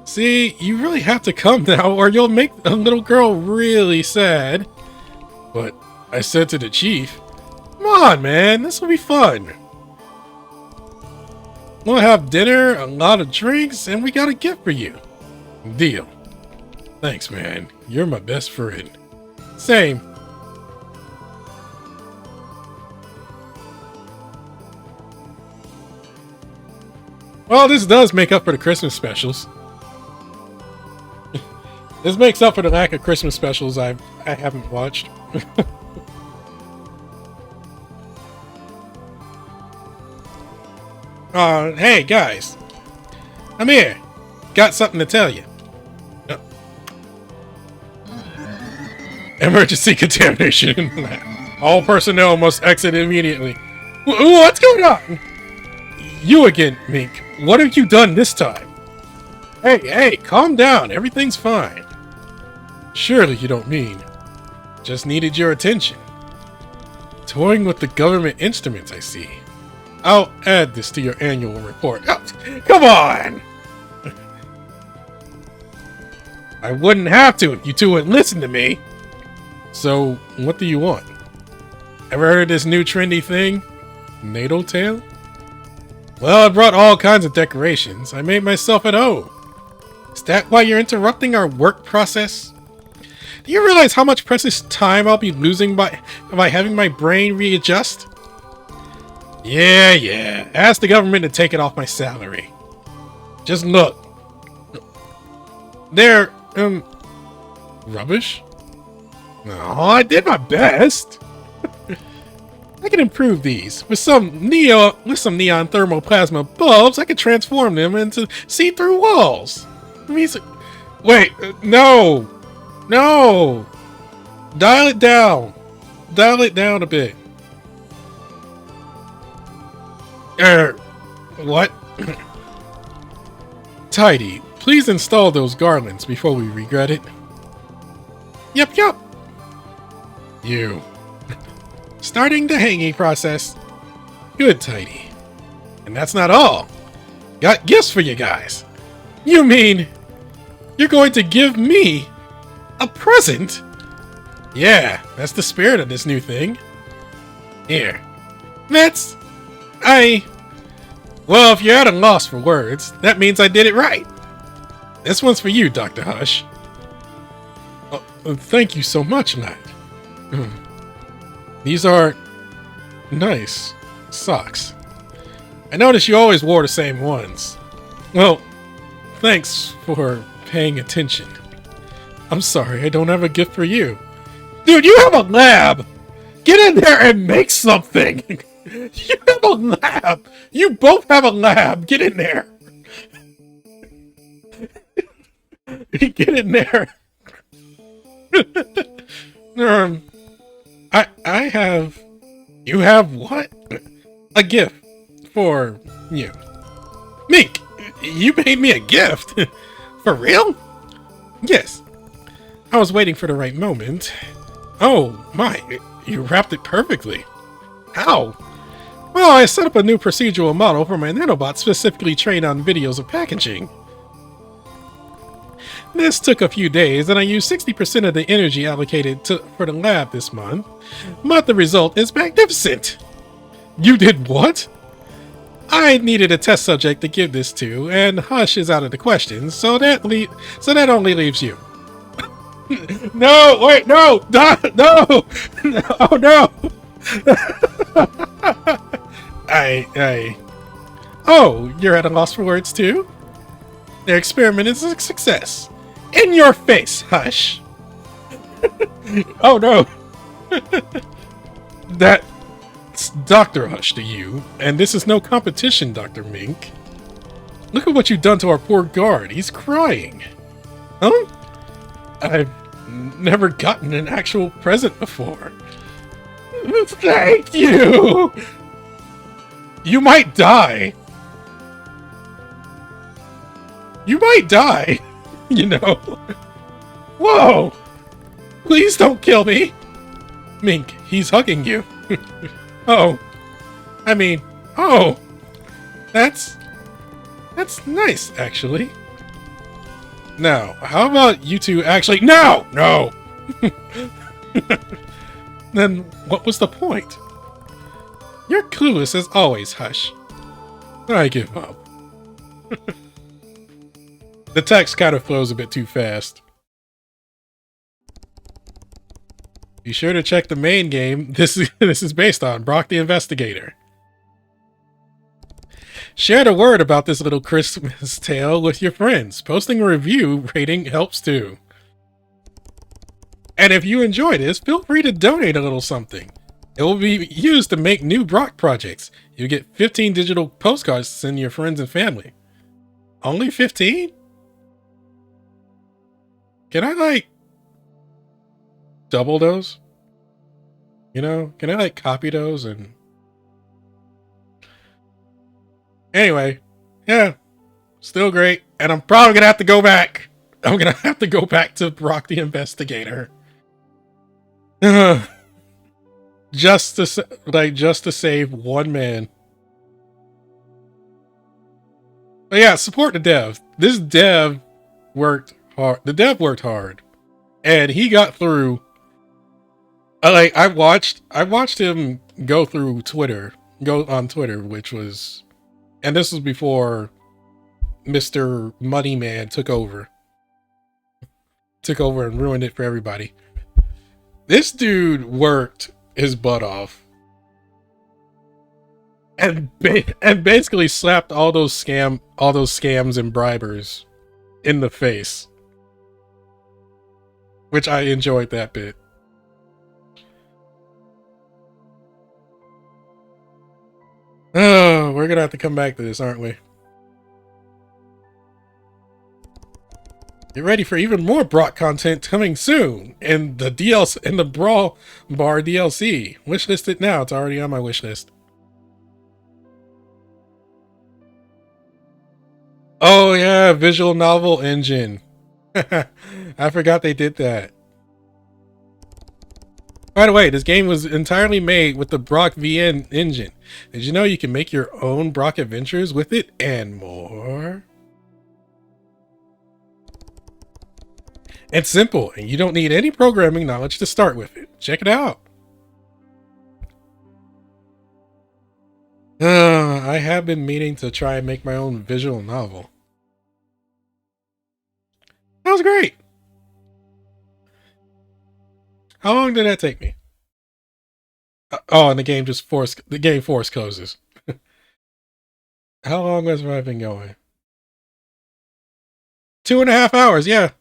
See, you really have to come now or you'll make a little girl really sad. But I said to the chief, come on, man, this will be fun. We'll have dinner, a lot of drinks, and we got a gift for you. Deal. Thanks, man. You're my best friend. Same. Well, this does make up for the Christmas specials. This makes up for the lack of Christmas specials I haven't watched. Hey guys, I'm here. Got something to tell you. Emergency contamination. All personnel must exit immediately. What's going on? You again, Mink. What have you done this time? Hey, calm down. Everything's fine. Surely you don't mean. Just needed your attention. Toying with the government instruments, I see. I'll add this to your annual report. Oh, come on! I wouldn't have to if you two would listen to me. So, what do you want? Ever heard of this new trendy thing? Natal tale? Well, I brought all kinds of decorations. I made myself at home. Is that why you're interrupting our work process? Do you realize how much precious time I'll be losing by having my brain readjust? Yeah. Ask the government to take it off my salary. Just look. They're, rubbish? No, I did my best. I can improve these. With some neon thermoplasma bulbs, I can transform them into see-through walls. Wait, no. Dial it down. Dial it down a bit. What? Tidy, please install those garlands before we regret it. Yep. You. Starting the hanging process. Good, Tidy. And that's not all. Got gifts for you guys. You mean you're going to give me a present? Yeah, that's the spirit of this new thing. Here. Well, if you're at a loss for words, that means I did it right. This one's for you, Dr. Hush. Thank you so much, lad. These are nice socks. I noticed you always wore the same ones. Well, thanks for paying attention. I'm sorry, I don't have a gift for you. Dude, you have a lab! Get in there and make something! You have a lab! You both have a lab! Get in there! Get in there! I have... You have what? A gift for you. Mink, you made me a gift? For real? Yes. I was waiting for the right moment. Oh, my, you wrapped it perfectly. How? Well, I set up a new procedural model for my nanobot specifically trained on videos of packaging. This took a few days, and I used 60% of the energy allocated for the lab this month, but the result is magnificent. You did what? I needed a test subject to give this to, and Hush is out of the question, so that only leaves you. No, wait, no, no, no, oh no. Oh, you're at a loss for words too? Their experiment is a success. In your face, Hush. Oh no. That's Dr. Hush to you, and this is no competition, Dr. Mink. Look at what you've done to our poor guard. He's crying. Huh? I've never gotten an actual present before. Thank you! You might die. You might die, you know. Whoa! Please don't kill me. Mink, he's hugging you. Oh. I mean, oh. That's nice, actually. Now, how about you two actually... No! No! Then what was the point? You're clueless as always, Hush. I give up. The text kind of flows a bit too fast. Be sure to check the main game this is based on, Brok the Investigator. Share the word about this little Christmas tale with your friends. Posting a review rating helps too. And if you enjoy this, feel free to donate a little something. It will be used to make new Brok projects. You get 15 digital postcards to send your friends and family. Only 15? Can I, like, double those? You know? Can I, like, copy those and... Anyway. Yeah. Still great. And I'm probably gonna have to go back. I'm gonna have to go back to Brok the Investigator. Just to save one man. But yeah, support the dev. This dev worked hard. The dev worked hard, and he got through. I watched him go on Twitter, which was, and this was before Mr. Moneyman took over and ruined it for everybody. This dude worked his butt off and basically slapped all those scams and bribers in the face, which I enjoyed that bit. Oh, we're gonna have to come back to this, aren't we? Get ready for even more Brok content coming soon in the DLC, in the Brawl Bar DLC. Wishlist it now. It's already on my wish list. Oh yeah, visual novel engine. I forgot they did that. By the way, this game was entirely made with the Brok VN engine. Did you know you can make your own Brok adventures with it and more? It's simple, and you don't need any programming knowledge to start with it. Check it out. I have been meaning to try and make my own visual novel. That was great. How long did that take me? Oh, and the game force closes. How long has I been going? 2.5 hours. Yeah.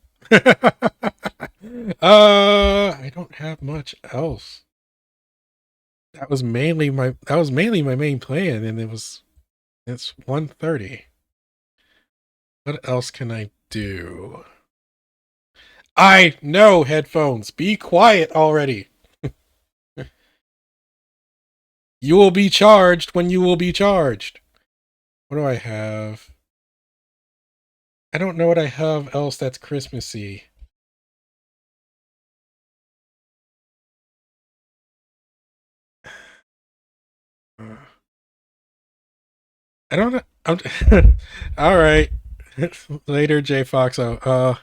I don't have much else. That was mainly my main plan, and it's 1:30. What else can I do? I know headphones. Be quiet already. You will be charged when you will be charged. What do I have? I don't know what I have else that's Christmassy. I don't know. All right. Later, J Foxo.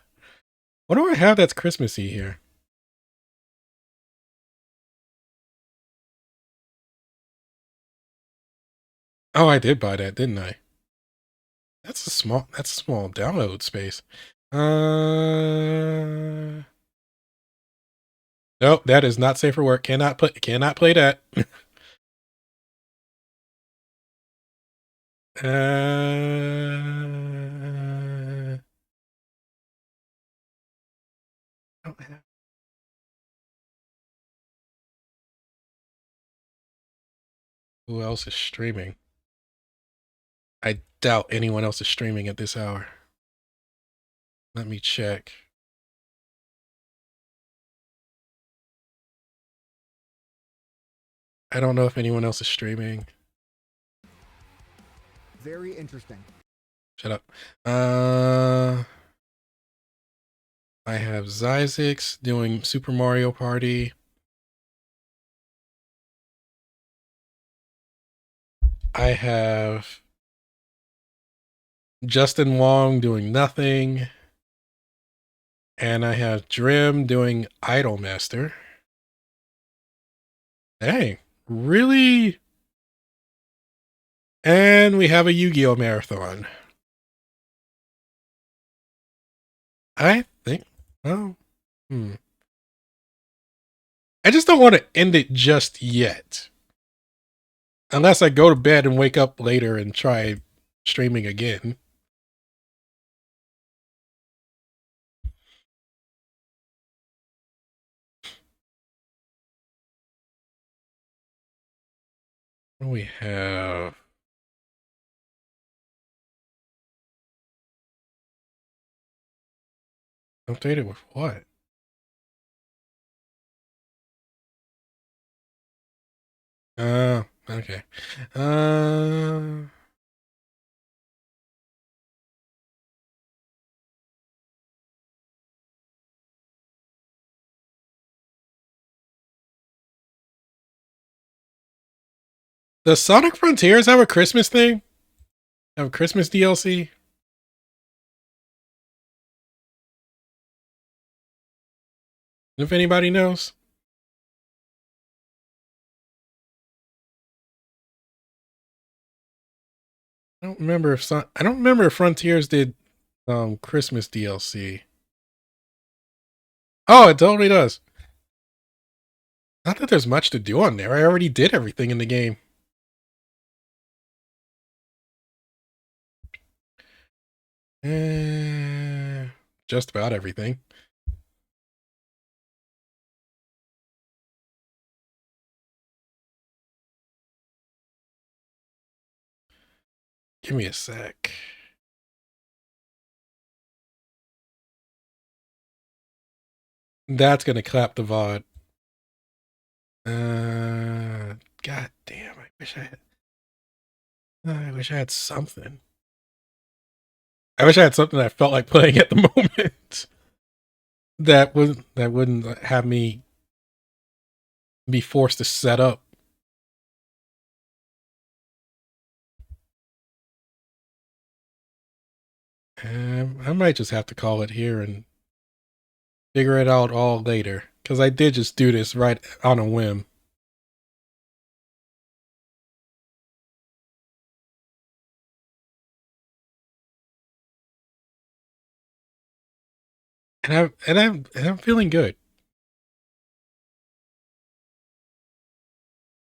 What do I have that's Christmassy here? Oh, I did buy that, didn't I? That's a small download space. Nope, that is not safe for work. Cannot play that. uh, who else is streaming? I doubt anyone else is streaming at this hour. Let me check. I don't know if anyone else is streaming. Very interesting. Shut up. I have Zyzix doing Super Mario Party. I have Justin Wong doing nothing. And I have Drim doing Idolmaster. Dang, really? And we have a Yu-Gi-Oh! Marathon. I think. Oh. I just don't want to end it just yet. Unless I go to bed and wake up later and try streaming again. What do we have? Updated with what? Okay. Does Sonic Frontiers have a Christmas thing? Have a Christmas DLC? If anybody knows. I don't remember if Frontiers did Christmas DLC. Oh, it totally does. Not that there's much to do on there. I already did everything in the game. Just about everything. Give me a sec. That's gonna clap the VOD. God damn! I wish I had something. I wish I had something I felt like playing at the moment. That wouldn't have me be forced to set up. I might just have to call it here and figure it out all later. Because I did just do this right on a whim. and I'm feeling good.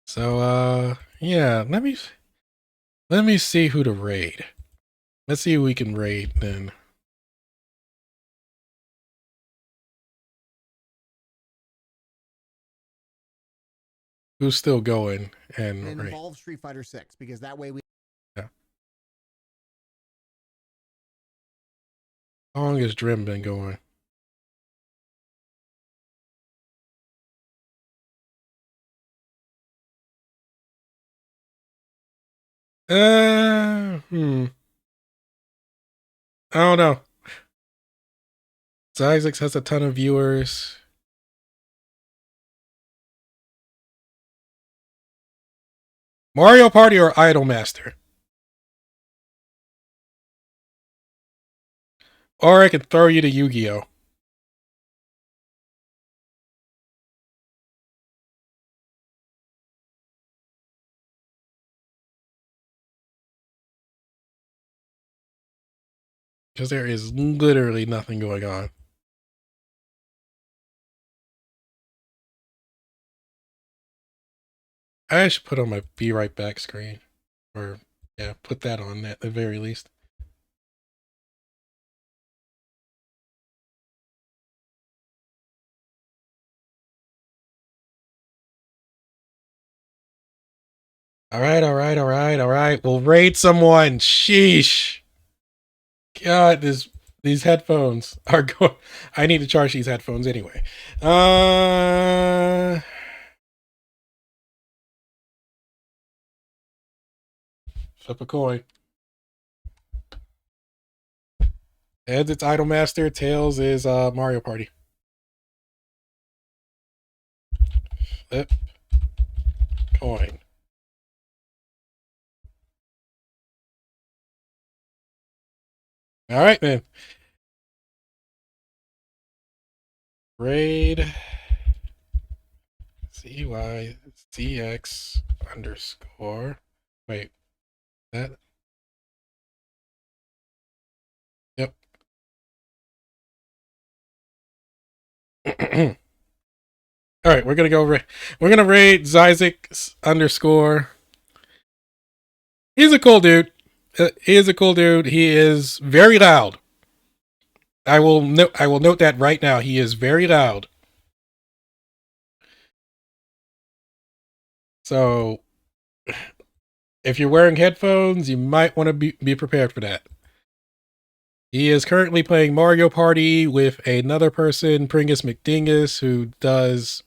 So yeah, let me see who to raid. Let's see who we can raid then. Who's still going and involve Street Fighter 6 because that way we. Yeah. How long has Drim been going? I don't know. Isaacs has a ton of viewers. Mario Party or Idolmaster? Or I could throw you to Yu-Gi-Oh! Because there is literally nothing going on. I should put on my Be Right Back screen. Or, yeah, put that on at the very least. Alright. We'll raid someone. Sheesh. God, these headphones are going. I need to charge these headphones anyway. Flip a coin. Heads, it's Idolmaster. Tails is Mario Party. Flip coin. All right, man. Raid CYCX underscore. Wait, that. Yep. All right, we're gonna go. We're gonna raid Zyzik underscore. He's a cool dude. He is a cool dude. He is very loud. I will note that right now. He is very loud. So if you're wearing headphones, you might want to be prepared for that. He is currently playing Mario Party with another person, Pringus McDingus, who does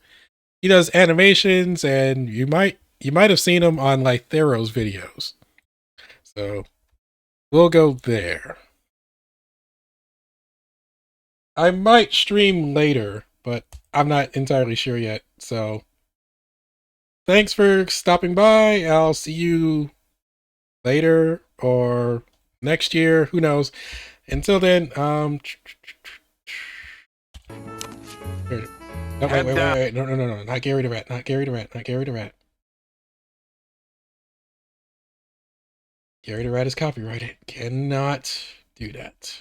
animations, and you might have seen him on like Thero's videos. So we'll go there. I might stream later, but I'm not entirely sure yet. So thanks for stopping by. I'll see you later or next year. Who knows? Until then, no, wait. No. Not Gary the Rat. Not Gary the Rat. Not Gary the Rat. Gary the Rat is copyrighted. Cannot do that.